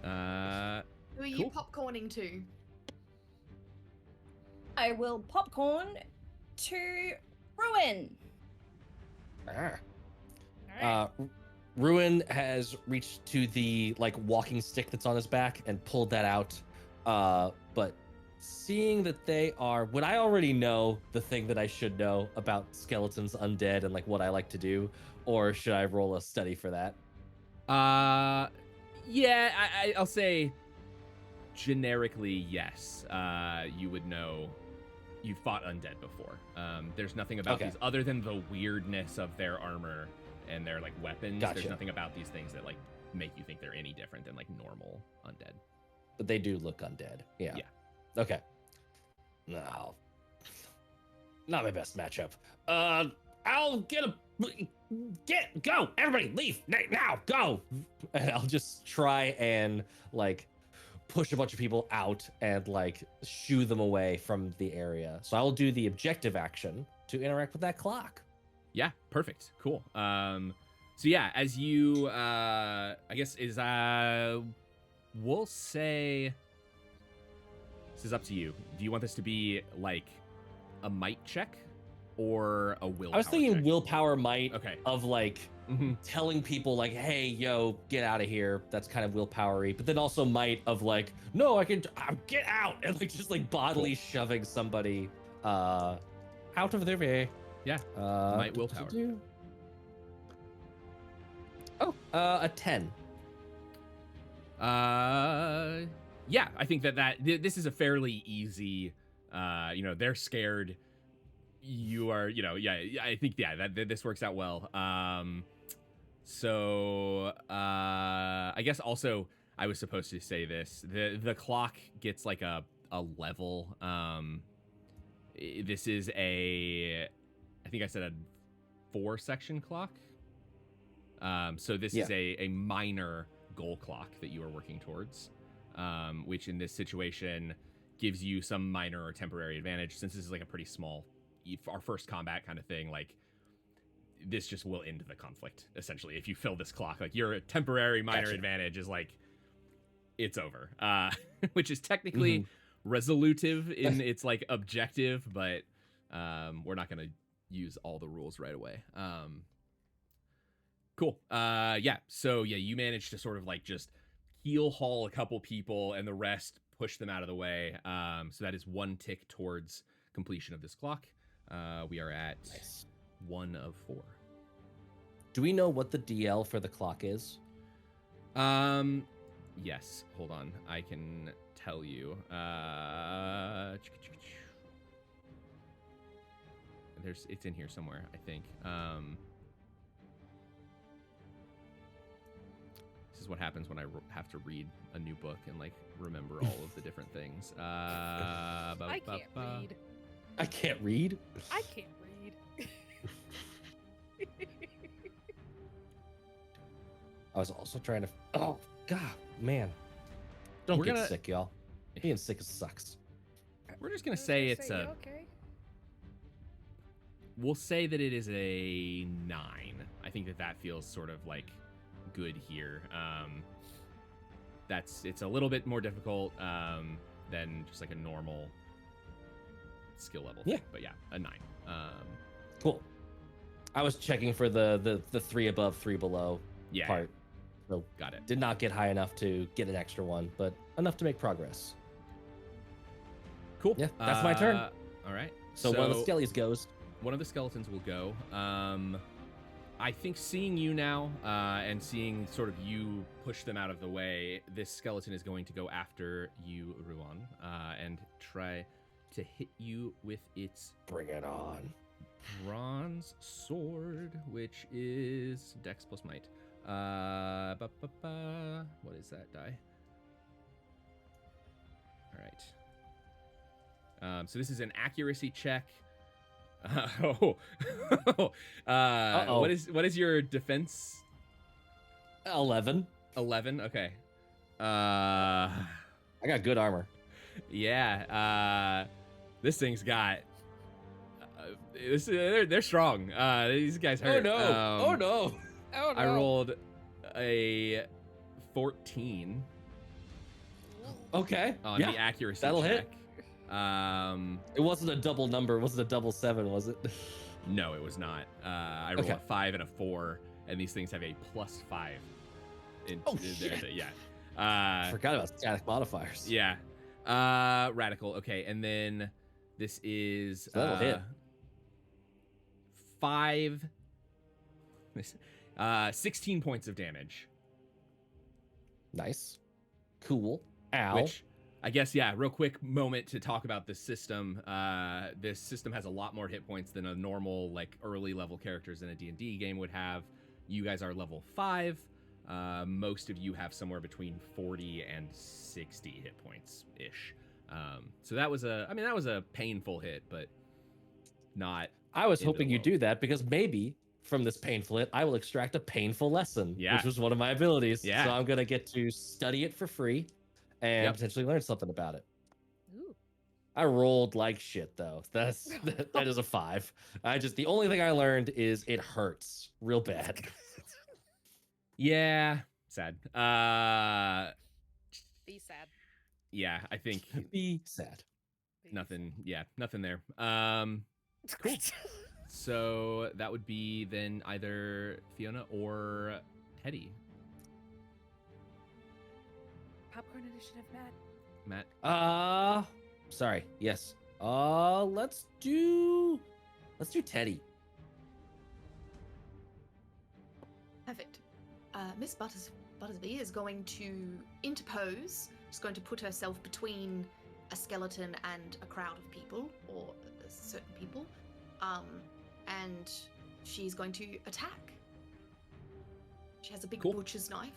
Who are you Cool. popcorning to? I will popcorn to Ruin. Ruin has reached to the like walking stick that's on his back and pulled that out. But seeing that they are, would I already know the thing that I should know about skeletons, undead, and like what I like to do, or should I roll a study for that? Yeah, I'll say generically yes. You would know you've fought undead before. There's nothing about these other than the weirdness of their armor and their like weapons. Gotcha. There's nothing about these things that like make you think they're any different than like normal undead. But they do look undead. Yeah. Okay. No. Not my best matchup. I'll go! Everybody leave now! Go! And I'll just try and like push a bunch of people out and like shoo them away from the area. So I will do the objective action to interact with that clock. Yeah, perfect. Cool. So yeah, as you I guess is we'll say this is up to you. Do you want this to be like a might check or a willpower? I was thinking check? willpower might Okay. of like telling people like, hey, yo, get out of here. That's kind of willpowery. But then also might of like, no, get out. And like just like bodily shoving somebody out of their way. Yeah. Might willpower. A 10. Yeah, I think that this is a fairly easy, they're scared. You are, I think, that this works out well. So I guess also I was supposed to say this. The clock gets like a level. This is I think I said a 4-section clock. So this is a minor goal clock that you are working towards, which in this situation gives you some minor or temporary advantage. Since this is like a pretty small, our first combat kind of thing, like this just will end the conflict essentially. If you fill this clock, like your temporary minor advantage is like it's over, which is technically resolutive in its like objective, but we're not going to use all the rules right away. Cool. So you managed to sort of like just heel haul a couple people and the rest push them out of the way. So that is 1 tick towards completion of this clock. We are at 1 of 4. Do we know what the DL for the clock is? Yes. Hold on. I can tell you. It's in here somewhere, I think. This is what happens when I have to read a new book and like remember all of the different things. I can't read. I can't read. I can't read. I was also trying to. Oh God, man! Don't get sick, y'all. Being sick sucks. We're just gonna say it's a. Okay. We'll say that it is a 9. I think that feels sort of like good here. It's a little bit more difficult than just like a normal skill level thing. But yeah, a 9. Cool. I was checking for the 3 above, 3 below part. So got it. Did not get high enough to get an extra one, but enough to make progress. Cool. Yeah, that's my turn. All right. So one of the skellies goes. One of the skeletons will go. I think seeing you now and seeing sort of you push them out of the way, this skeleton is going to go after you, Ruan, and try to hit you with its bring it on bronze sword, which is Dex plus Might. What is that die? All right. So this is an accuracy check. What is your defense? 11. 11. Okay. I got good armor. Yeah. This thing's got. They're strong. These guys hurt. Oh no! I rolled a 14. Okay. On the accuracy that'll check. hit. It wasn't a double number. It wasn't a double 7, was it? No, it was not. I rolled a 5 and a 4, and these things have a +5. Shit. Yeah. Forgot about static modifiers. Yeah. Radical. Okay, and then this is so that'll hit. 16 points of damage. Nice. Cool. Ow. Which, I guess, yeah, real quick moment to talk about this system. This system has a lot more hit points than a normal, like, early level characters in a D&D game would have. You guys are level 5. Most of you have somewhere between 40 and 60 hit points-ish. So that was a painful hit, but not... I was into hoping the you'd do that because maybe from this painful hit, I will extract a painful lesson, which was one of my abilities. Yeah. So I'm going to get to study it for free and potentially learn something about it. Ooh. I rolled like shit, though. That is a 5. The only thing I learned is it hurts real bad. Yeah, sad. Be sad. Yeah, I think Be sad. nothing there. Cool. So that would be then either Fiona or Teddy. Popcorn initiative, Matt. Matt. Sorry. Yes. Let's do Teddy. Perfect. Miss Buttersby is going to interpose. She's going to put herself between a skeleton and a crowd of people, or certain people, and she's going to attack. She has a big butcher's knife,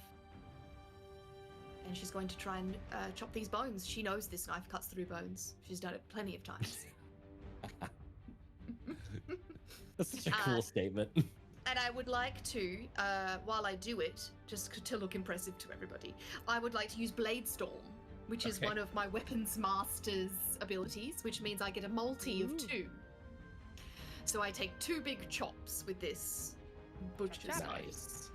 and she's going to try and chop these bones. She knows this knife cuts through bones. She's done it plenty of times. That's such a cool statement. And I would like to, while I do it, just to look impressive to everybody, I would like to use Blade Storm, which is one of my weapons master's abilities, which means I get a multi of 2. So I take 2 big chops with this butcher's knife.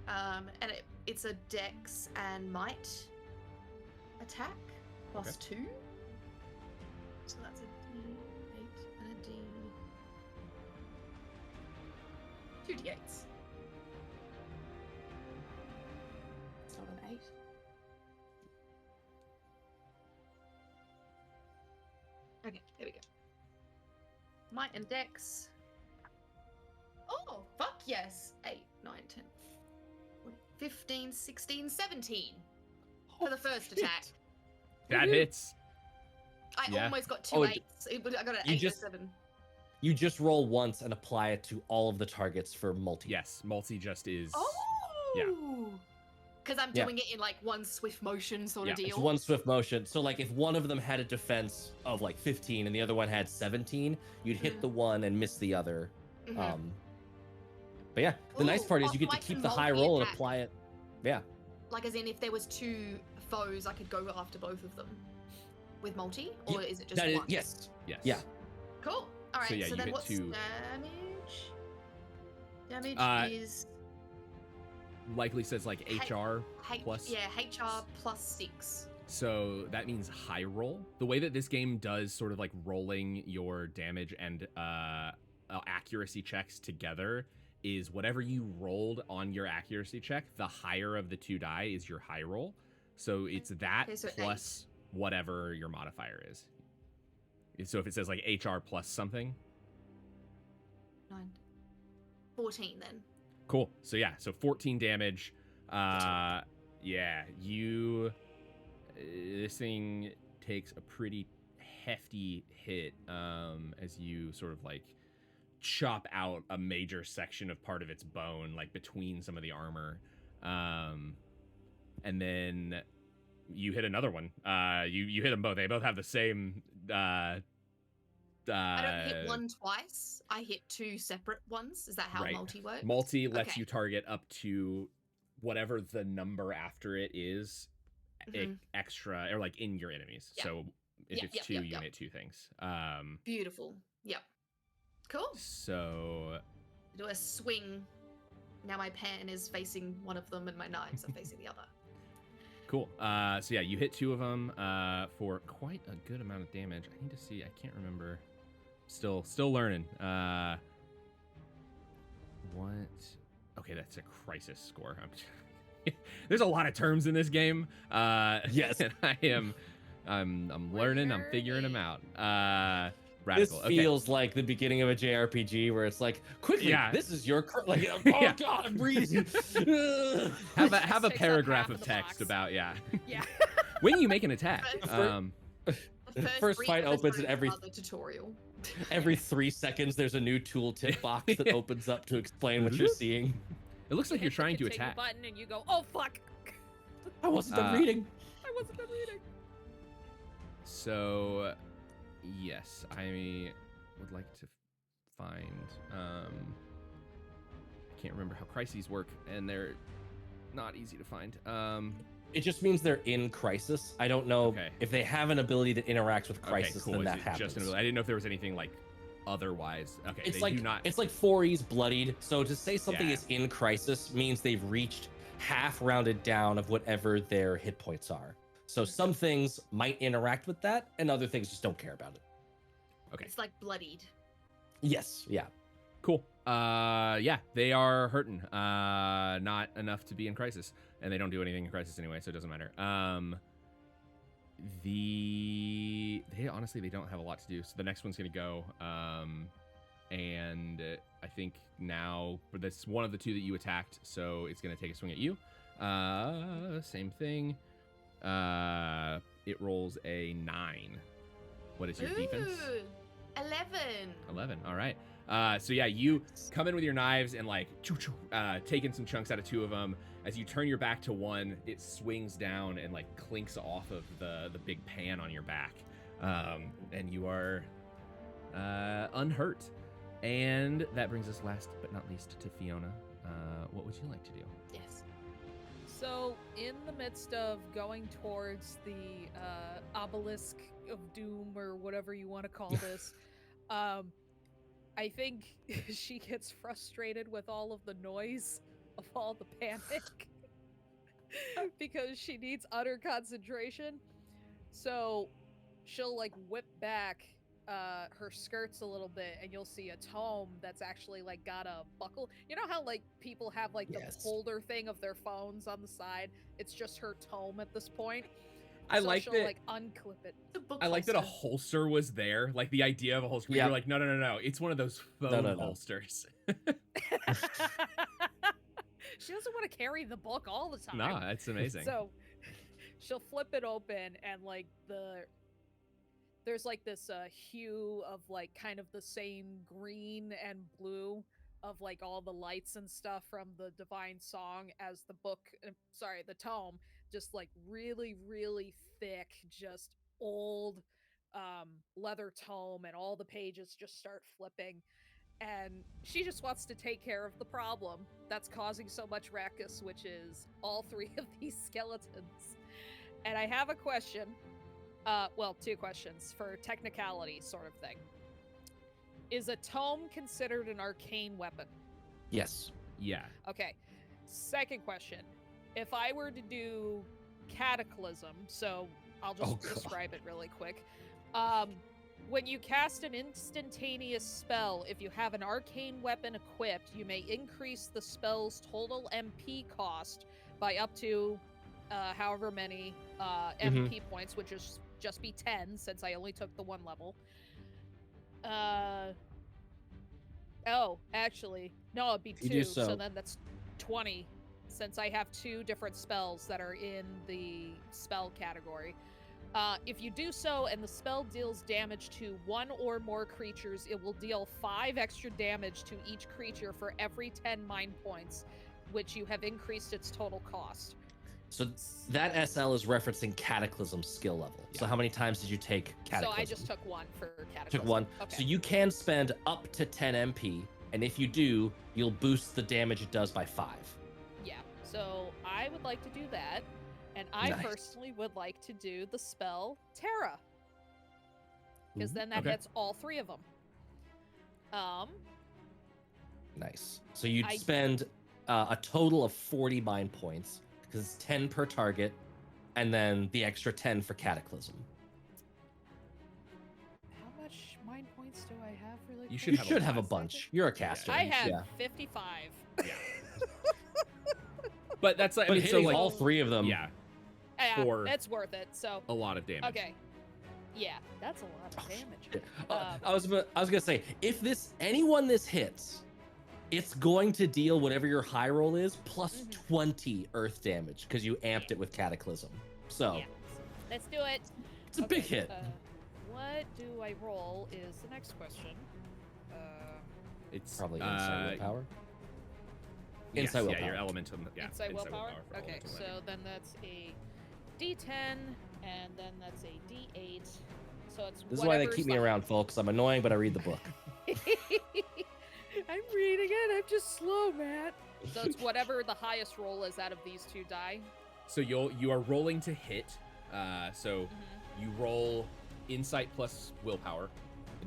And it's a dex and might attack plus 2. So that's a D8 and a D. 2 D8s. It's not an 8. Okay, there we go. Might and dex. Oh, fuck yes. 8, 9, 10, 15, 16, 17 for the first attack. That hits. I almost got 2 8s. I got an 8 and 7. You just roll once and apply it to all of the targets for multi. Yes, multi just is. Oh! Yeah. Because I'm doing it in like one swift motion sort of deal. It's one swift motion. So like if one of them had a defense of like 15 and the other one had 17, you'd hit the one and miss the other. But yeah, the nice part is you get to keep the high roll and apply it. Yeah. Like as in if there was 2 foes, I could go after both of them with multi? Or is it just one? Yes. Yes. Yeah. Cool. All right, so then hit what's 2. damage? Damage is... Likely says like HR plus... Yeah, HR plus 6. So that means high roll. The way that this game does sort of like rolling your damage and accuracy checks together is whatever you rolled on your accuracy check, the higher of the 2 die is your high roll. So it's that plus whatever your modifier is. So if it says like HR plus something. 9. 14 then. Cool. So yeah, so 14 damage. Yeah, this thing takes a pretty hefty hit as you sort of like chop out a major section of part of its bone, like between some of the armor. And then you hit another one. You hit them both. They both have the same I don't hit one twice. I hit 2 separate ones. Is that how multi works? Multi lets you target up to whatever the number after it is extra or like in your enemies. So if it's 2, you hit 2 things. Beautiful. Yep. Cool. So Do a swing. Now my pen is facing one of them and my knives are facing the other. Cool. So yeah, you hit 2 of them for quite a good amount of damage. I need to see. I can't remember. Still learning. What? Okay, that's a crisis score. There's a lot of terms in this game. Yes, and I'm learning. I'm figuring them out. radical. This feels like the beginning of a JRPG where it's like, quickly, Yeah. this is your like, oh Yeah. god, I'm breathing. Have Takes a up paragraph half of of the text box. about Yeah. when you make an attack. The First fight brief opens and Harry Potter tutorial. Every 3 seconds, there's a new tooltip box that opens up to explain what you're seeing. It looks like You you're hit the trying to continue attack. button and you go, oh fuck. I wasn't done reading. I wasn't done reading. So, yes, I would like to find. I can't remember how crises work, and they're not easy to find. It just means they're in crisis. I don't know if they have an ability that interacts with crisis, okay, cool. then that Is it happens. just an ability? I didn't know if there was anything like otherwise. Okay, It's they like do not. it's like 4E's bloodied. So to say something Yeah. is in crisis means they've reached half rounded down of whatever their hit points are. So some things might interact with that, and other things just don't care about it. Okay, It's like bloodied. Yes, yeah. cool. Yeah, they are hurting. Not enough to be in crisis, and they don't do anything in crisis anyway, so it doesn't matter. They honestly they don't have a lot to do. So the next one's gonna go. And I think now for this one of the two that you attacked, so it's gonna take a swing at you. Same thing. It rolls a 9. What is your defense? Ooh, 11. 11. All right. So yeah, you come in with your knives and like taking some chunks out of 2 of them. As you turn your back to one, it swings down and like clinks off of the big pan on your back, and you are unhurt. And that brings us last but not least to Fiona. What would you like to do? Yes. So, in the midst of going towards the obelisk of doom or whatever you want to call this, I think she gets frustrated with all of the noise of all the panic because she needs utter concentration. So she'll like whip back her skirts a little bit, and you'll see a tome that's actually like got a buckle. You know how like people have like the Yes. holder thing of their phones on the side? It's just her tome at this point. I So like she'll that. like unclip it. The book I like that a holster. holster was there, like the idea of a holster. Yeah. You're like, no. It's one of those phone No. holsters. She doesn't want to carry the book all the time. Nah, that's amazing. So she'll flip it open, and like there's like this hue of like kind of the same green and blue of like all the lights and stuff from the divine song as the book, the tome, just like really thick, just old leather tome, and all the pages just start flipping. And she just wants to take care of the problem that's causing so much ruckus, which is all 3 of these skeletons. And I have a question. Well, 2 questions for technicality sort of thing. Is a tome considered an arcane weapon? Yes. Yeah. Okay. Second question. If I were to do Cataclysm, so I'll just Oh, God. describe it really quick. When you cast an instantaneous spell, if you have an arcane weapon equipped, you may increase the spell's total MP cost by up to however many MP points, which is just be 10 since I only took the 1 level. Oh, actually, no, it'd be You 2, do so so. then that's 20 since I have 2 different spells that are in the spell category. If you do so and the spell deals damage to 1 or more creatures, it will deal 5 extra damage to each creature for every 10 mind points, which you have increased its total cost. So that SL is referencing Cataclysm skill level. So Yeah. how many times did you take Cataclysm? So I just took 1 for Cataclysm. Took 1. Okay. So you can spend up to 10 MP, and if you do, you'll boost the damage it does by 5. Yeah, so I would like to do that, and I Nice. personally would like to do the spell Terra, because then that Okay. hits all 3 of them. Nice. So you'd I- spend a total of 40 mind points, because it's 10 per target, and then the extra 10 for Cataclysm. How much mind points do I have really? You quick? should You have a should have a Second? bunch. You're a caster. I have Yeah. 55. But that's like, I But mean, so hitting like, all 3 of them. yeah, Yeah, For- it's worth it. So a lot of damage. okay, Yeah, that's a lot of damage. Shit. I was gonna say, if anyone this hits, it's going to deal whatever your high roll is plus 20 earth damage because you amped it with Cataclysm. So Yeah. Let's do it. it's a big hit. What do I roll is the next question. It's Probably insight willpower. Yes, Insight yeah, willpower. your elementum. Yeah, Insight willpower? for Okay, elemental so weapon. then that's a D10, and then that's a D8. So it's This is why they whatever's keep me the- around, folks. I'm annoying, but I read the book. I'm reading it. I'm just slow, Matt. So it's whatever the highest roll is out of these two die. So you are rolling to hit. So you roll insight plus willpower.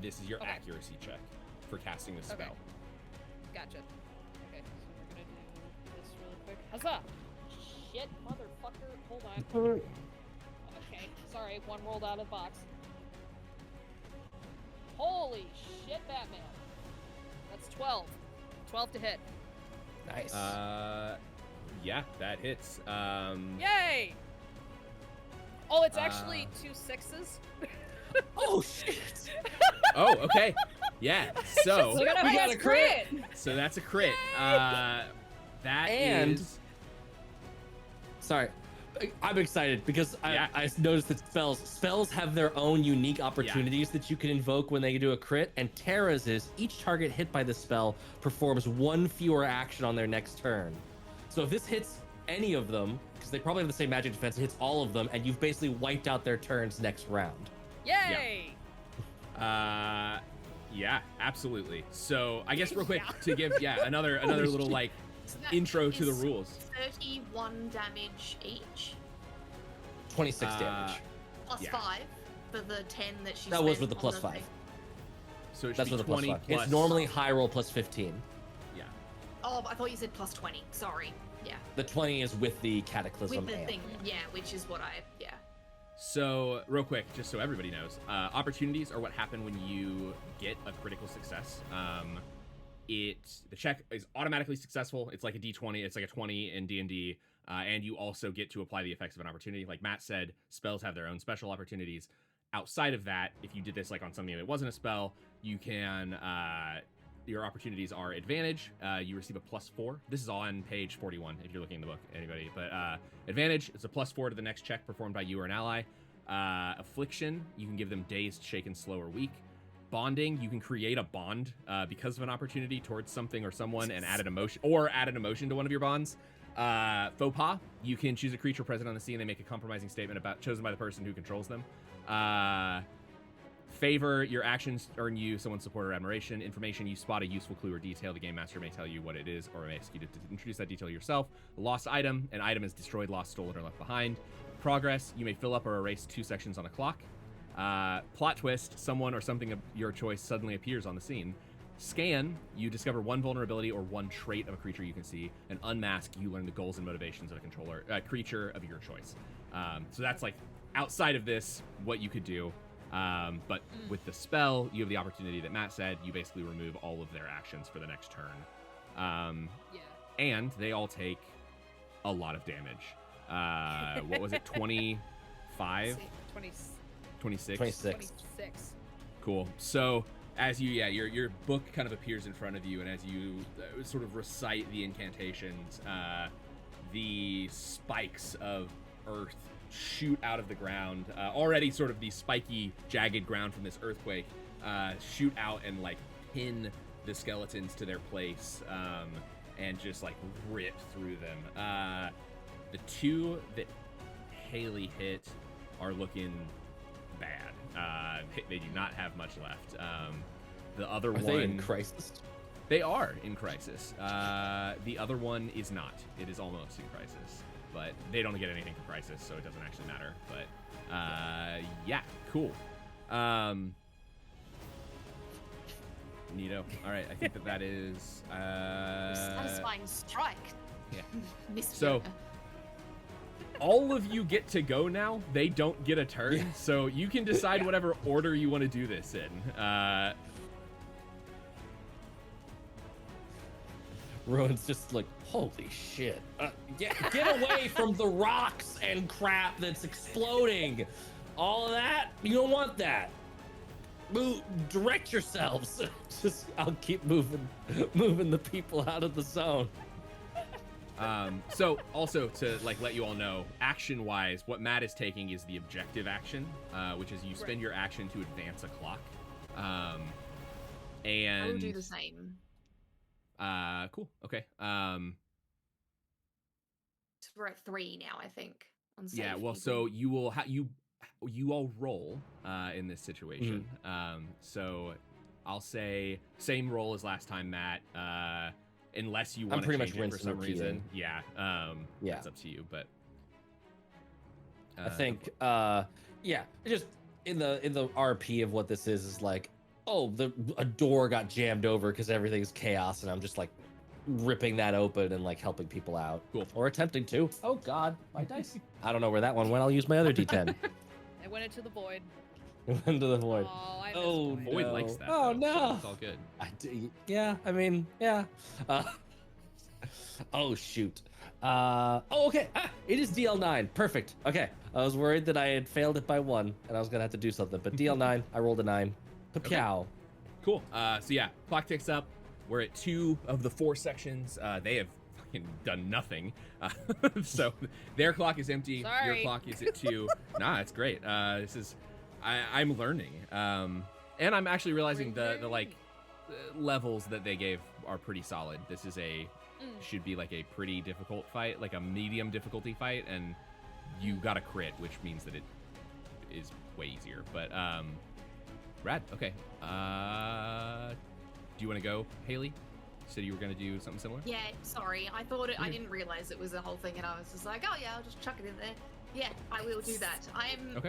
This is your Okay. accuracy check for casting the spell. Okay. Gotcha. Okay, so we're gonna do this really quick. Huzzah! Shit, motherfucker. Hold on. Okay, sorry, one rolled out of the box. Holy shit, Batman. That's 12. 12 to hit. Nice. Yeah, that hits. Yay! Oh, it's actually 2 6s. Oh shit! Oh, okay. Yeah. So Look at We got us a crit. so that's a crit. That And- is- Sorry. I'm excited because Yeah. I noticed that spells have their own unique opportunities that you can invoke when they do a crit, and Terra's is each target hit by the spell performs one fewer action on their next turn. So if this hits any of them, because they probably have the same magic defense, it hits all of them, and you've basically wiped out their turns next round. Yay! yeah, absolutely. So I guess real quick to give another Holy little shit. like So that intro to the is rules. 31 damage each, 26 damage. plus Yeah. 5 for the 10 that she That was spent with the on plus the 5. thing. So it should That's be with the plus 20 5. plus. It's normally high roll plus 15. Yeah. Oh, I thought you said plus 20. Sorry. Yeah. The 20 is with the Cataclysm With the amp. thing. Yeah, which is what yeah. So real quick, just so everybody knows, opportunities are what happen when you get a critical success. The check is automatically successful. It's like a D20. It's like a 20 in D&D, and you also get to apply the effects of an opportunity. Like Matt said, spells have their own special opportunities. Outside of that, if you did this like on something that wasn't a spell, you can. Your opportunities are advantage. You receive a +4. This is on page 41 if you're looking in the book, anybody. But advantage is a +4 to the next check performed by you or an ally. Affliction, you can give them dazed, shaken, slow, or weak. Bonding, you can create a bond because of an opportunity towards something or someone and add an emotion to one of your bonds. Faux pas, you can choose a creature present on the scene. They make a compromising statement chosen by the person who controls them. Favor, your actions earn you someone's support or admiration. Information, you spot a useful clue or detail. The game master may tell you what it is or may ask you to introduce that detail yourself. Lost item, an item is destroyed, lost, stolen, or left behind. Progress, you may fill up or erase 2 sections on a clock. Plot twist, someone or something of your choice suddenly appears on the scene. Scan, you discover one vulnerability or one trait of a creature you can see. And unmask, you learn the goals and motivations of a creature of your choice. So that's like outside of this, what you could do. But with the spell, you have the opportunity that Matt said. You basically remove all of their actions for the next turn. Yeah. And they all take a lot of damage. What was it? 25? 26? 26. 26. Cool. So as your book kind of appears in front of you, and as you sort of recite the incantations, the spikes of earth shoot out of the ground. Already sort of the spiky, jagged ground from this earthquake shoot out and like pin the skeletons to their place and just like rip through them. The 2 that Haley hit are looking bad. They do not have much left. The other Are one, they in crisis? they are in crisis. The other one is not. It is almost in crisis, but they don't get anything from crisis, so it doesn't actually matter. But yeah, cool. Neato. All right, I think that is. Satisfying strike. yeah. Miss So- Fiona. All of you get to go now. They don't get a turn, Yeah. so you can decide whatever order you want to do this in. Rowan's just like, holy shit. Get away from the rocks and crap that's exploding. all of that? You don't want that. Move, direct yourselves. Just, I'll keep moving the people out of the zone. So also to like let you all know, action wise, what Matt is taking is the objective action, which is you spend your action to advance a clock. And I will do the same. Cool. Okay. We're at 3 now, I think. On Yeah. save Well, people. so you will you all roll in this situation. So I'll say same roll as last time, Matt. Unless you want to pretty change much it for rinsing some and reason. repeating. Yeah. Yeah. That's up to you, but I think yeah, just in the RP of what this is like, oh, a door got jammed over because everything's chaos, and I'm just like ripping that open and like helping people out. Cool. Or attempting to. Oh god, my dice. I don't know where that one went. I'll use my other D10. It went into the void. Into the void. Oh, I Oh, missed Void no. likes that. Oh, though, so no. it's all good. Yeah, I mean, yeah. Oh shoot. Oh, okay. It is DL9. Perfect. Okay. I was worried that I had failed it by 1 and I was gonna have to do something, but DL9, I rolled a 9. Papow. Cool. So yeah, clock ticks up. We're at 2 of the 4 sections. They have fucking done nothing. So their clock is empty. Sorry. Your clock is at 2. Nah, it's great. This is, I'm learning. And I'm actually realizing the like levels that they gave are pretty solid. This is should be like a pretty difficult fight, like a medium difficulty fight, and you got a crit, which means that it is way easier. But rad. Okay. Do you want to go, Haley? You said you were gonna do something similar. Yeah, sorry. I thought I didn't realize it was a whole thing, and I was just like, oh yeah, I'll just chuck it in there. Yeah, I will do that. I'm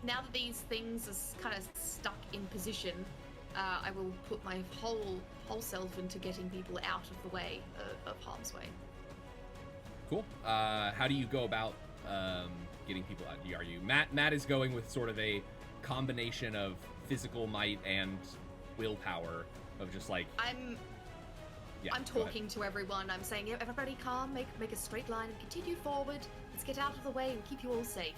now that these things are kind of stuck in position, I will put my whole self into getting people out of the way of harm's way. Cool. How do you go about getting people out? Are you Matt is going with sort of a combination of physical might and willpower of just like I'm talking to everyone. I'm saying, everybody calm, make a straight line and continue forward. Let's get out of the way and keep you all safe.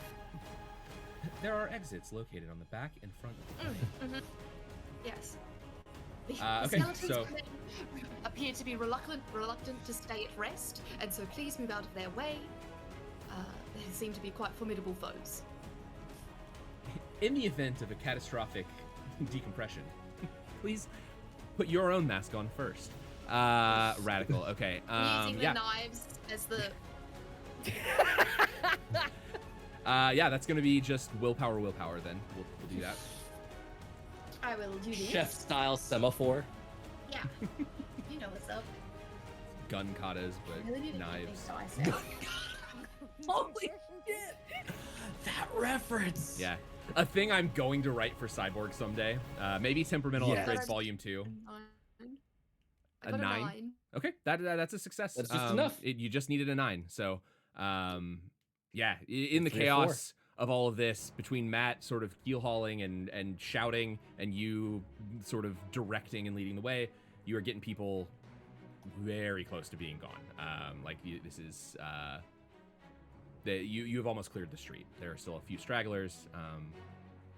There are exits located on the back and front of the plane. Yes. Okay, skeletons so appear to be reluctant to stay at rest, and so please move out of their way. They seem to be quite formidable foes. in the event of a catastrophic decompression, please put your own mask on first. Radical. Okay. Using the knives as the. Yeah, that's gonna be just willpower. Then we'll do that. I will do this. Chef style semaphore. Yeah. You know what's up. Gun katas, but I really didn't knives. think so, I said. Holy shit! That reference. Yeah, a thing I'm going to write for Cyborg someday. Maybe Temperamental Yes. Upgrades Volume 2. I got a 9? 9. Okay, that's a success. That's just enough. You just needed a 9. So, yeah, in the 3 or chaos of all of this, between Matt sort of keel hauling and shouting, and you sort of directing and leading the way, you are getting people very close to being gone. This is you have almost cleared the street. There are still a few stragglers.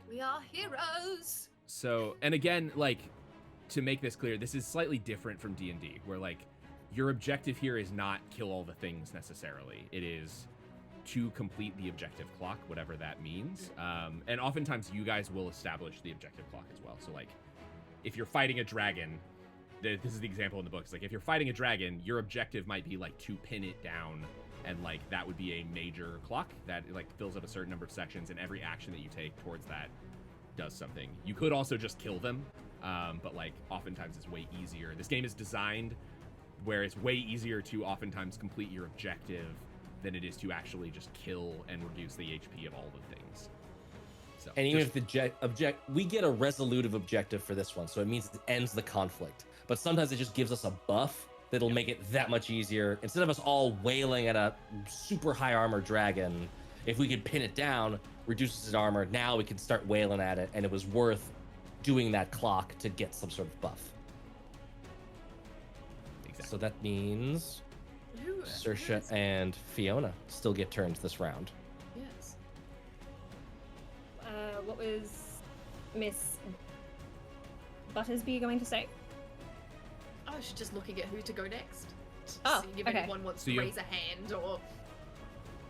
We are heroes. So, and again, like, to make this clear, this is slightly different from D&D, where like your objective here is not kill all the things necessarily. It is to complete the objective clock, whatever that means. And oftentimes you guys will establish the objective clock as well. So like, if you're fighting a dragon, this is the example in the book. It's like, if you're fighting a dragon, your objective might be like to pin it down, and like that would be a major clock that like fills up a certain number of sections, and every action that you take towards that does something. You could also just kill them, but like oftentimes it's way easier. This game is designed where it's way easier to oftentimes complete your objective than it is to actually just kill and reduce the HP of all the things. So, And even if the we get a resolutive objective for this one, so it means it ends the conflict. But sometimes it just gives us a buff that'll make it that much easier. Instead of us all wailing at a super high armor dragon, if we could pin it down, reduces its armor, now we can start wailing at it, and it was worth doing that clock to get some sort of buff. exactly. So that means Ooh, Saoirse yes. and Fiona still get turns this round. Yes. what was Miss Buttersby going to say? I was just looking at who to go next. Oh, See if okay. anyone wants So to you- raise a hand or.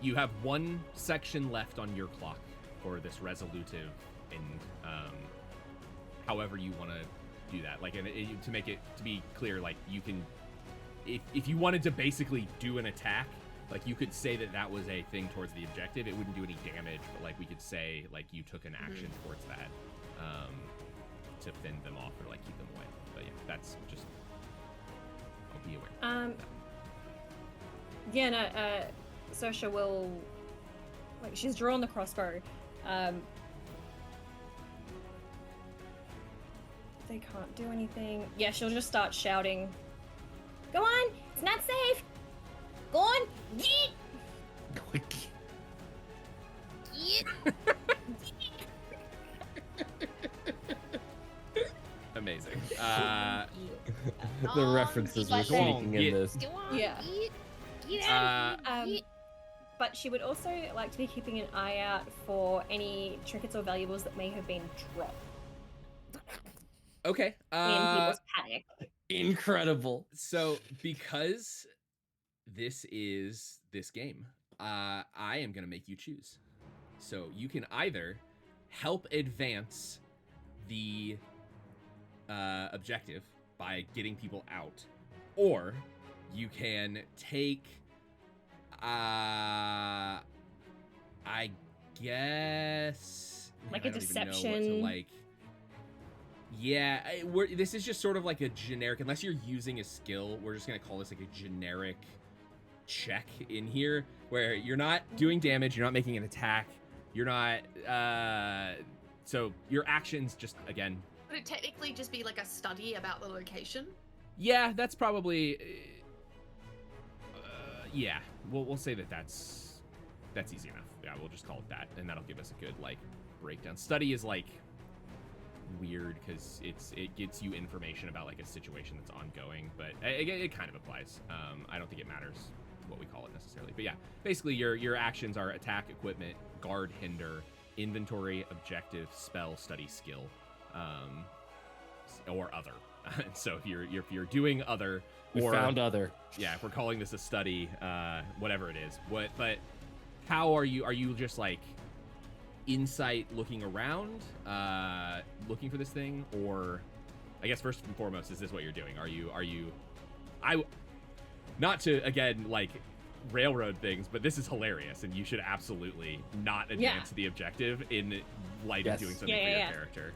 You have one section left on your clock for this resolutive, and however you want to do that. Like, and to make it to be clear, like you can, if you wanted to basically do an attack, like you could say that was a thing towards the objective. It wouldn't do any damage, but like we could say like you took an action towards that to fend them off or like keep them away. But yeah, that's just. I'll be aware. Yeah, no, Sosha will, like, she's drawn the crossbow. They can't do anything. Yeah, she'll just start shouting, "Go on! It's not safe! Go on! Yeet! Amazing. The references we're sneaking in Yeah. this. Yeah. But she would also like to be keeping an eye out for any trinkets or valuables that may have been dropped Okay. in people's panic. Incredible. So because this is this game, I am gonna make you choose. So you can either help advance the objective by getting people out, or you can take I guess Like I a don't even know what to, deception. like. Yeah, this is just sort of like a generic, unless you're using a skill, we're just gonna call this like a generic check in here, where you're not doing damage, you're not making an attack, you're not, so your actions just, again. Would it technically just be like a study about the location? Yeah, that's probably, yeah, we'll say that's easy enough. Yeah, we'll just call it that, and that'll give us a good, like, breakdown. Study is, like, weird because it gets you information about like a situation that's ongoing, but it kind of applies. I don't think it matters what we call it necessarily, but yeah, basically your actions are attack, equipment, guard, hinder, inventory, objective, spell, study, skill, or other. So if you're doing other, We or found other. yeah, if we're calling this a study, whatever it is, but how are you just like insight looking around, looking for this thing? Or I guess first and foremost, is this what you're doing? Are you not to again like railroad things, but this is hilarious and you should absolutely not advance the objective in light of doing something for your character.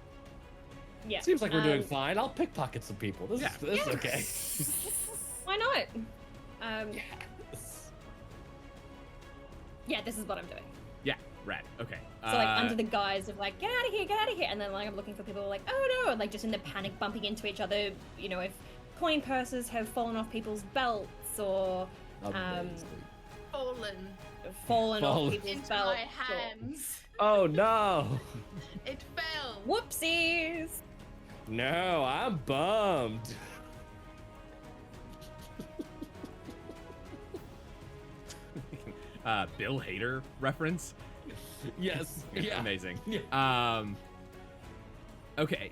Yeah. Seems like we're doing fine. I'll pickpocket some people. This is okay. Why not? Yes. Yeah, this is what I'm doing. Yeah, rad. Okay. So like under the guise of like, get out of here, and then like I'm looking for people like, oh no, and like just in the panic bumping into each other, you know, if coin purses have fallen off people's belts or Amazing. fallen off Fallen. people's Into belts. my hands. Oh no. It fell. Whoopsies! No, I'm bummed. Bill Hader reference. Yes. Yeah. Amazing. Yeah. Okay.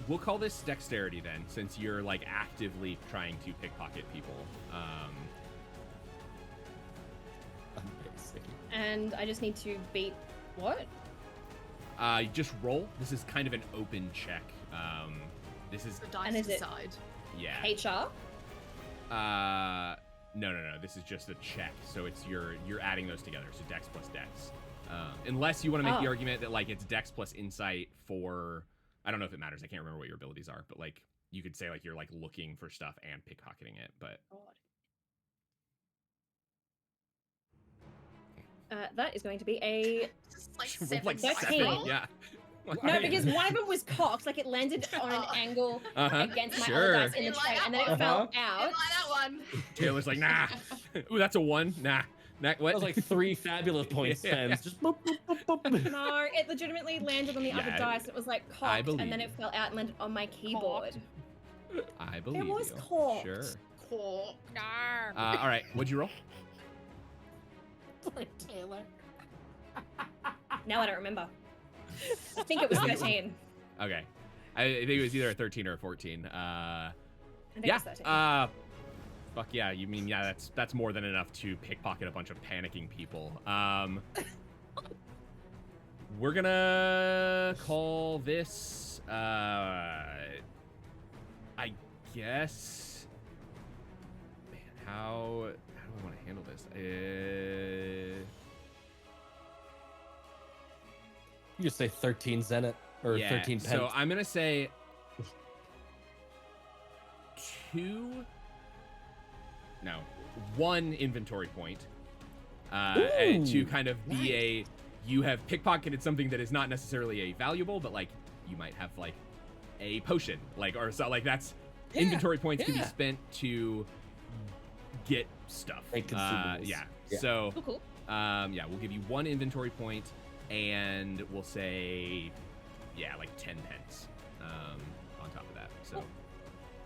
We'll call this dexterity then, since you're like actively trying to pickpocket people. Amazing. And I just need to beat what? Just roll. This is kind of an open check. This is The dice And is it- decide. yeah. HR? No. This is just a check. So it's you're adding those together. So dex plus dex. Unless you want to make the argument that like it's dex plus insight for, I don't know if it matters. I can't remember what your abilities are, but like you could say like you're like looking for stuff and pickpocketing it. But That is going to be a Just like roll, 7 like dice 13. roll. Yeah. no, because one of them was cocked, like it landed on an angle against my other dice in the Didn't like tray, that and then it one. fell Didn't out. like that one. Taylor's like, nah. Ooh, that's a 1. Nah. What? That was like 3 fabulous point spends. Just boop, boop, boop, boop. No, it legitimately landed on the other Yeah, dice. It was like I cocked, believe and then you. it fell out and landed on my keyboard. I believe was you. cocked. Sure. Cool. All right. What'd you roll? Poor Taylor. Now I don't remember. I think it was 13. Okay. I think it was either a 13 or a 14. I think Yeah. it was 13. Fuck yeah. You mean, yeah, that's more than enough to pickpocket a bunch of panicking people. We're gonna call this, I guess, man, how do I want to handle this? You just say 13 Zenith or Yeah, 13 pence. so I'm gonna say 1 inventory point, and to kind of be you have pickpocketed something that is not necessarily a valuable, but like you might have like a potion, like, or so, like that's inventory points can be spent to get stuff. Make consumables. Yeah. Yeah. So Cool. yeah, we'll give you 1 inventory point, and we'll say, yeah, like 10 pence on top of that. So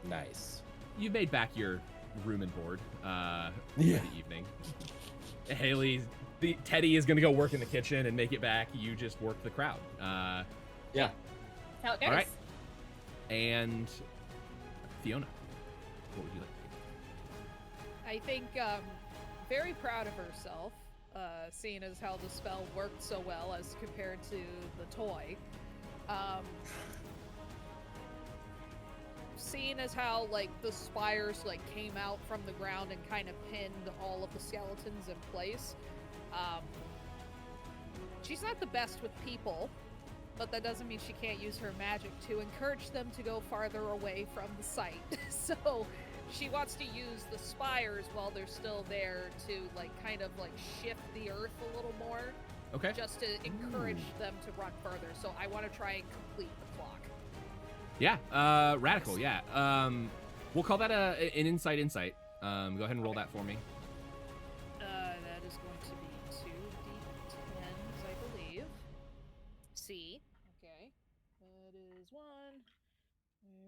Nice. you made back your room and board for Yeah. the evening. Teddy is gonna go work in the kitchen and make it back. You just work the crowd. Yeah. That's how it goes. All right. And Fiona, what would you like to I think very proud of herself, seeing as how the spell worked so well as compared to the toy. Seeing as how like the spires like came out from the ground and kind of pinned all of the skeletons in place. She's not the best with people, but that doesn't mean she can't use her magic to encourage them to go farther away from the site. So she wants to use the spires while they're still there to like kind of like shift the earth a little more, Okay. just to encourage them to run further. So I want to try and complete the clock. Yeah. Radical. Yeah. We'll call that an insight. Go ahead and roll that for me. That is going to be 2d10s, I believe. C. Okay. That is 1.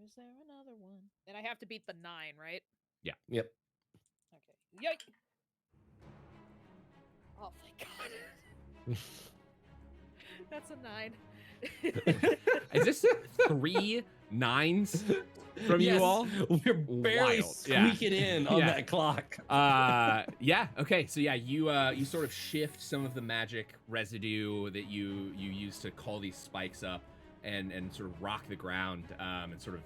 Is there another one? And I have to beat the 9, right? Yep. Okay. Yike! Oh, thank God. That's a 9. Is this 3 9s from you all? We're barely Wild. Yeah. squeaking in on that clock. Yeah. Okay. So yeah, you sort of shift some of the magic residue that you use to call these spikes up and sort of rock the ground and sort of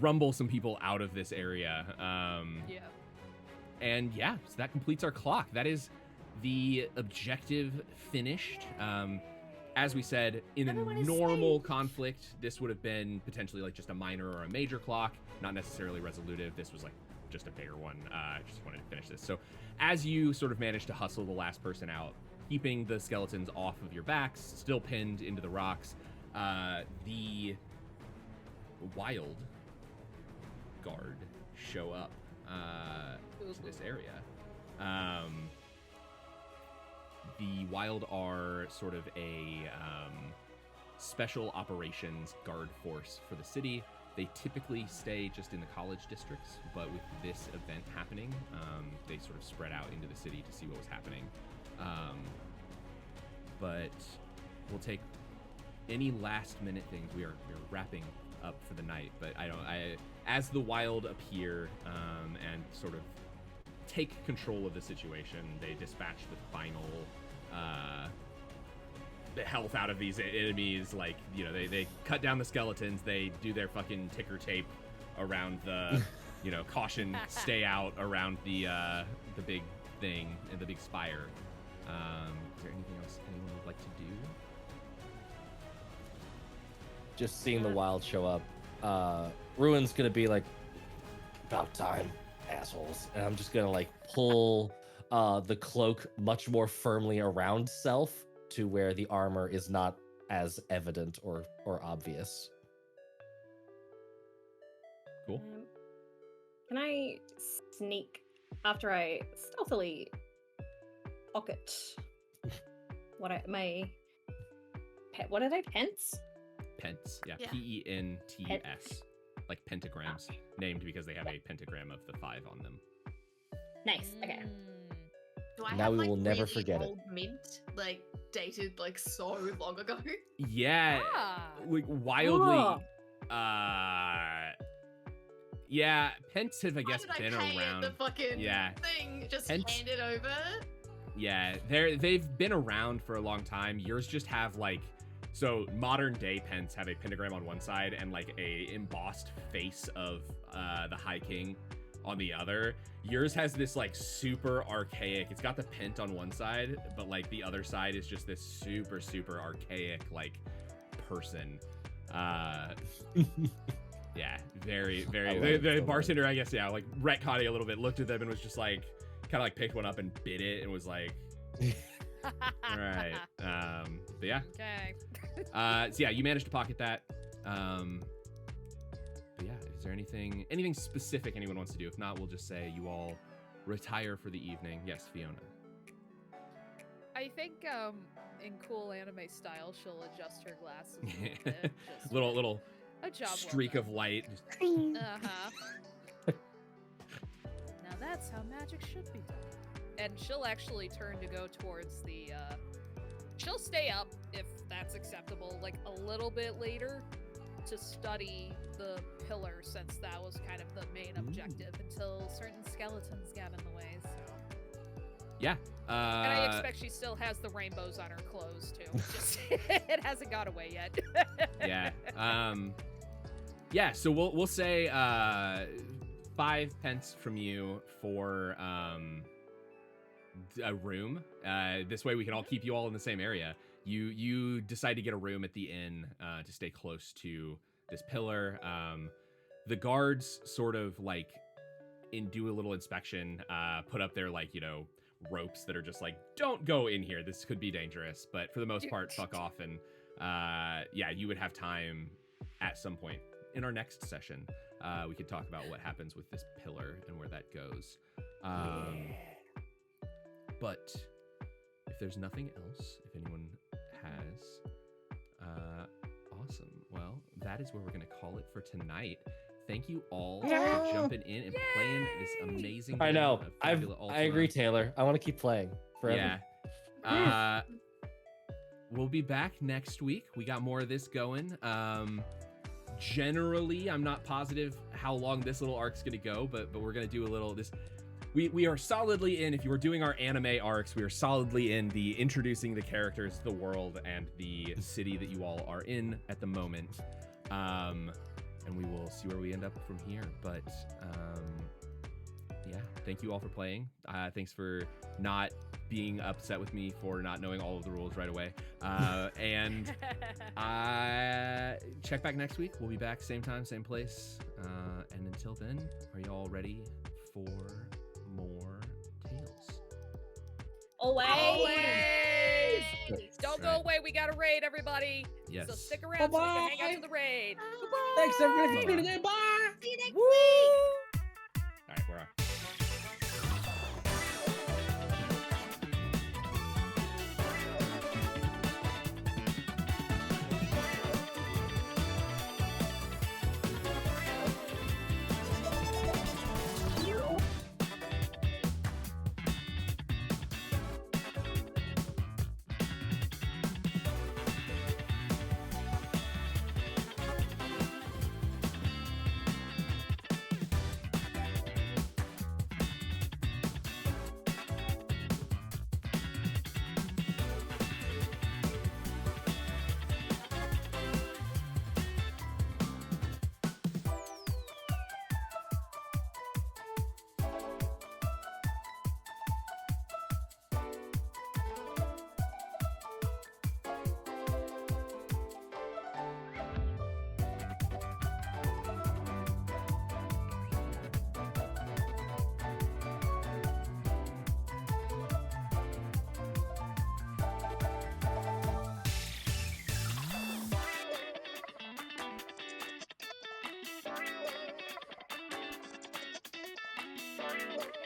rumble some people out of this area. Yeah. And yeah, so that completes our clock. That is the objective finished. As we said, in Everyone a is normal safe. conflict, this would have been potentially like just a minor or a major clock, not necessarily resolutive. This was like just a bigger one. I just wanted to finish this. So as you sort of managed to hustle the last person out, keeping the skeletons off of your backs, still pinned into the rocks, the wild guard show up to this area. The wild are sort of a special operations guard force for the city. They typically stay just in the college districts, but with this event happening, they sort of spread out into the city to see what was happening. But we'll take any last minute things. We're wrapping up for the night, but as the wild appear and sort of take control of the situation, they dispatch the final the health out of these enemies. Like, they cut down the skeletons, they do their fucking ticker tape around the caution stay out around the big thing, the big spire. Is there anything else anyone would like to do? Just seeing the wild show up, Ruin's gonna be like, about time, assholes, and I'm just gonna like pull the cloak much more firmly around self to where the armor is not as evident or obvious. Cool. Can I sneak after I stealthily pocket what are they? Pence? Pence, yeah, Yeah. Pents, like pentagrams, named because they have a pentagram of the 5 on them. Nice. Okay. Do I Now have, we like, will never really forget it. old mint, like dated like so long ago? Yeah, Ah. like wildly. Oh. Yeah, pence have I Why guess did I been pay around. the fucking Yeah. thing? Just Pence- hand it over. Yeah, they've been around for a long time. Yours just have like, so modern day pence have a pentagram on one side and like a embossed face of the High King on the other. Yours has this like super archaic. It's got the pent on one side, but like the other side is just this super archaic like person. Yeah, very. The bartender, I guess, yeah, like retconning a little bit, looked at them and was just like, kind of like picked one up and bit it and was like, all right. But yeah. Okay. So yeah, you managed to pocket that. But yeah, is there anything specific anyone wants to do? If not, we'll just say you all retire for the evening. Yes, Fiona. I think in cool anime style, she'll adjust her glasses. A bit, just little a job streak well of light. Uh-huh. Now that's how magic should be done. And she'll actually turn to go towards the, she'll stay up, if that's acceptable, like a little bit later to study the pillar, since that was kind of the main objective until certain skeletons got in the way, so. Yeah. And I expect she still has the rainbows on her clothes, too. Just, it hasn't got away yet. Yeah. Yeah, so we'll say 5 pence from you for a room. This way we can all keep you all in the same area. You decide to get a room at the inn to stay close to this pillar. The guards sort of like do a little inspection, put up their like, ropes that are just like, don't go in here, this could be dangerous, but for the most part fuck off. And yeah, you would have time at some point in our next session, we could talk about what happens with this pillar and where that goes. But if there's nothing else, if anyone has, awesome. Well, that is where we're going to call it for tonight. Thank you all for jumping in and playing this amazing game. I know. of Fabula Ultima. I agree, Taylor. I want to keep playing forever. Yeah. We'll be back next week. We got more of this going. Generally, I'm not positive how long this little arc's gonna go, but we're gonna do a little this. We are solidly in. If you were doing our anime arcs, we are solidly in the introducing the characters, the world, and the city that you all are in at the moment. And we will see where we end up from here. But yeah, thank you all for playing. Thanks for not being upset with me for not knowing all of the rules right away. And check back next week. We'll be back same time, same place. And until then, are you all ready for more tales? Always. Don't go Right. away, we got a raid, everybody. Yes. So stick around so we can hang out Bye-bye. to the raid. Thanks, everybody, for Bye. tuning in. Bye. See you next Woo! week. All right, we're on. Bye.